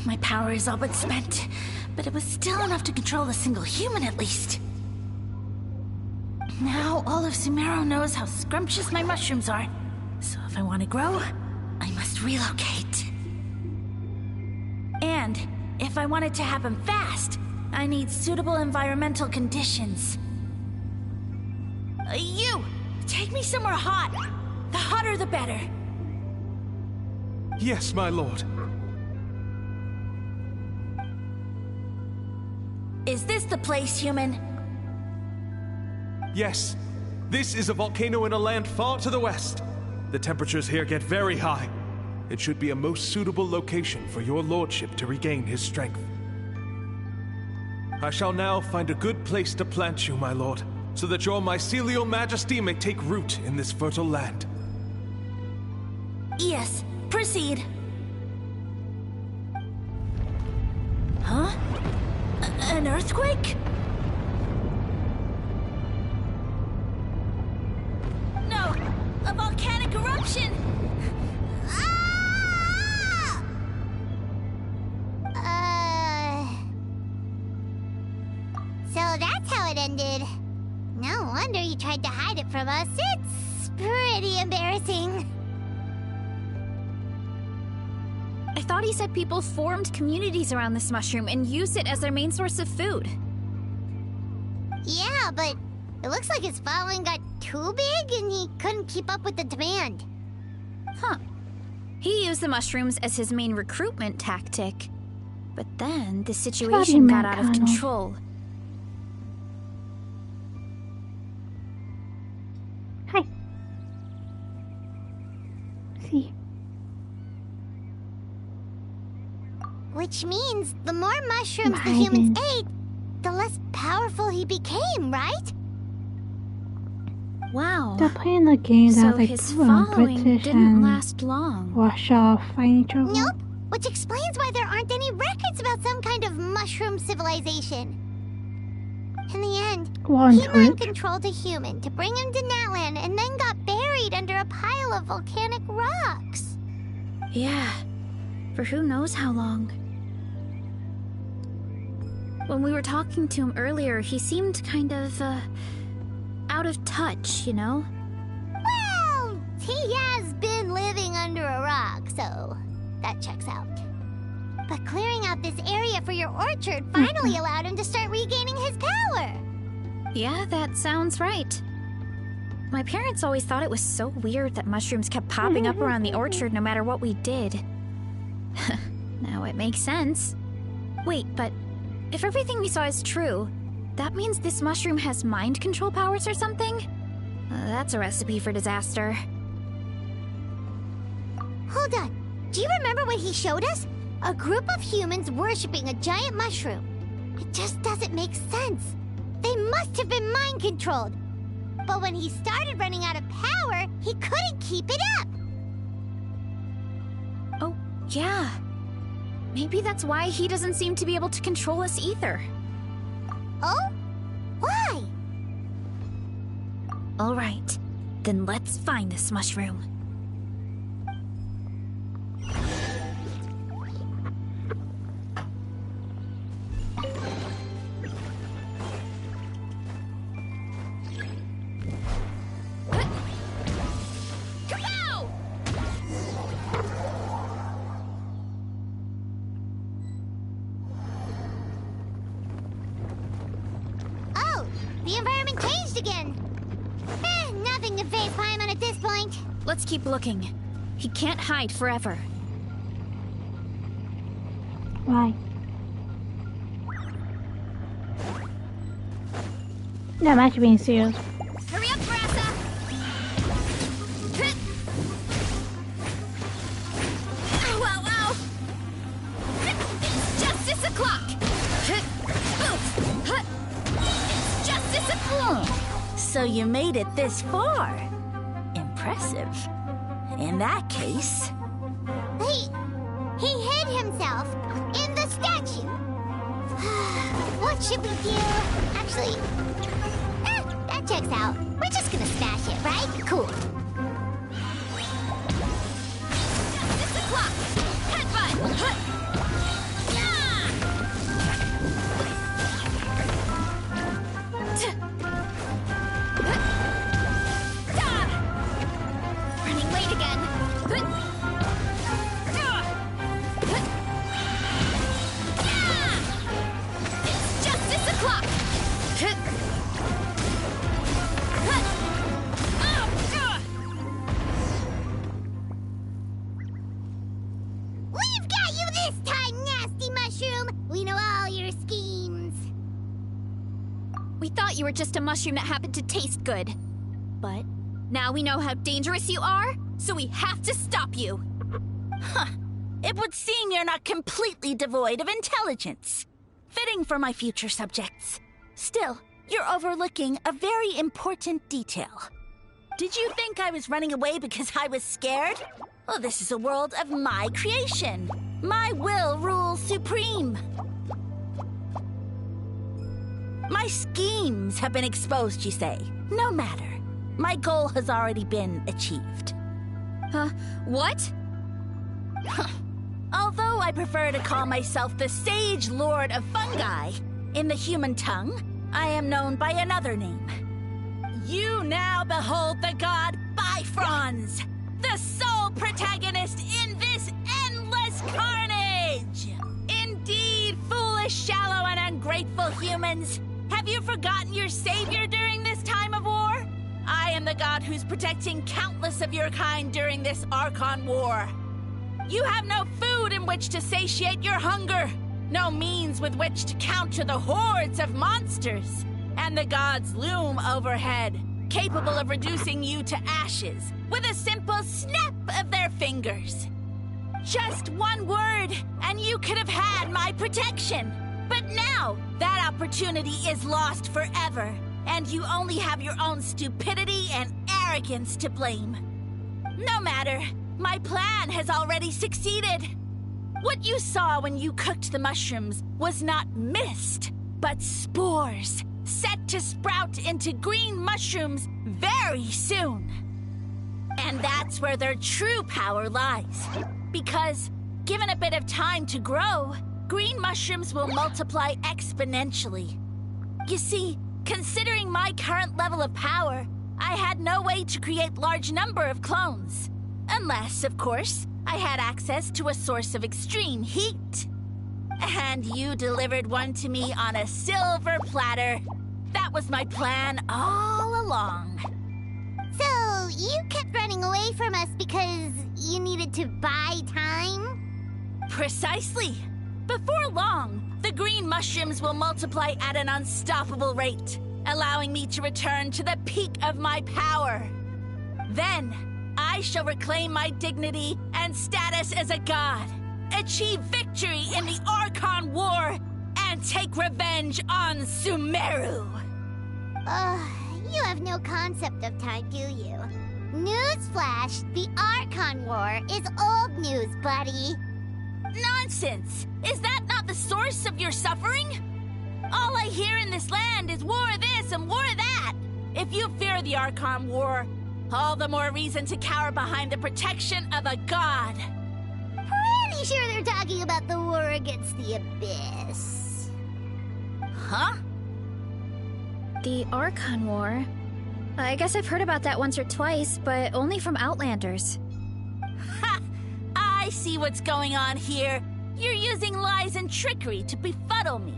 My power is all but spent, but it was still enough to control a single human at least. Now all of Sumeru knows how scrumptious my mushrooms are, so if I want to grow, I must relocate. And if I want it to happen fast, I need suitable environmental conditions. You! Take me somewhere hot. The hotter the better. Yes, my lord. Is this the place, human? Yes. This is a volcano in a land far to the west. The temperatures here get very high. It should be a most suitable location for your lordship to regain his strength. I shall now find a good place to plant you, my lord, so that your mycelial majesty may take root in this fertile land. Yes, proceed. Huh? An earthquake? No! A volcanic eruption! So that's how it ended. No wonder you tried to hide it from us. It's pretty embarrassing. I thought he said people formed communities around this mushroom and used it as their main source of food. Yeah, but it looks like his following got too big and he couldn't keep up with the demand. Huh. He used the mushrooms as his main recruitment tactic. But then the situation got out of control. Hi. See. Which means the more mushrooms the humans ate, the less powerful he became, right? Wow. They're playing the game So that like his following British didn't and last long. Russia fighting each other. Nope. Which explains why there aren't any records about some kind of mushroom civilization. In the end, he mind-controlled a human to bring him to Natlan and then got buried under a pile of volcanic rocks. Yeah. For who knows how long. When we were talking to him earlier, he seemed kind of, out of touch, you know? Well, he has been living under a rock, so that checks out. But clearing out this area for your orchard finally allowed him to start regaining his power. Yeah, that sounds right. My parents always thought it was so weird that mushrooms kept popping up around the orchard no matter what we did. Now it makes sense. Wait, but if everything we saw is true, that means this mushroom has mind control powers or something? That's a recipe for disaster. Hold on. Do you remember what he showed us? A group of humans worshipping a giant mushroom. It just doesn't make sense. They must have been mind-controlled. But when he started running out of power, he couldn't keep it up. Oh, yeah. Maybe that's why he doesn't seem to be able to control us either. Oh? Why? All right. Then let's find this mushroom. The environment changed again. Nothing to phase Paimon at this point. Let's keep looking. He can't hide forever. Why? No, I'm actually being serious. Hurry up, Varesa! Ow, ow, ow! It's justice o'clock! It's justice o'clock! So you made it this far. Impressive. In that case... He hid himself in the statue. What should we do? Actually, that checks out. We're just gonna smash it, right? Cool. Justice o'clock! Headbutt! Running late again. It's justice o'clock. We've got you this time, nasty mushroom. We know all your schemes. We thought you were just a mushroom that happened to taste good. But now we know how dangerous you are, so we have to stop you. Huh. It would seem you're not completely devoid of intelligence. Fitting for my future subjects. Still, you're overlooking a very important detail. Did you think I was running away because I was scared? Well, this is a world of my creation. My will rules supreme. My schemes have been exposed, you say. No matter. My goal has already been achieved. What? Although I prefer to call myself the Sage Lord of Fungi, in the human tongue, I am known by another name. You now behold the god Bifrons, the sole protagonist in this endless carnage! Indeed, foolish, shallow, and ungrateful humans! Have you forgotten your savior during this time of war? I am the god who's protecting countless of your kind during this Archon War. You have no food in which to satiate your hunger, no means with which to counter the hordes of monsters, and the gods loom overhead, capable of reducing you to ashes with a simple snap of their fingers. Just one word, and you could have had my protection. But now, that opportunity is lost forever, and you only have your own stupidity and arrogance to blame. No matter, my plan has already succeeded. What you saw when you cooked the mushrooms was not mist, but spores, set to sprout into green mushrooms very soon. And that's where their true power lies. Because, given a bit of time to grow, green mushrooms will multiply exponentially. You see, considering my current level of power, I had no way to create large number of clones. Unless, of course, I had access to a source of extreme heat. And you delivered one to me on a silver platter. That was my plan all along. So, you kept running away from us because you needed to buy time? Precisely. Before long, the green mushrooms will multiply at an unstoppable rate, allowing me to return to the peak of my power. Then, I shall reclaim my dignity and status as a god, achieve victory in the Archon War, and take revenge on Sumeru. You have no concept of time, do you? Newsflash, the Archon War is old news, buddy. Nonsense! Is that not the source of your suffering? All I hear in this land is war this and war that. If you fear the Archon War, all the more reason to cower behind the protection of a god. Pretty sure they're talking about the war against the Abyss. Huh? The Archon War? I guess I've heard about that once or twice, but only from Outlanders. Ha! I see what's going on here. You're using lies and trickery to befuddle me.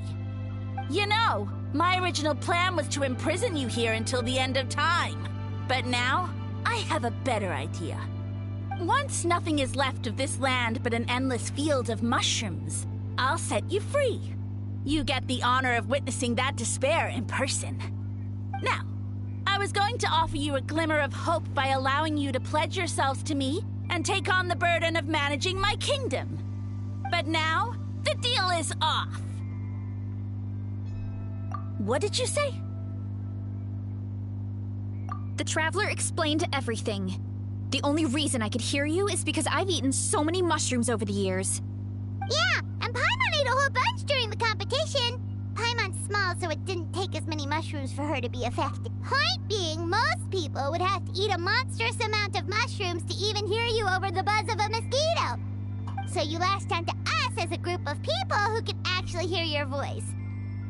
You know, my original plan was to imprison you here until the end of time. But now, I have a better idea. Once nothing is left of this land but an endless field of mushrooms, I'll set you free. You get the honor of witnessing that despair in person. Now, I was going to offer you a glimmer of hope by allowing you to pledge yourselves to me and take on the burden of managing my kingdom. But now, the deal is off. What did you say? The Traveler explained everything. The only reason I could hear you is because I've eaten so many mushrooms over the years. Yeah, and Paimon ate a whole bunch during the competition. Paimon's small, so it didn't take as many mushrooms for her to be effective. Point being, most people would have to eat a monstrous amount of mushrooms to even hear you over the buzz of a mosquito. So you latched onto us as a group of people who could actually hear your voice.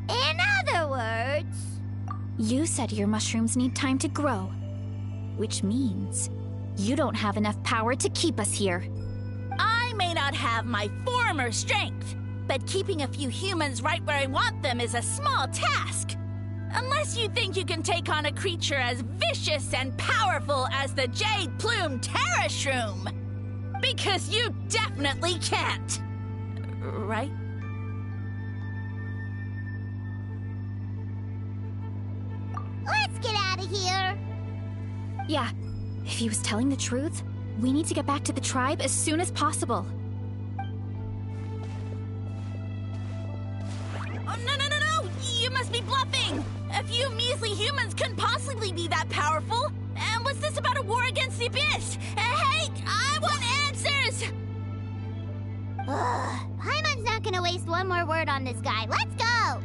In other words... You said your mushrooms need time to grow, which means you don't have enough power to keep us here. I may not have my former strength, but keeping a few humans right where I want them is a small task. Unless you think you can take on a creature as vicious and powerful as the Jade-Plume Terrashroom. Because you definitely can't. Right? Let's get out of here! Yeah, if he was telling the truth, we need to get back to the tribe as soon as possible. Oh, no! You must be bluffing! A few measly humans couldn't possibly be that powerful! And what's this about a war against the Abyss? Hey, I want answers! Paimon's not gonna waste one more word on this guy. Let's go!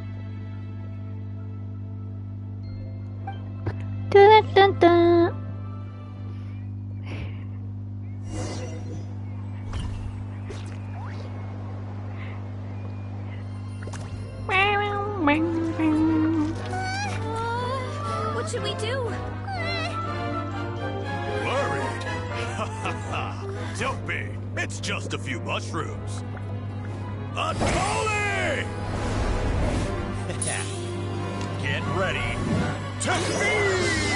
Dun, dun, dun. What should we do? Worried? Don't be. It's just a few mushrooms. Unholy! Get ready to feast!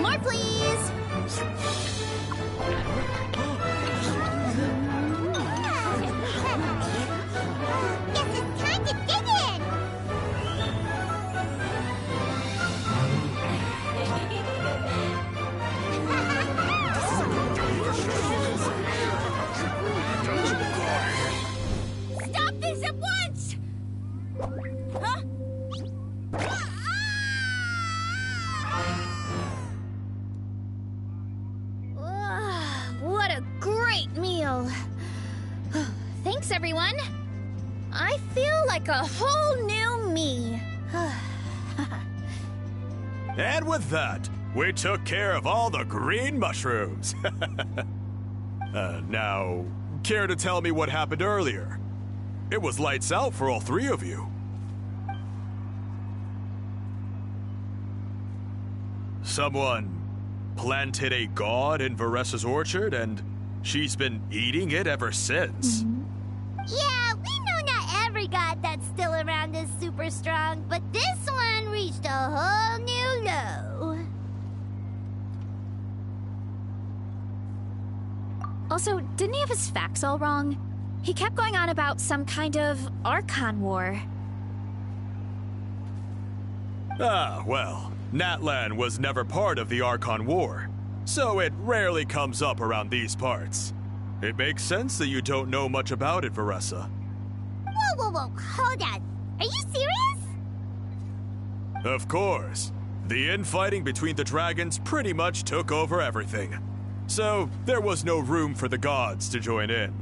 More, please! Guess it's time to dig in! Stop this at once! Huh? What a great meal! Thanks, everyone. I feel like a whole new me. And with that, we took care of all the green mushrooms. Now, care to tell me what happened earlier? It was lights out for all three of you. Someone planted a god in Varesa's orchard, and she's been eating it ever since. Yeah, we know not every god that's still around is super strong, but this one reached a whole new low. Also, didn't he have his facts all wrong? He kept going on about some kind of Archon War. Ah, well, Natlan was never part of the Archon War, so it rarely comes up around these parts. It makes sense that you don't know much about it, Varesa. Whoa, hold on. Are you serious? Of course. The infighting between the dragons pretty much took over everything. So, there was no room for the gods to join in.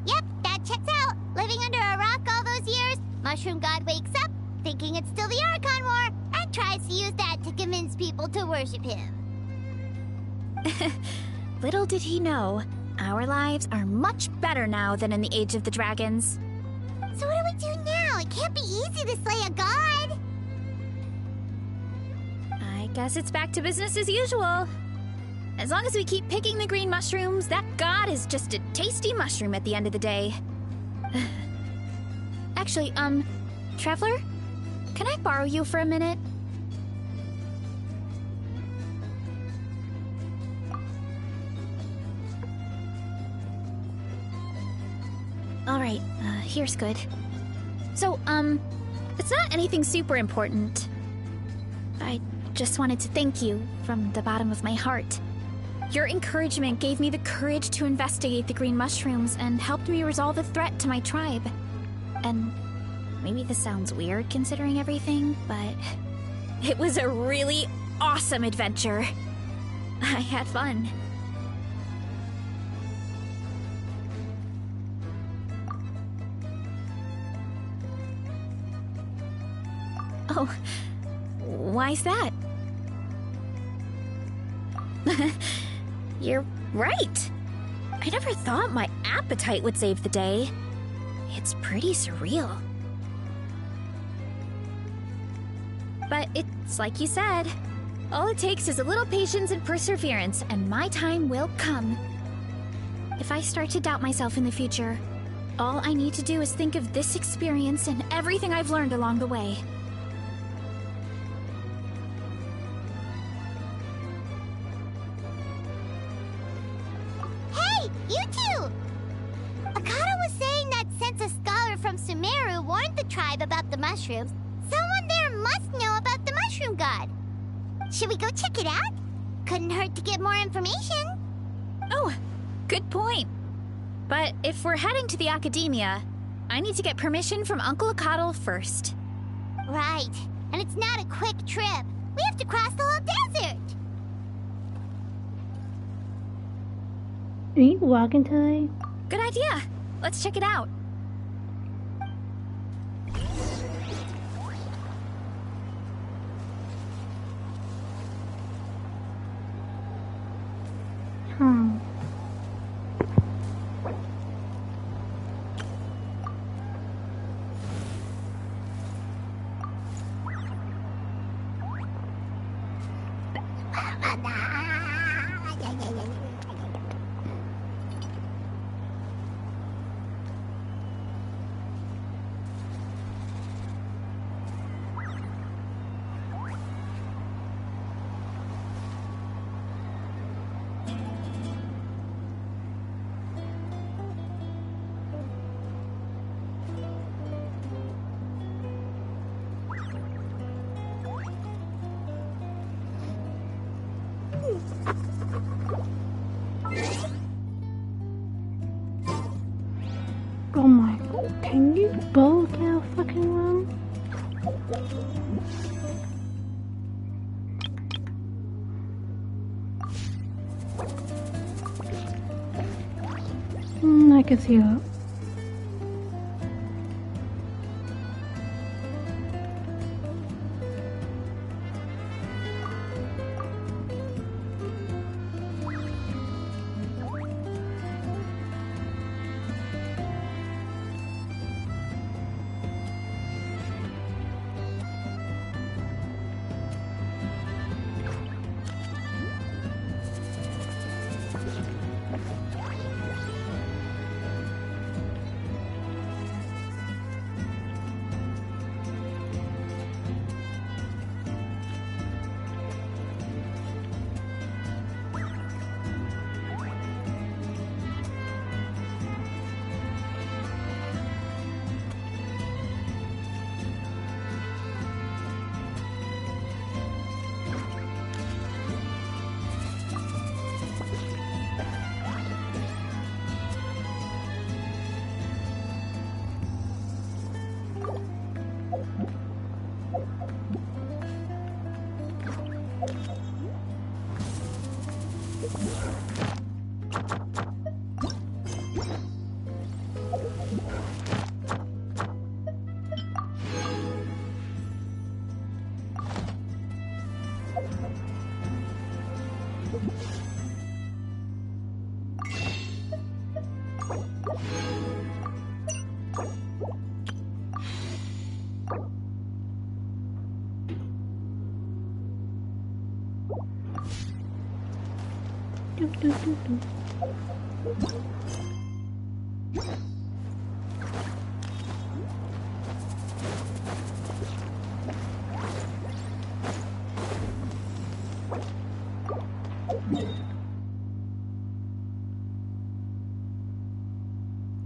Yep, that checks out. Living under a rock all those years, Mushroom God wakes up, thinking it's still the Archon War, and tries to use that to convince people to worship him. Little did he know, our lives are much better now than in the Age of the Dragons. So what do we do now? It can't be easy to slay a god. I guess it's back to business as usual. As long as we keep picking the green mushrooms, that god is just a tasty mushroom at the end of the day. Actually, Traveler? Can I borrow you for a minute? Alright, here's good. So, it's not anything super important. I just wanted to thank you from the bottom of my heart. Your encouragement gave me the courage to investigate the green mushrooms and helped me resolve a threat to my tribe. And maybe this sounds weird considering everything, but it was a really awesome adventure. I had fun. Oh, why's that? You're right. I never thought my appetite would save the day. It's pretty surreal. But it's like you said. All it takes is a little patience and perseverance, and my time will come. If I start to doubt myself in the future, all I need to do is think of this experience and everything I've learned along the way. You too! Akata was saying that since a scholar from Sumeru warned the tribe about the mushrooms, someone there must know about the mushroom god. Should we go check it out? Couldn't hurt to get more information. Oh, good point. But if we're heading to the academia, I need to get permission from Uncle Akatl first. Right. And it's not a quick trip. We have to cross the whole desert. Are you walking today? Good idea. Let's check it out. Oh my god, can you both get a fucking room? I can see that.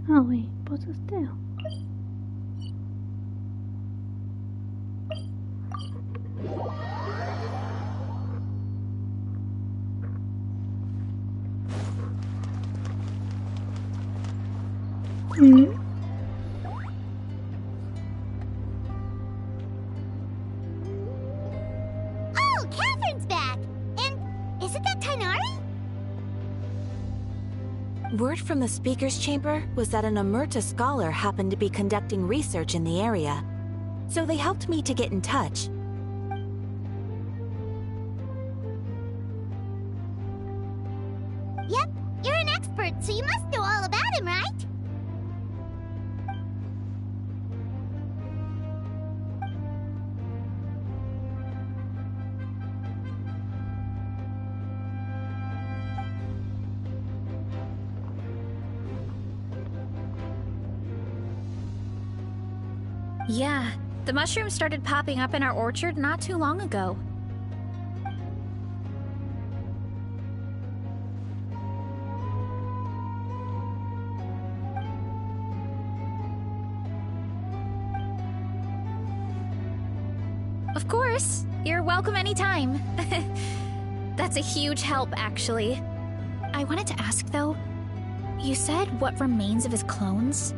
Oh wait, what's this down? Oh, Catherine's back! And isn't that Tainari? Word from the speaker's chamber was that an Amurta scholar happened to be conducting research in the area. So they helped me to get in touch. Yep, you're an expert, so you must know all about him, right? Yeah, the mushrooms started popping up in our orchard not too long ago. Of course. You're welcome anytime. That's a huge help, actually. I wanted to ask, though, you said what remains of his clones?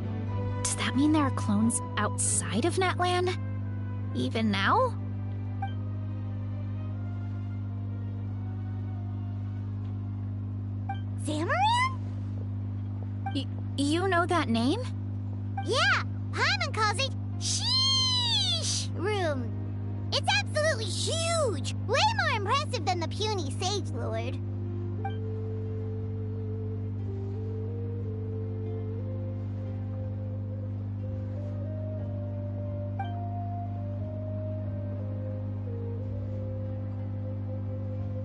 Does that mean there are clones outside of Natlan? Even now? Zamaran? You know that name? Yeah, Paimon calls it Sheesh Room. It's absolutely huge! Way more impressive than the puny Sage Lord.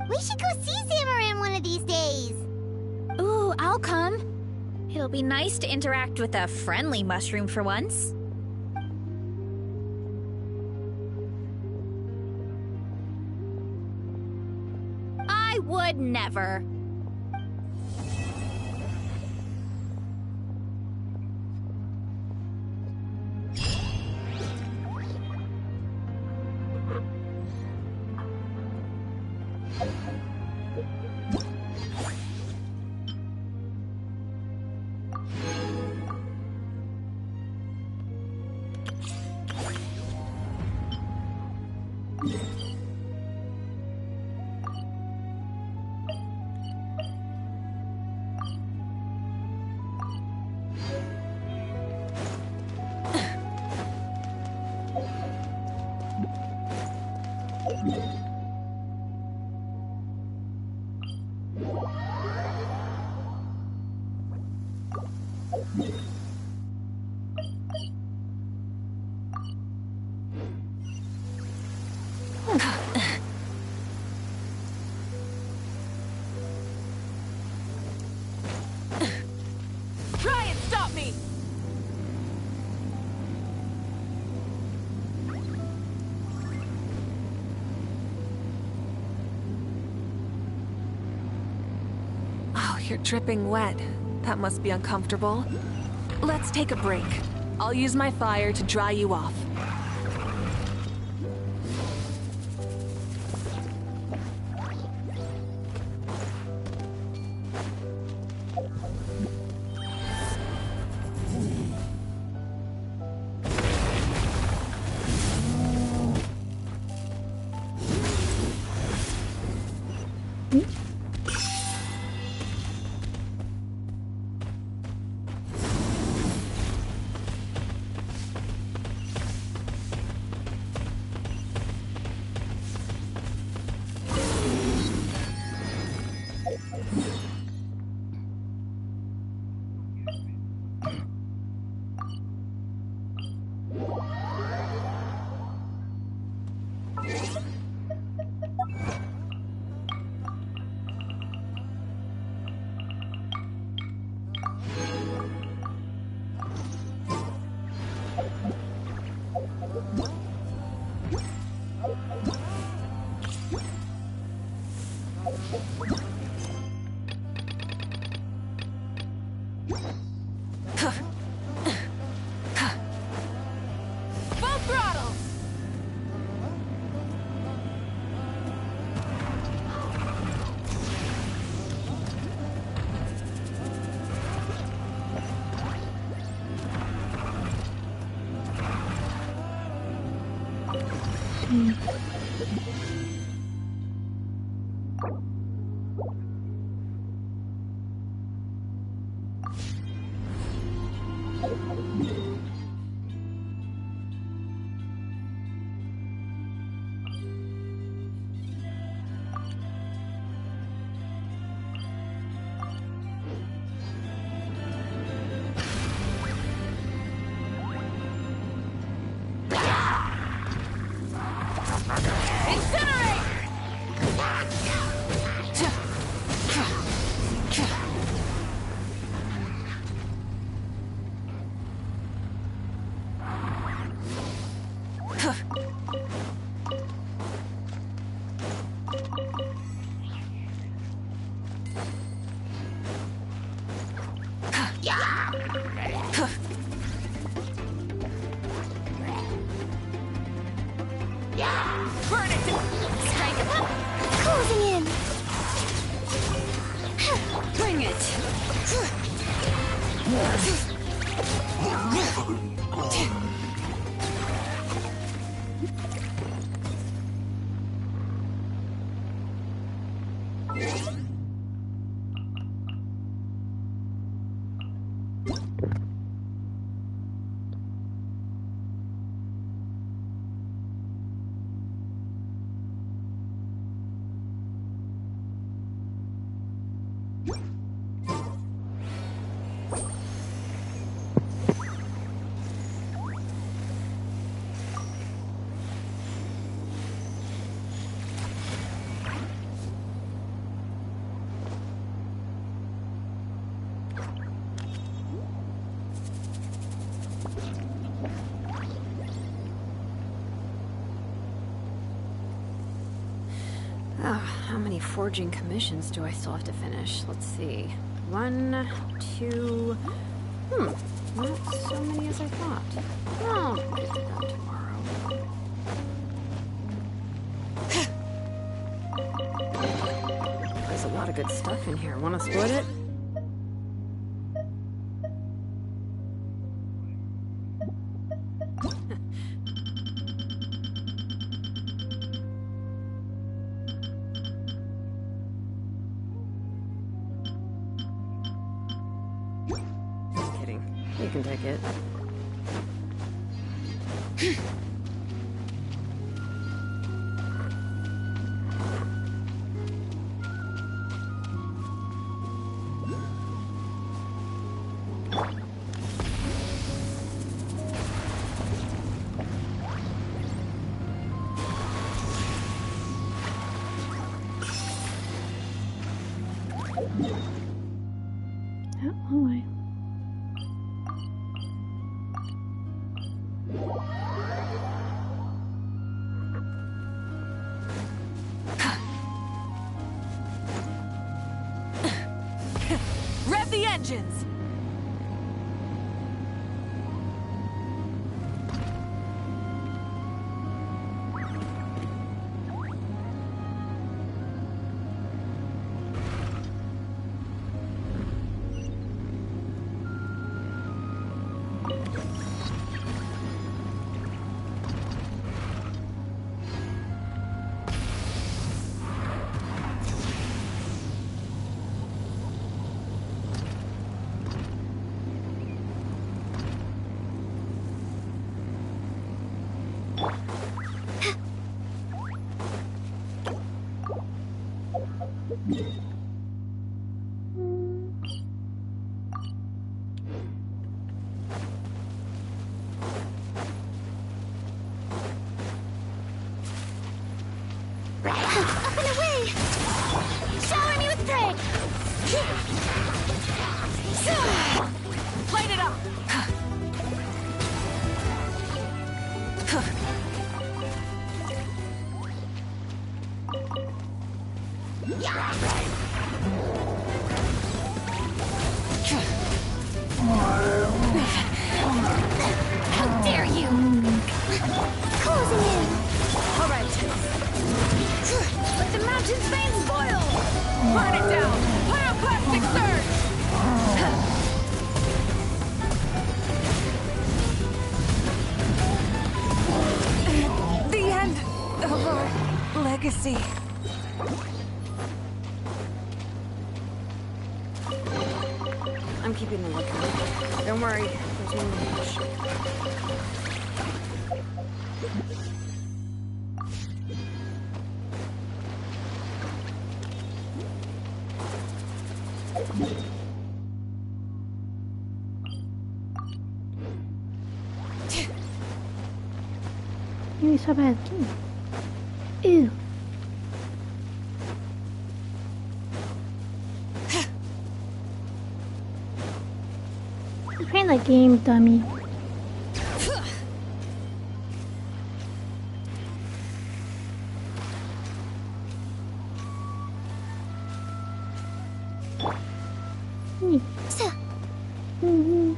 We should go see Zamaran one of these days. Ooh, I'll come. It'll be nice to interact with a friendly mushroom for once. I would never. Try and stop me! Oh, you're dripping wet. That must be uncomfortable. Let's take a break. I'll use my fire to dry you off. Full throttle! Bring it! Oh, how many forging commissions do I still have to finish? Let's see. 1, 2... not so many as I thought. I'll get to that tomorrow. There's a lot of good stuff in here. Want to split it? You can take it. Long way. Rev the engines! Up and away! Shower me with prey! Light it up! How dare you! Closing in! All right. Let the mountain's veins boil! Burn it down! Pyroclastic surge! The end of our legacy. I'm keeping a lookout. Don't worry, there's no rush. Ew, so bad. Ew. You're playing that game, dummy. Mm-hmm.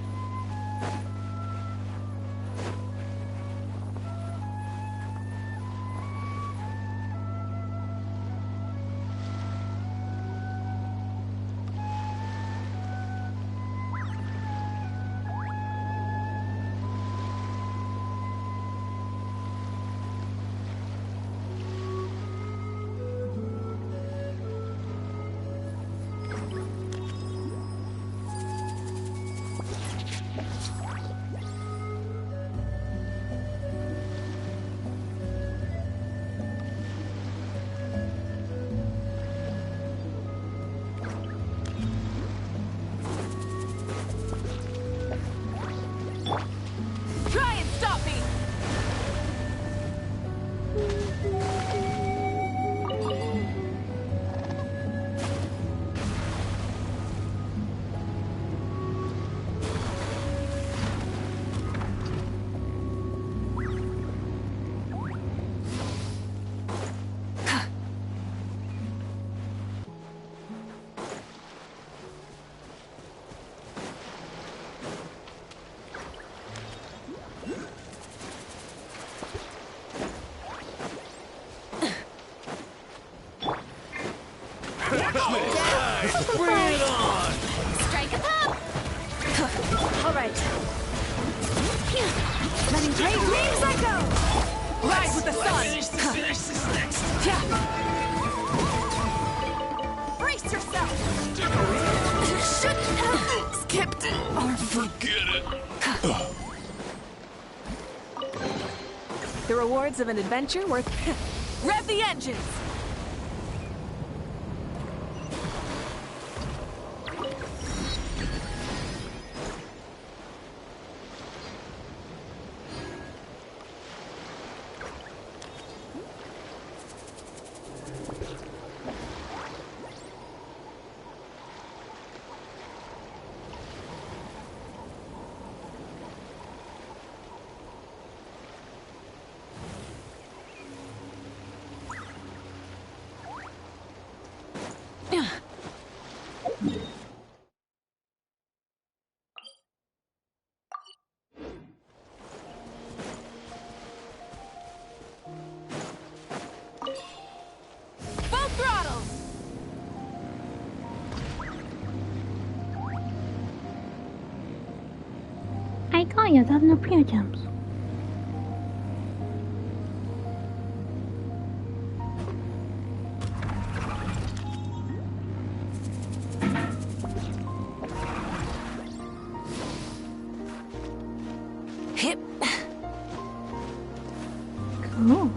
Bring it on! Strike a pop! Alright. Letting great wings I go! Ride with the sun! Finish this next! Yeah. Brace yourself! Shouldn't have skipped it. Or Forget it! The rewards of an adventure worth... Rev the engines! Full throttle! I got you, that's no pure gems. Hip. Cool.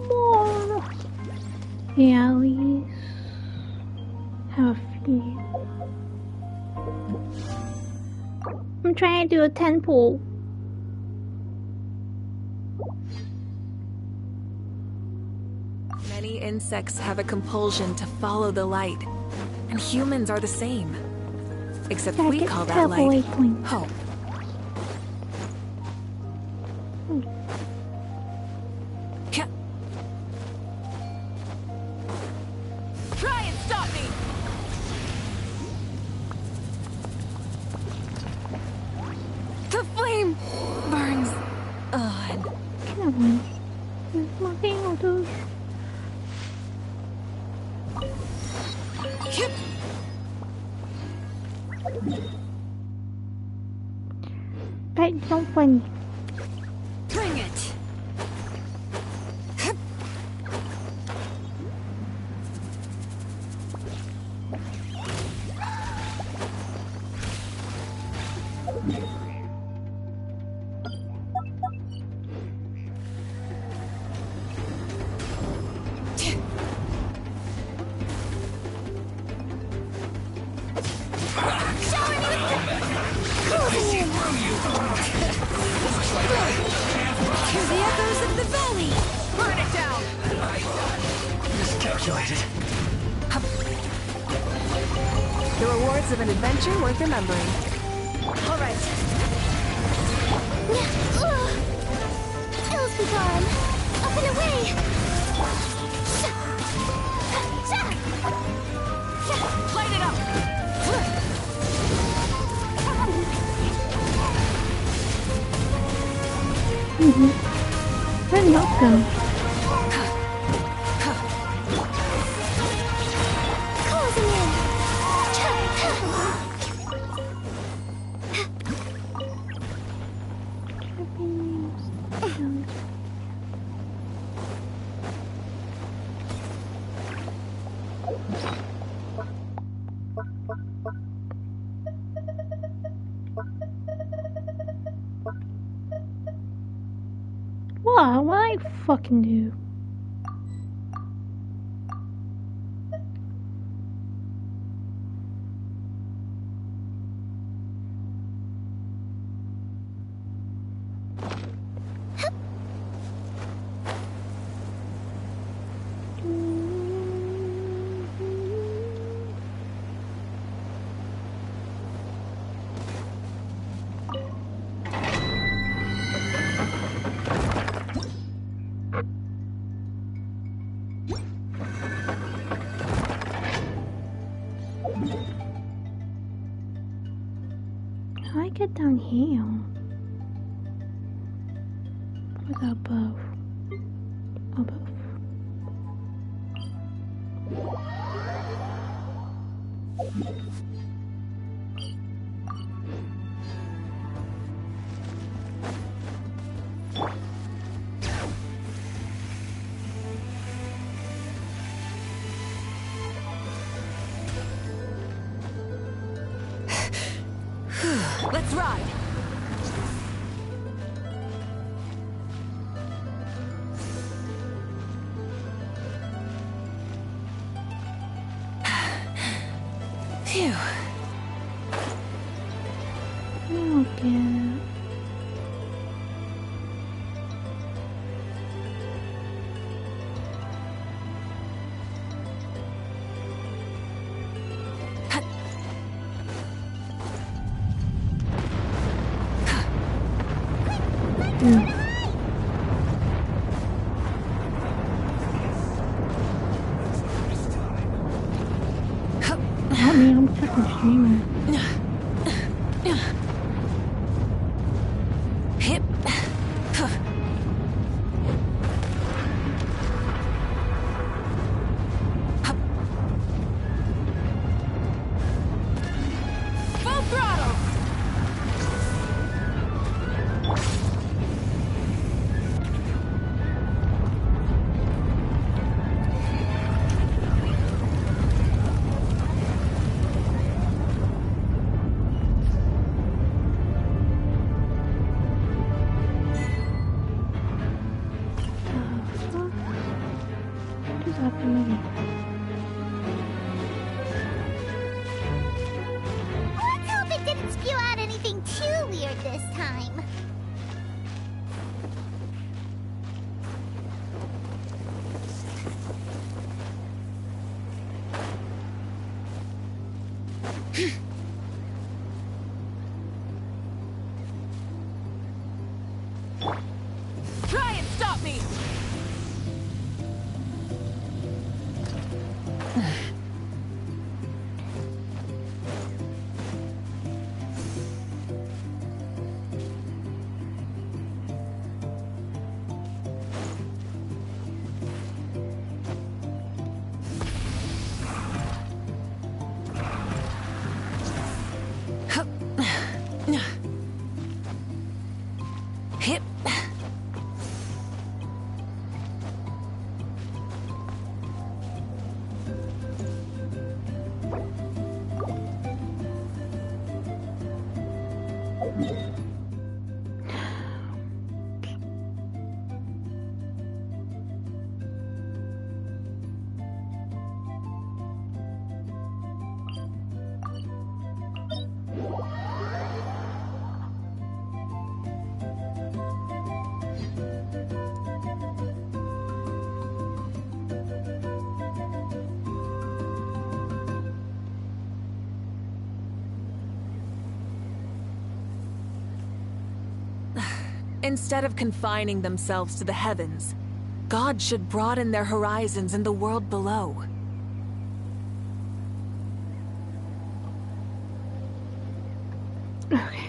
More. Yeah, at least have a few. I'm trying to do a 10 pull. Many insects have a compulsion to follow the light, and humans are the same. Except Gotta we get call that double light waypoint. hope. Ka- Try and stop me! The flame burns on. Come on. There's nothing I'll do. Right, so funny. Bring it! Hear the echoes of the valley! Burn it down! Miscalculated. The rewards of an adventure worth remembering. All right. Ills be gone. Up and away. Light it up! Where'd Milk go? Closing in. What? What I fucking do? How do I get down here? With that bow. Or both. Let's ride! Phew. Okay. Help me, I'm fucking streaming. Hip. Full throttle. What is happening? Let's hope it didn't spew out anything too weird this time. Try and stop me! Hip. Instead of confining themselves to the heavens, God should broaden their horizons in the world below. Okay.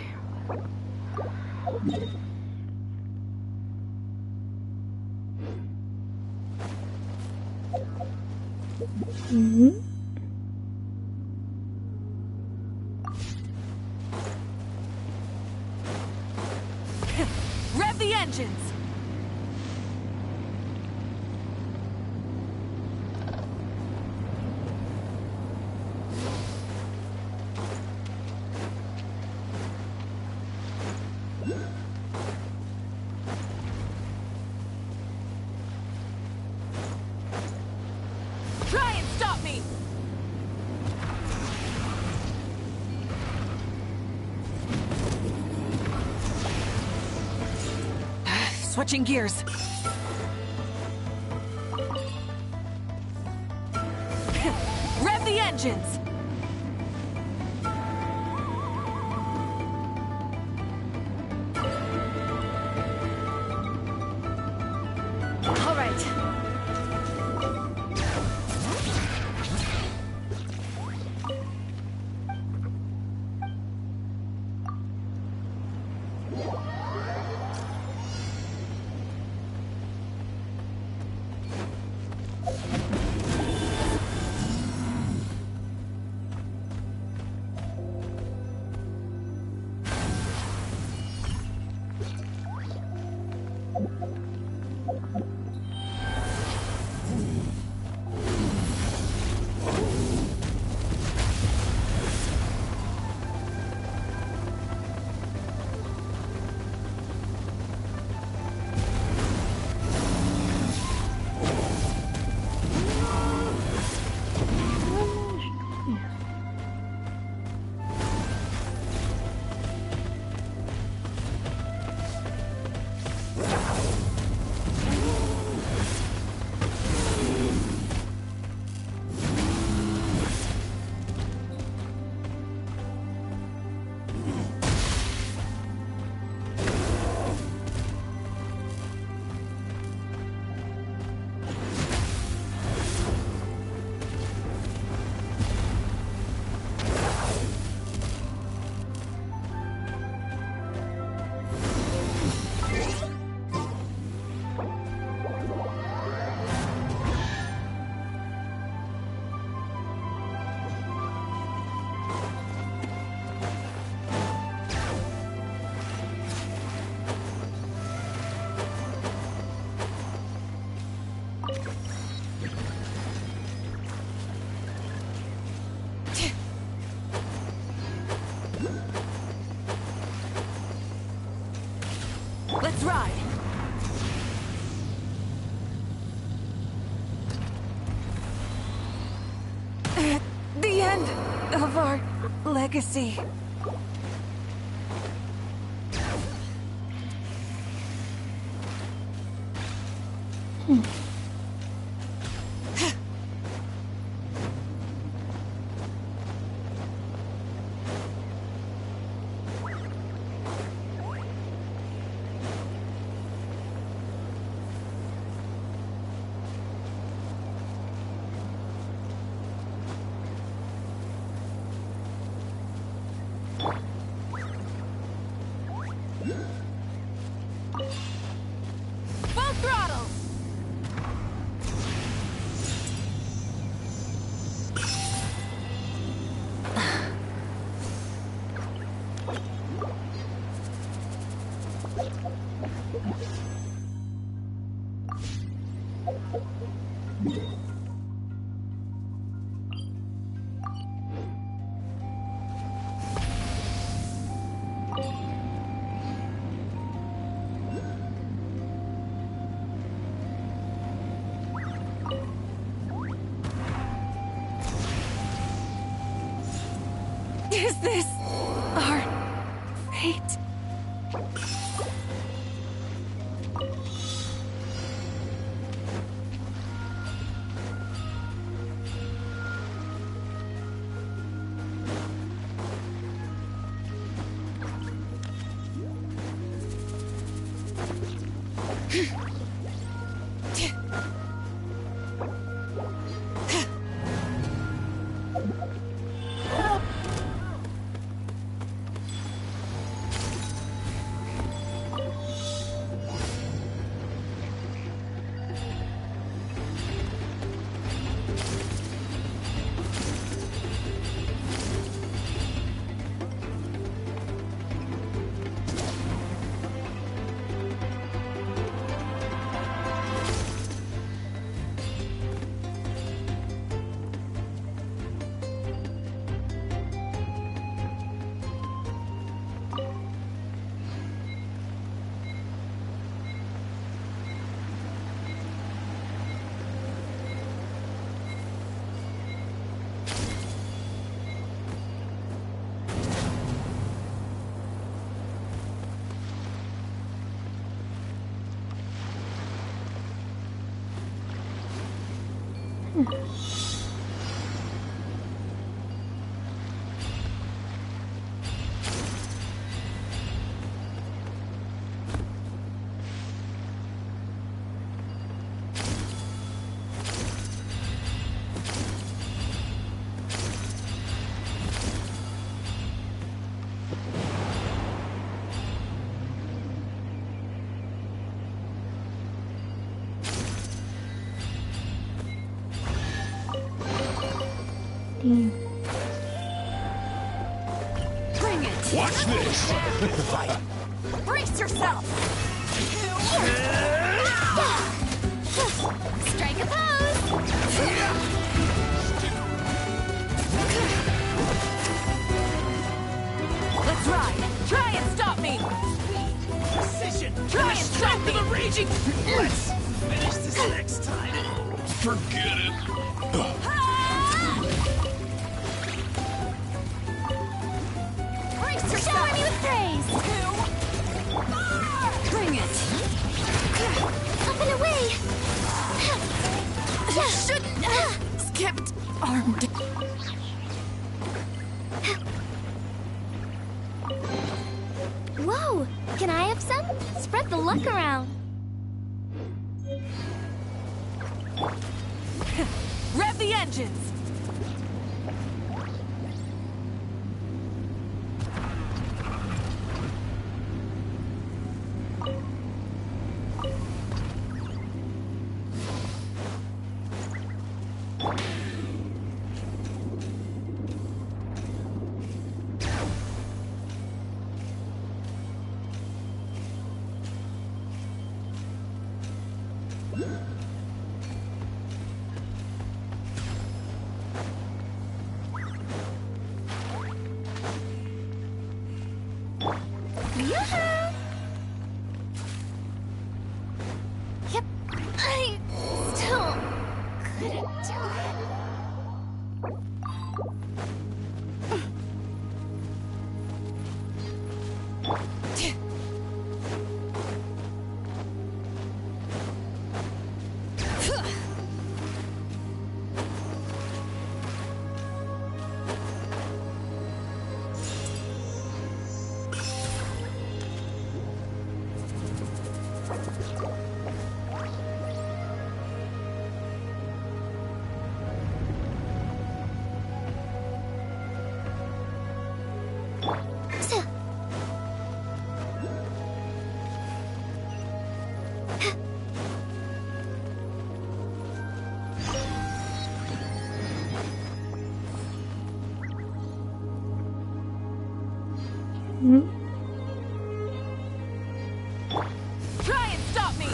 Rev the engines! Try and stop me! Switching gears. Rev the engines! All right. Let's ride! The end of our legacy. Full throttle! Is this our fate? Damn. Bring it! Watch this! Brace yourself! Strike a pose! Let's ride! Try and stop me! Precision! Try and stop me! The raging! Let's finish this next time! Forget it! Brace yourself! Shower me with praise! Bring it! Up and away! You shouldn't have skipped armed. Whoa! Can I have some? Spread the luck around. Rev the engines! Try and stop me!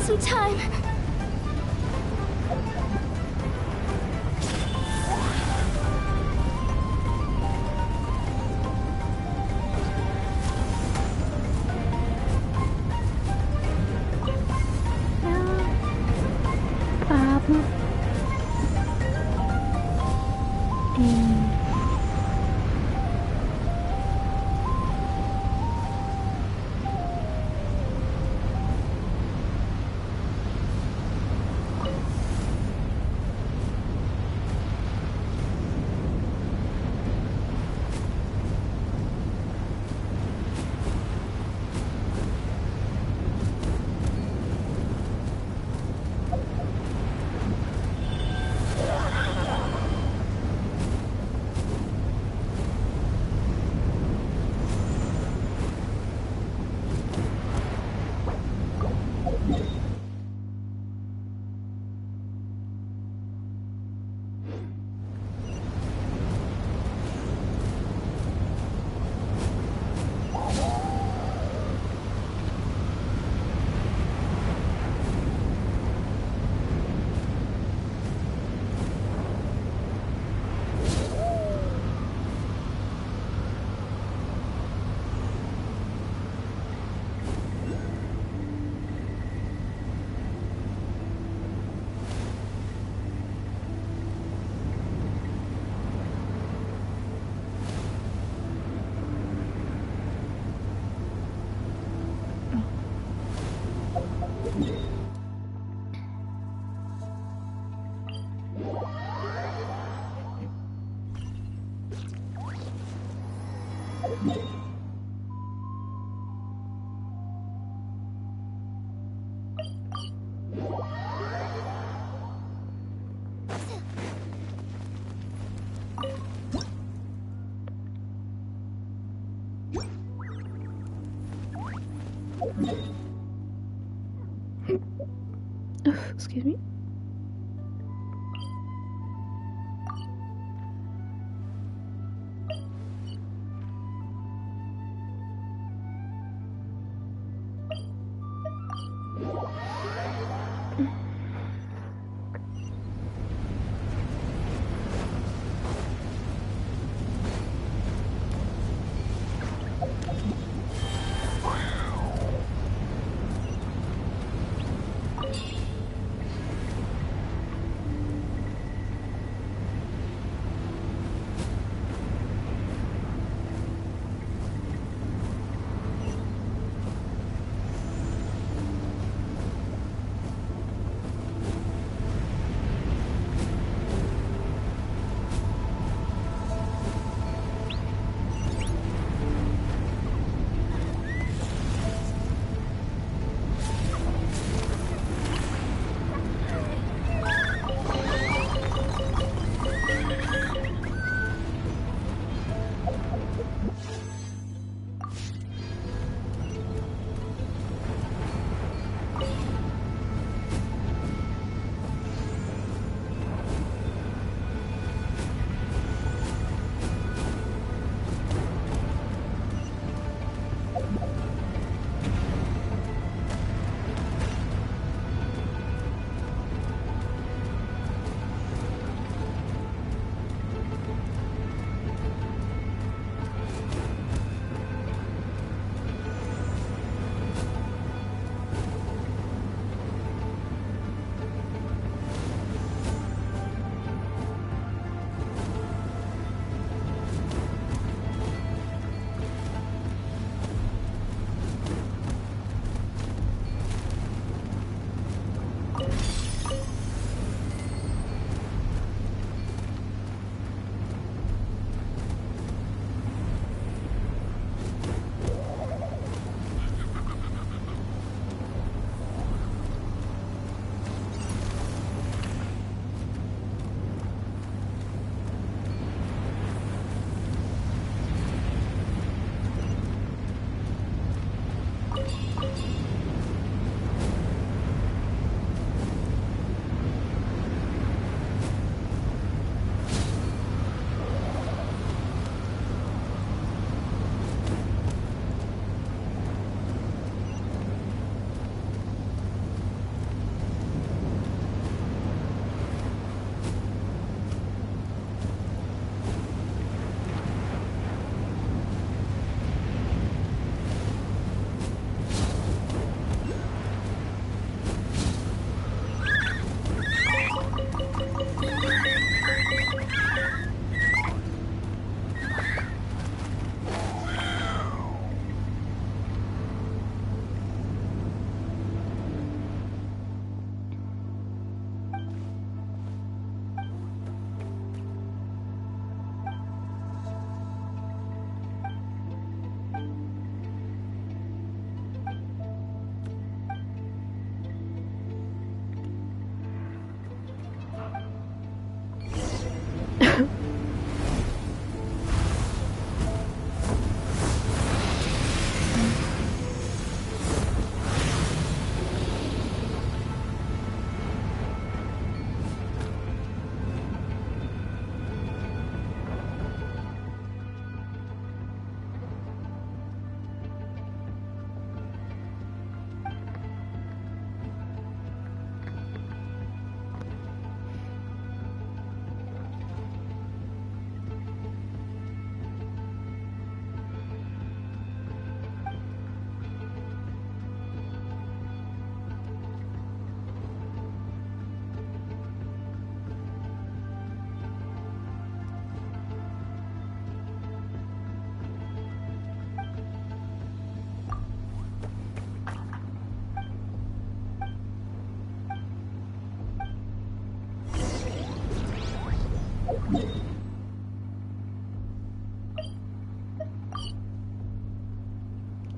Some time. Excuse me.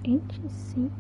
Ancient sequence.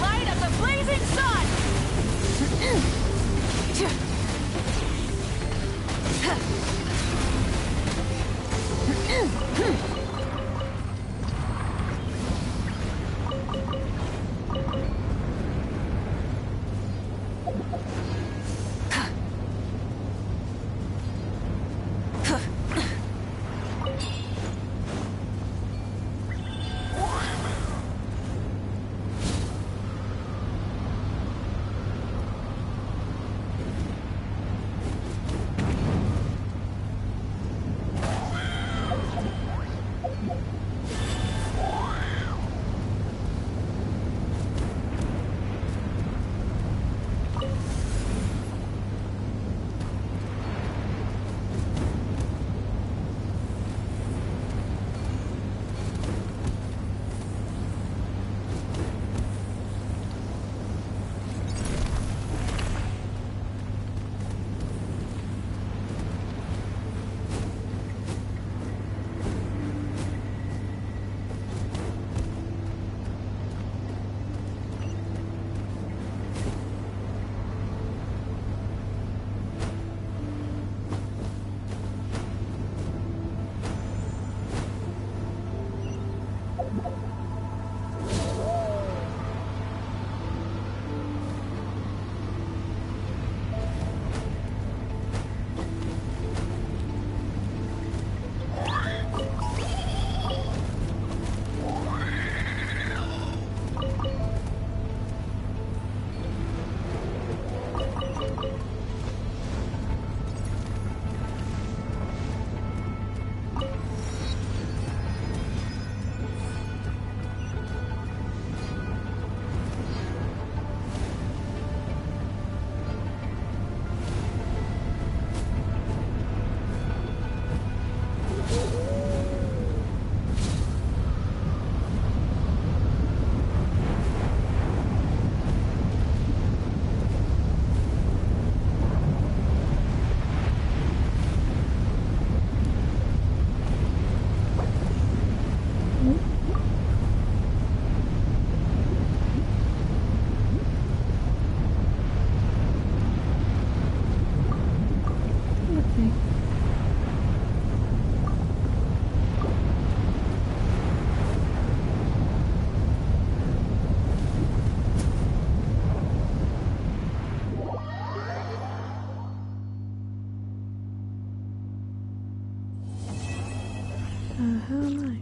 Light up the blazing sun! How nice.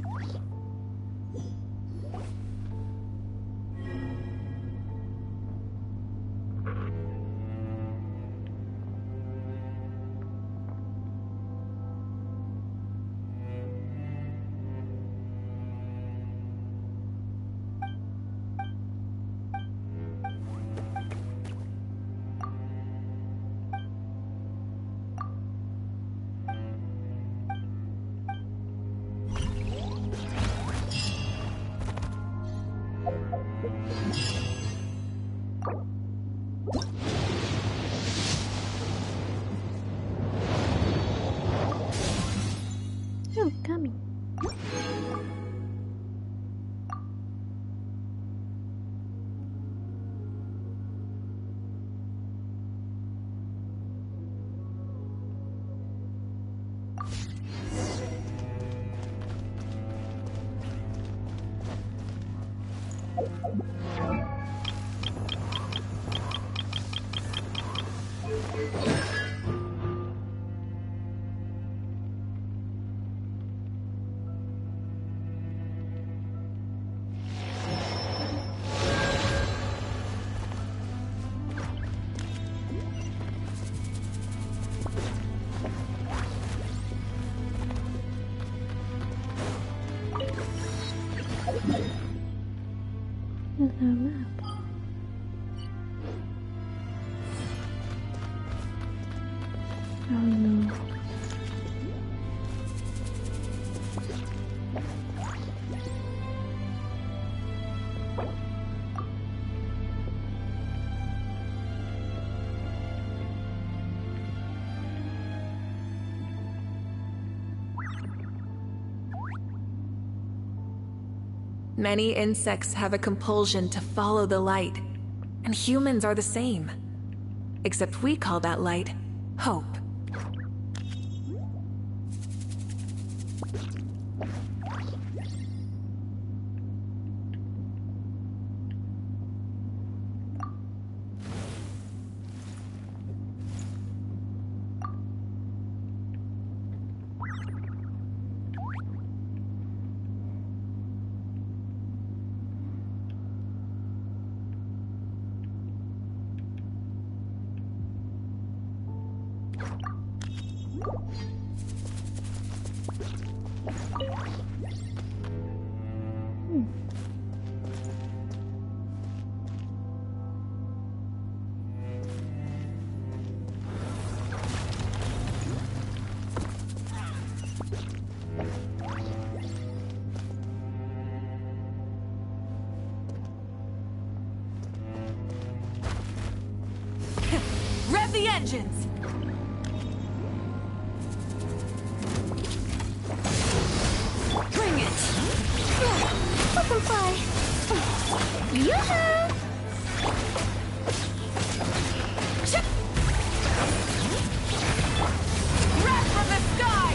Oh, coming. no map. Oh no. Many insects have a compulsion to follow the light, and humans are the same. Except we call that light hope. Rev the engines! Bring it! Butterfly! Yoo-hoo! Breath from the sky!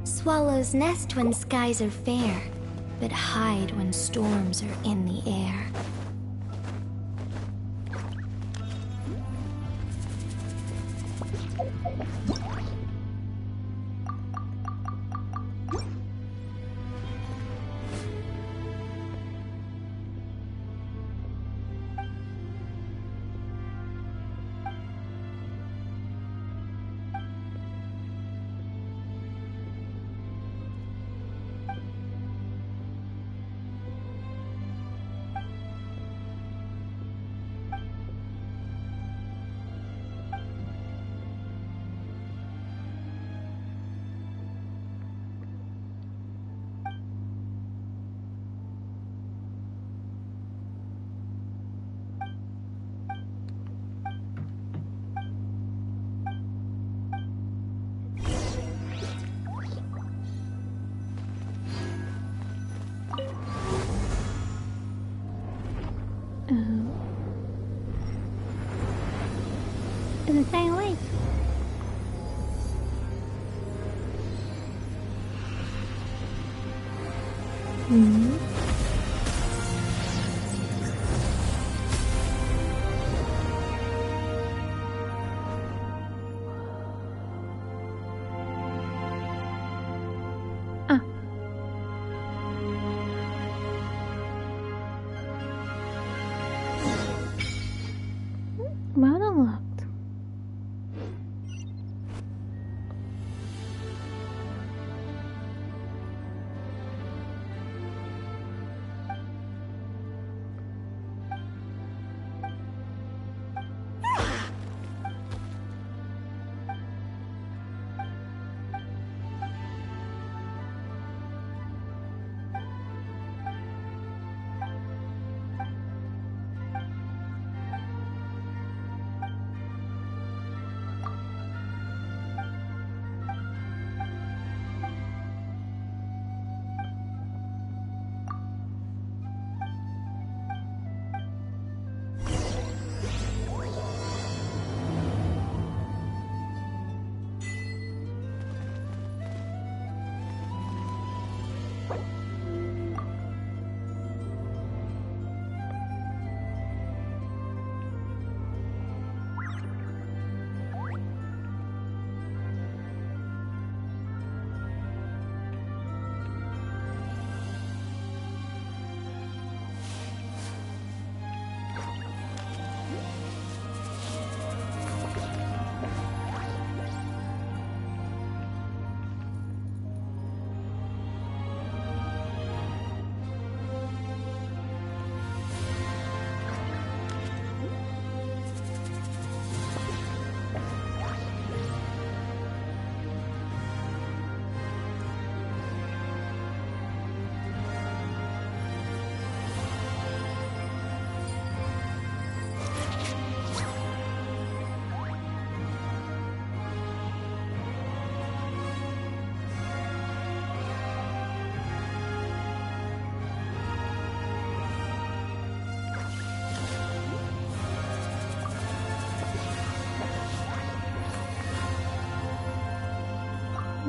Swallows nest when skies are fair, but hide when storms are in the air. Is it staying awake?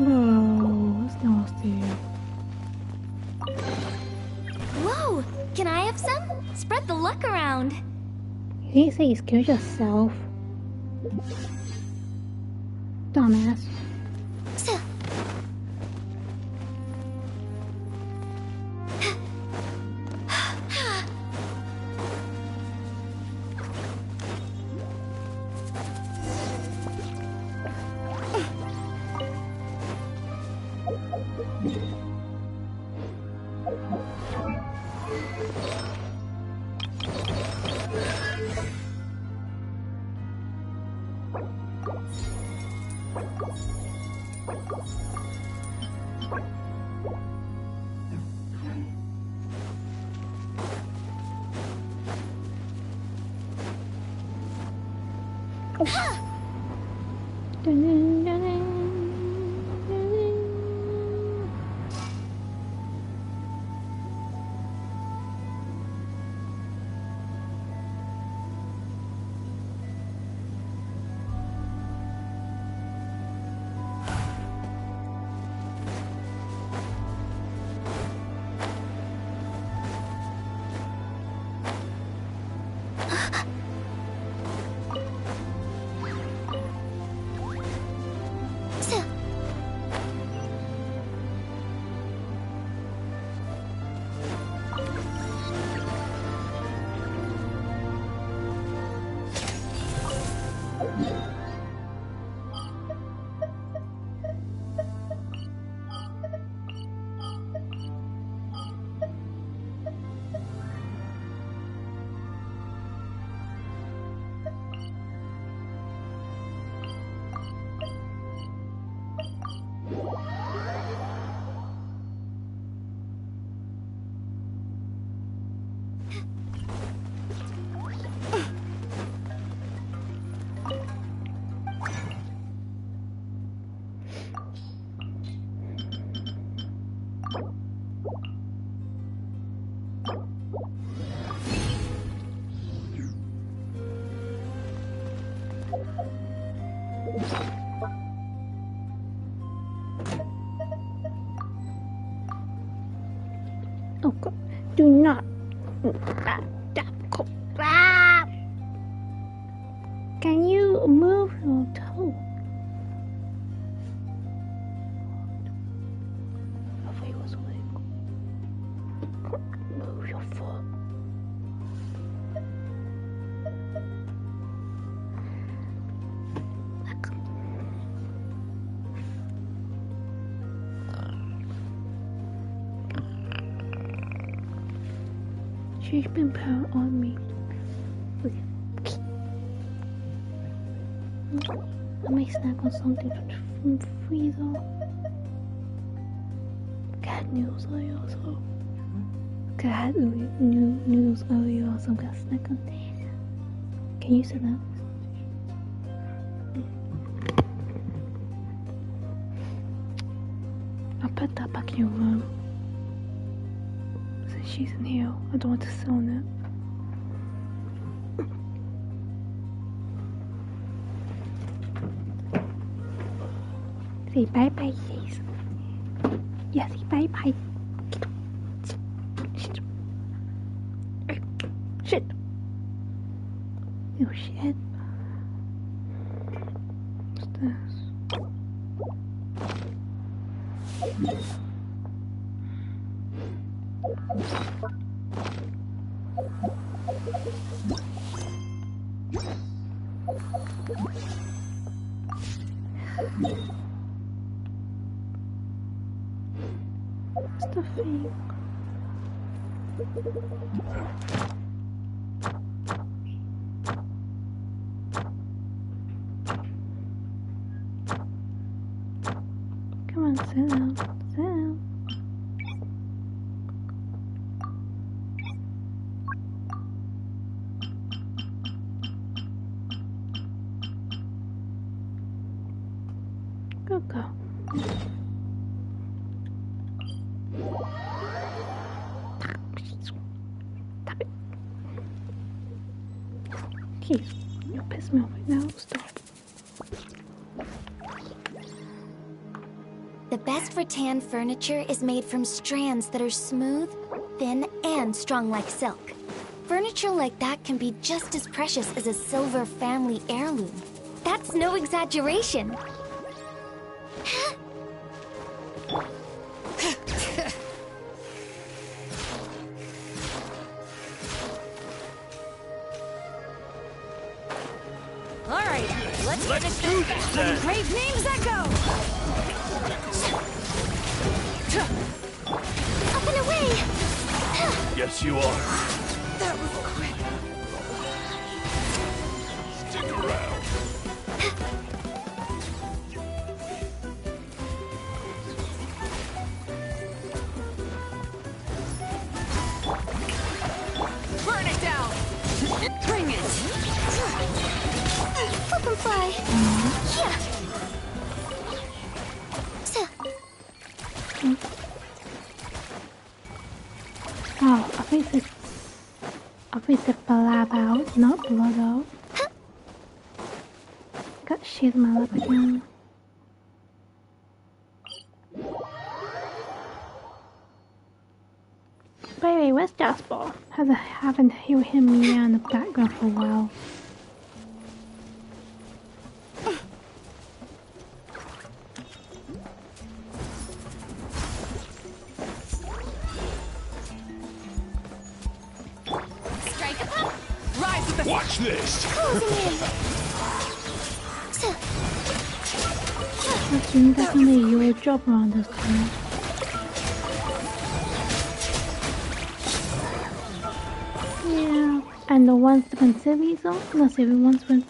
Oh, that's nasty. Whoa! Can I have some? Spread the luck around. You didn't say excuse yourself. Dumbass. Oh God, do not. Can you move your toe? Move your foot. She's been pouting on me. I may snack on something from the freezer. Cat noodles earlier, so. Cat noodles earlier, so I'm gonna snack on this. Can you sit down? I'll put that back in your room. Since she's in here, I don't want to sit on it. Say bye bye, yes. Yeah, say bye bye. Shit. Oh shit. What's this? Stuffing. Come on, sit down. Sit down. Go, go. Stop it. Jeez, you'll piss me off right now. Stop. The best rattan furniture is made from strands that are smooth, thin, and strong like silk. Furniture like that can be just as precious as a silver family heirloom. That's no exaggeration. Alright, let's finish this. Some great names that go! Up and away! Yes, you are. That was quick. Stick around. Burn it down! Bring it! Flip and fly! Yeah! Oh, I think it's blood out, not blood out. Got shit in my lap again. By the way, where's Jasper? I haven't heard him meow in the background for a while. Watch this! That's definitely your job around this time. Yeah, and the ones when Sylvie's on, no, Sylvie, ones when...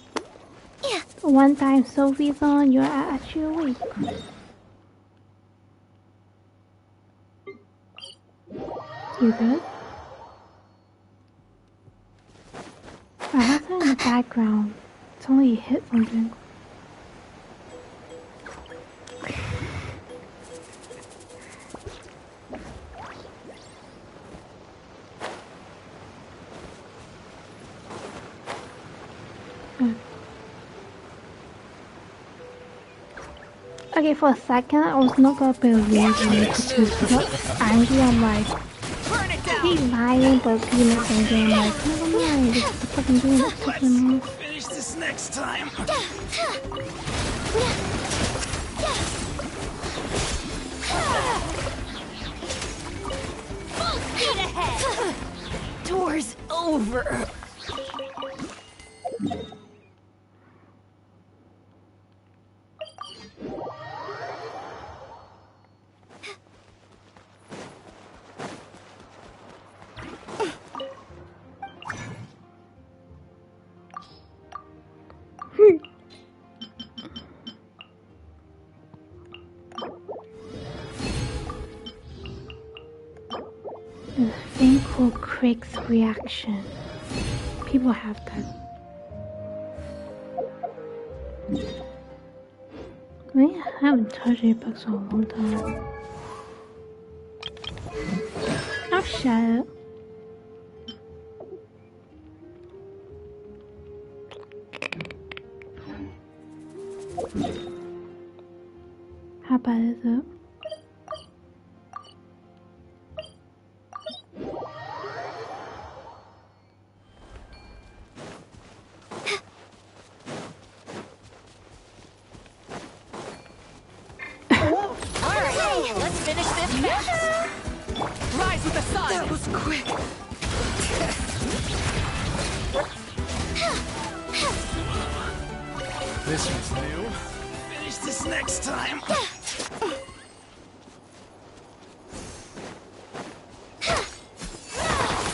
Yeah. One time Sophie's on, you're actually awake. You good? I have that in the background. It's only you hit something. Okay, for a second, I was not gonna believe it because I got angry. I'm like, he's lying, but he's not angry. I'm like, never mind, just fucking doing that fucking move. Finish this next time. Full speed ahead! Door's over. There's a thing called Crick's reaction. People have that. I haven't touched Apex in a long time. Oh, shut up. How bad is it? Rise with the sun! That was quick. This one's new. Finish this next time.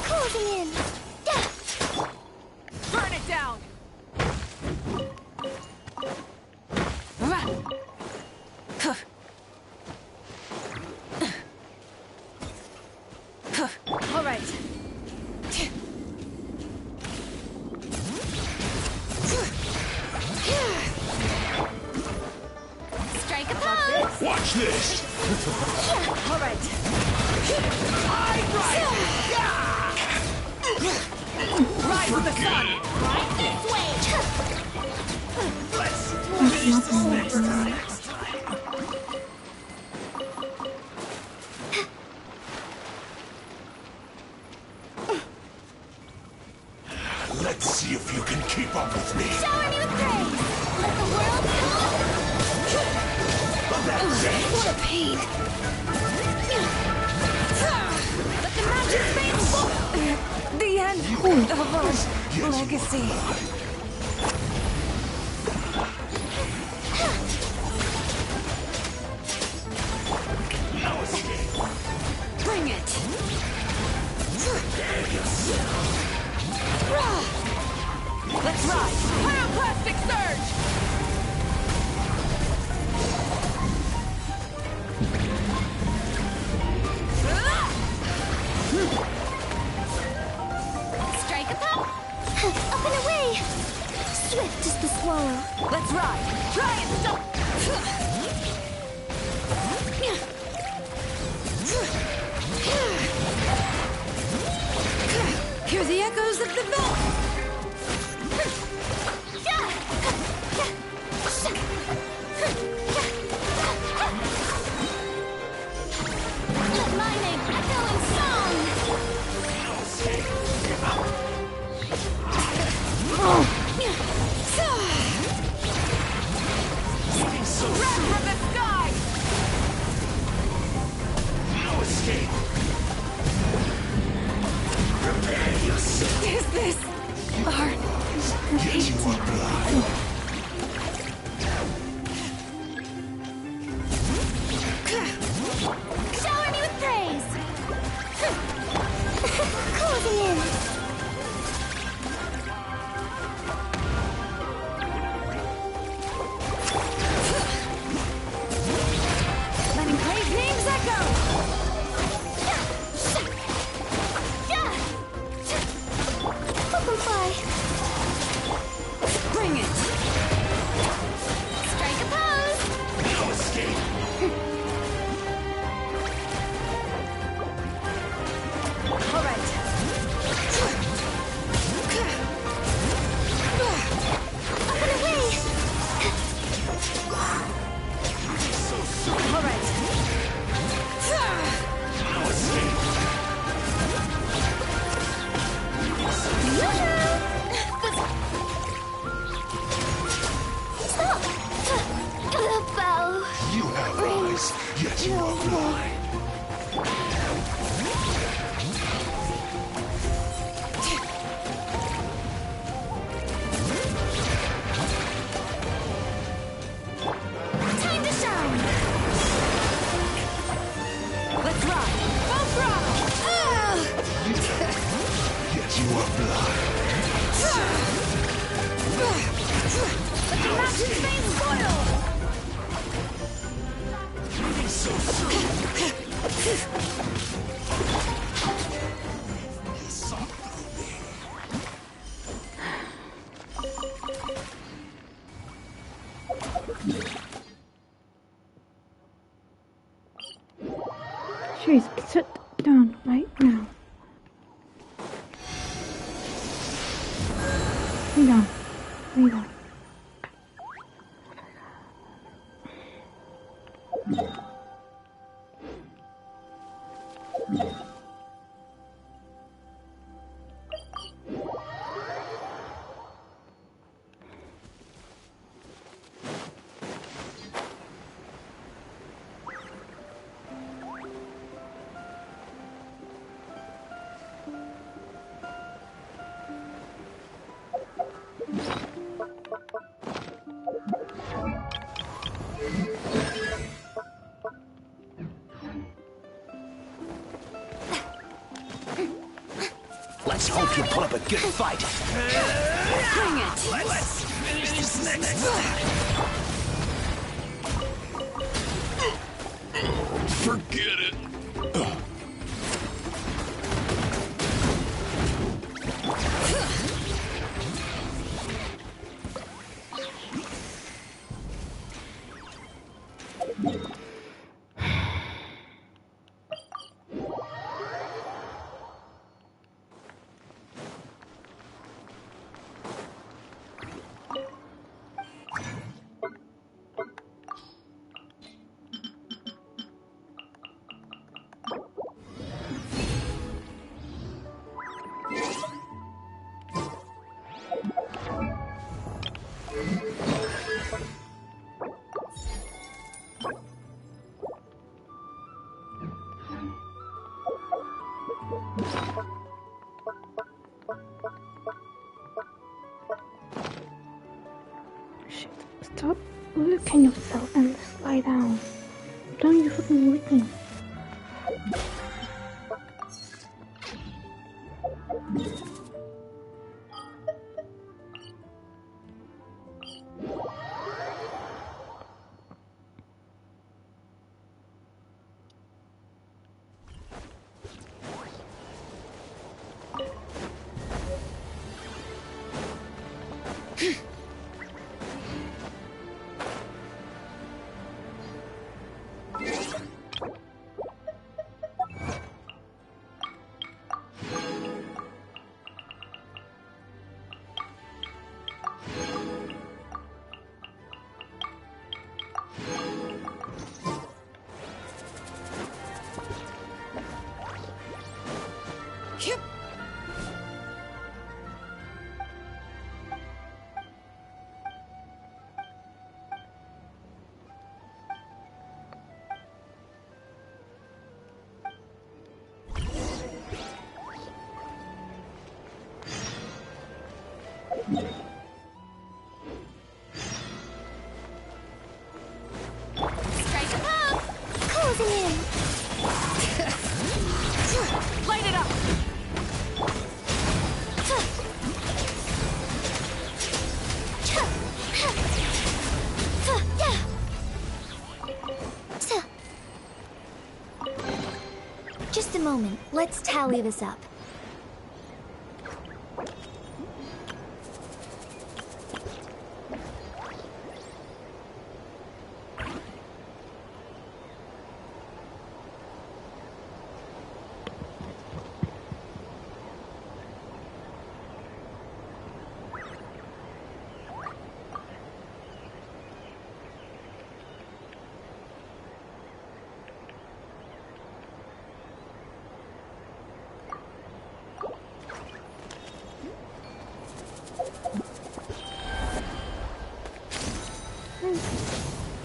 Closing in. Burn it down! All right. Strike a pose. Watch this. All right. Rise with the sun! Right this way! Let's finish this next time. pain. Let the magic fade forth. The end of our legacy. Bring it. Let's ride! Pyroclastic surge! Strike a pop. Up and away! Swift as the swallow. Let's ride! Try and stop! Hear the echoes of the vault. Let my name echo in song! Wrath from the sky! No escape! Prepare yourself! Is this our Get you are blind! Shower me with praise! Closing in! Letting great names echo. Butterfly! Bring it. Strike a pose! No escape! All right. Up and away! All right. No escape! Stop! The bell. You have eyes, yet you are blind. Time to shine! Let's ride! Full throttle! Yet you are blind. Let the magic fade spoil. Moving so She's sit down right now. Lay down. Lay down. Let's hope you put up a good fight. Bring it. Let's finish this next time. Forget it. lie down. Don't you fucking with me. Strike him up! Closing in! Light it up! Just a moment. Let's tally this up.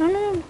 No.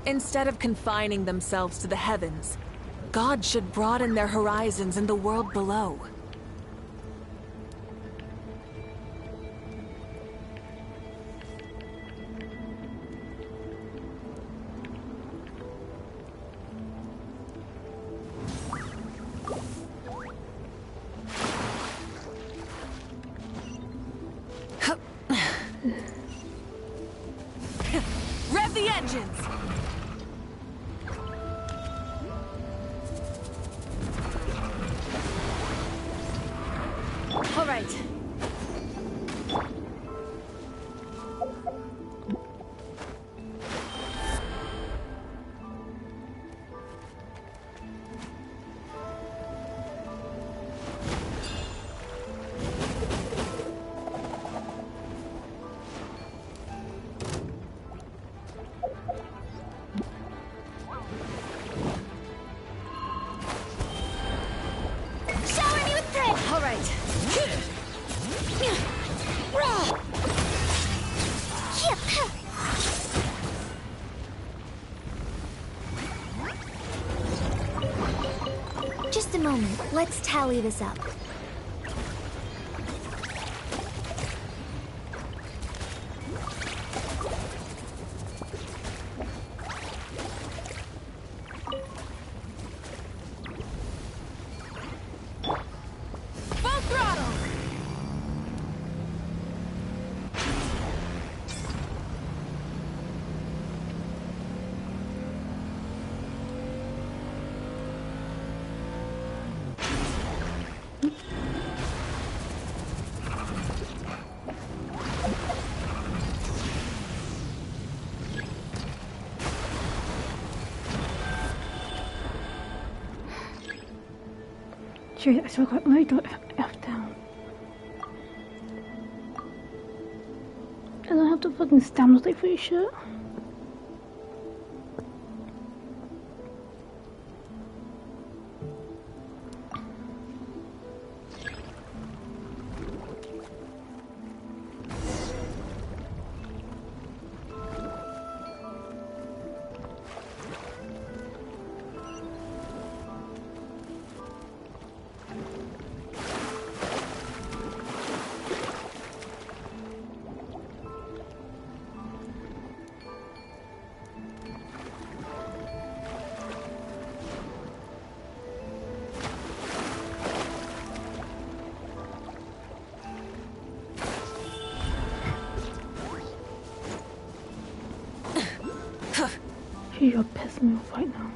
Instead of confining themselves to the heavens, God should broaden their horizons in the world below. Rev the engines! All right. Shower me with praise! All right. Just a moment. Let's tally this up. Full throttle! Shit, I still got moved F down. I don't have to fucking stamina like for your shit. You're pissing me off right now.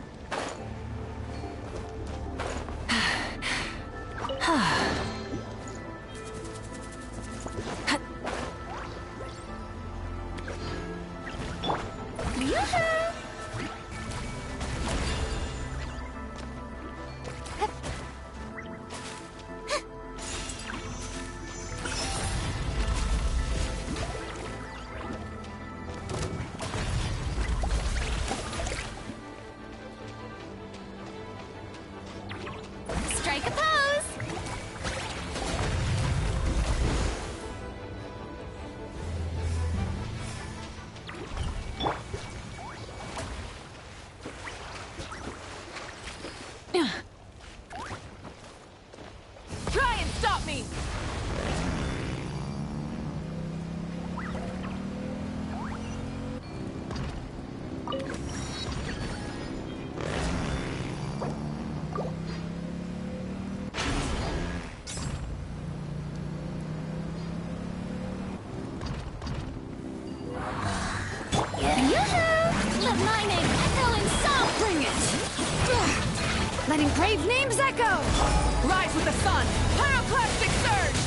Strike a pose! Try and stop me! Let my name echo in song! Bring it! Letting brave names echo! Rise with the sun! Pyroclastic surge!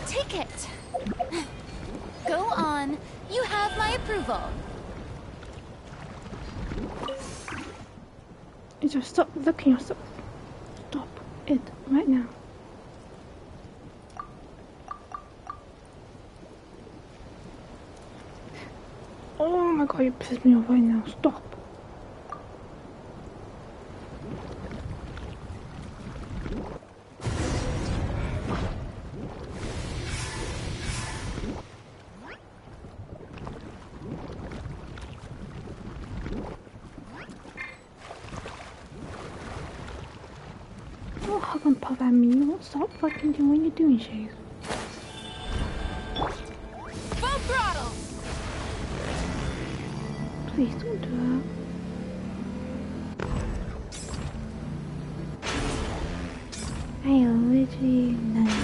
Take it! done, you have my approval. Just stop looking yourself. Stop it right now. Oh my god, you pissed me off right now. Stop. Don't hug and puff at me. You won't stop fucking doing what you're doing, Chase. Full throttle! Please don't do that. I literally know.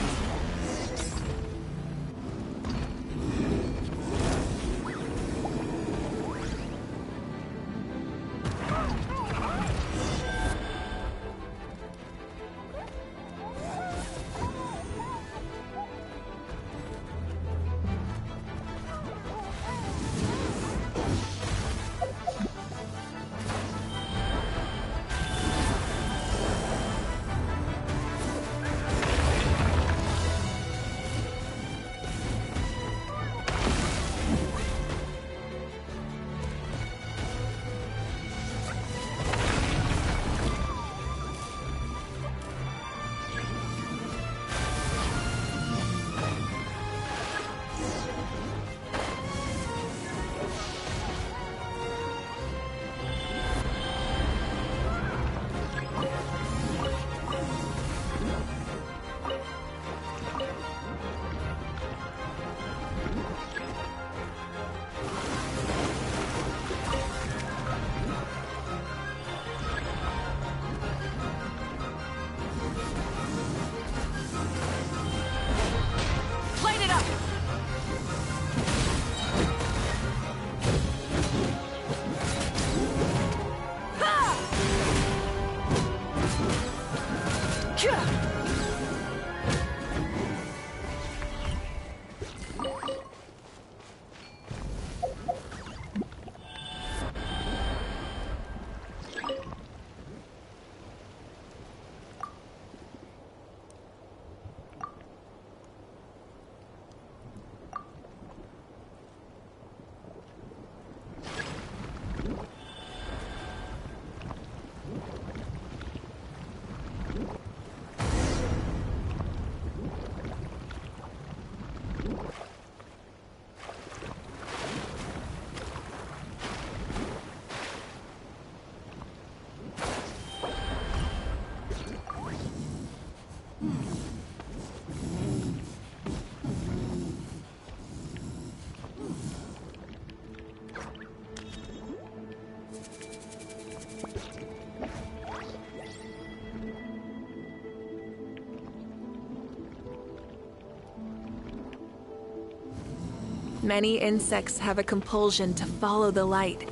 Many insects have a compulsion to follow the light,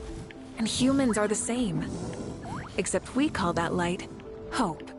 and humans are the same. Except we call that light hope.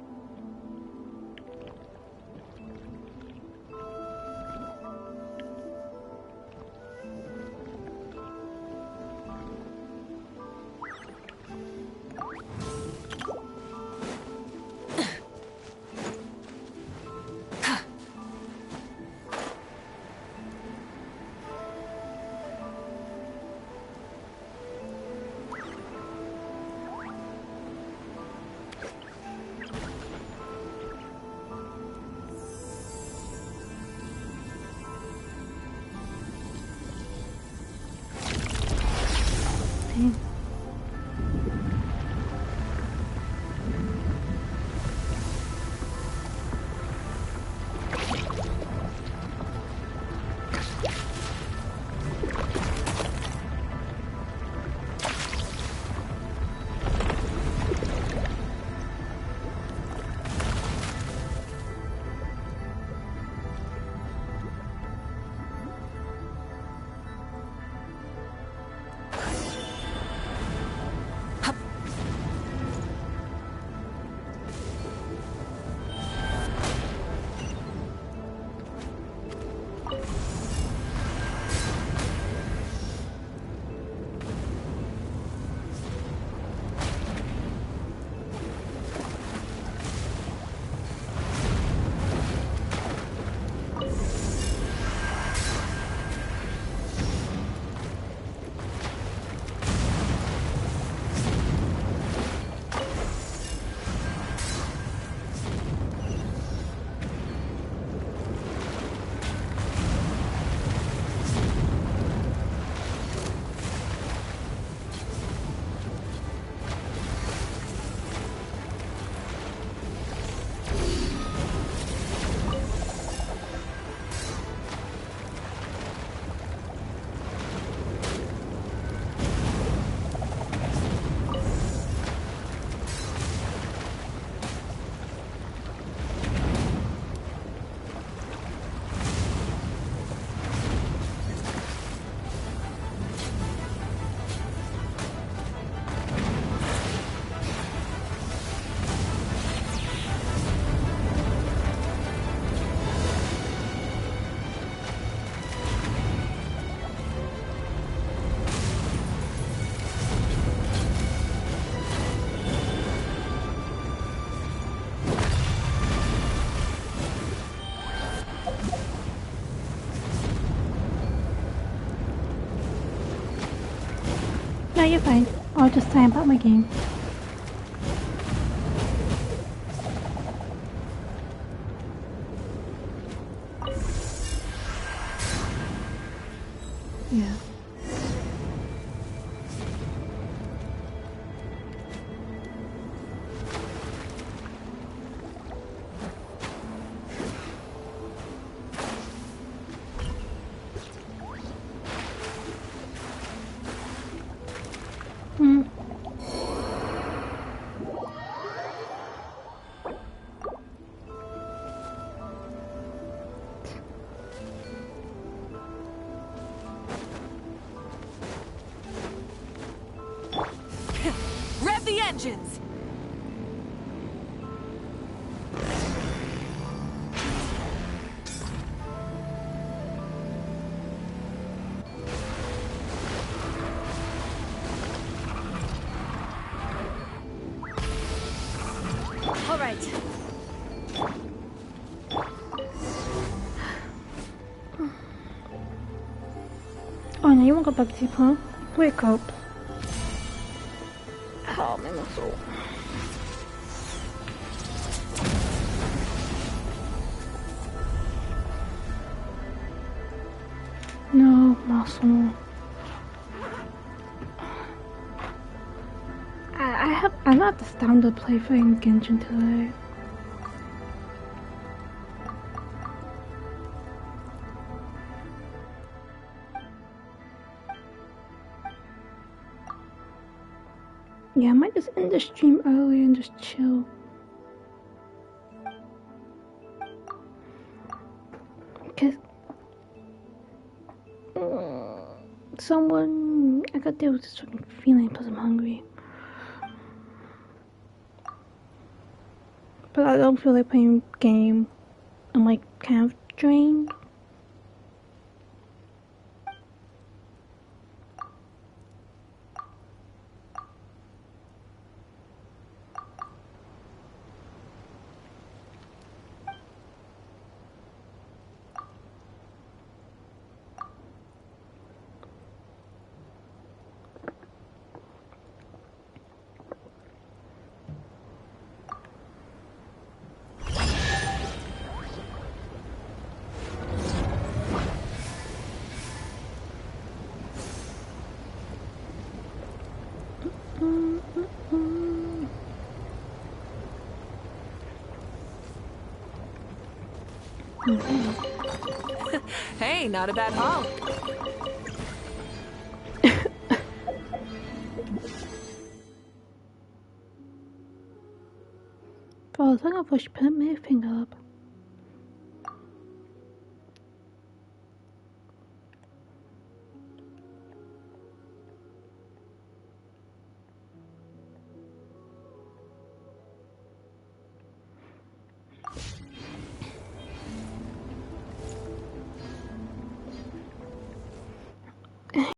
No, you're fine. I'll just time out my game. Yeah. Rev the engines! All right. Oh no, you won't go back to sleep, huh? Wake up. Oh, my muscle. No, muscle. I'm not the standard play for Genshin today. Yeah, I might just end the stream early and just chill. Cause I got deal with this fucking feeling because I'm hungry. But I don't feel like playing a game. I'm like kind of drained. Hey, not a bad haul. Oh, I think I've pushed my finger up.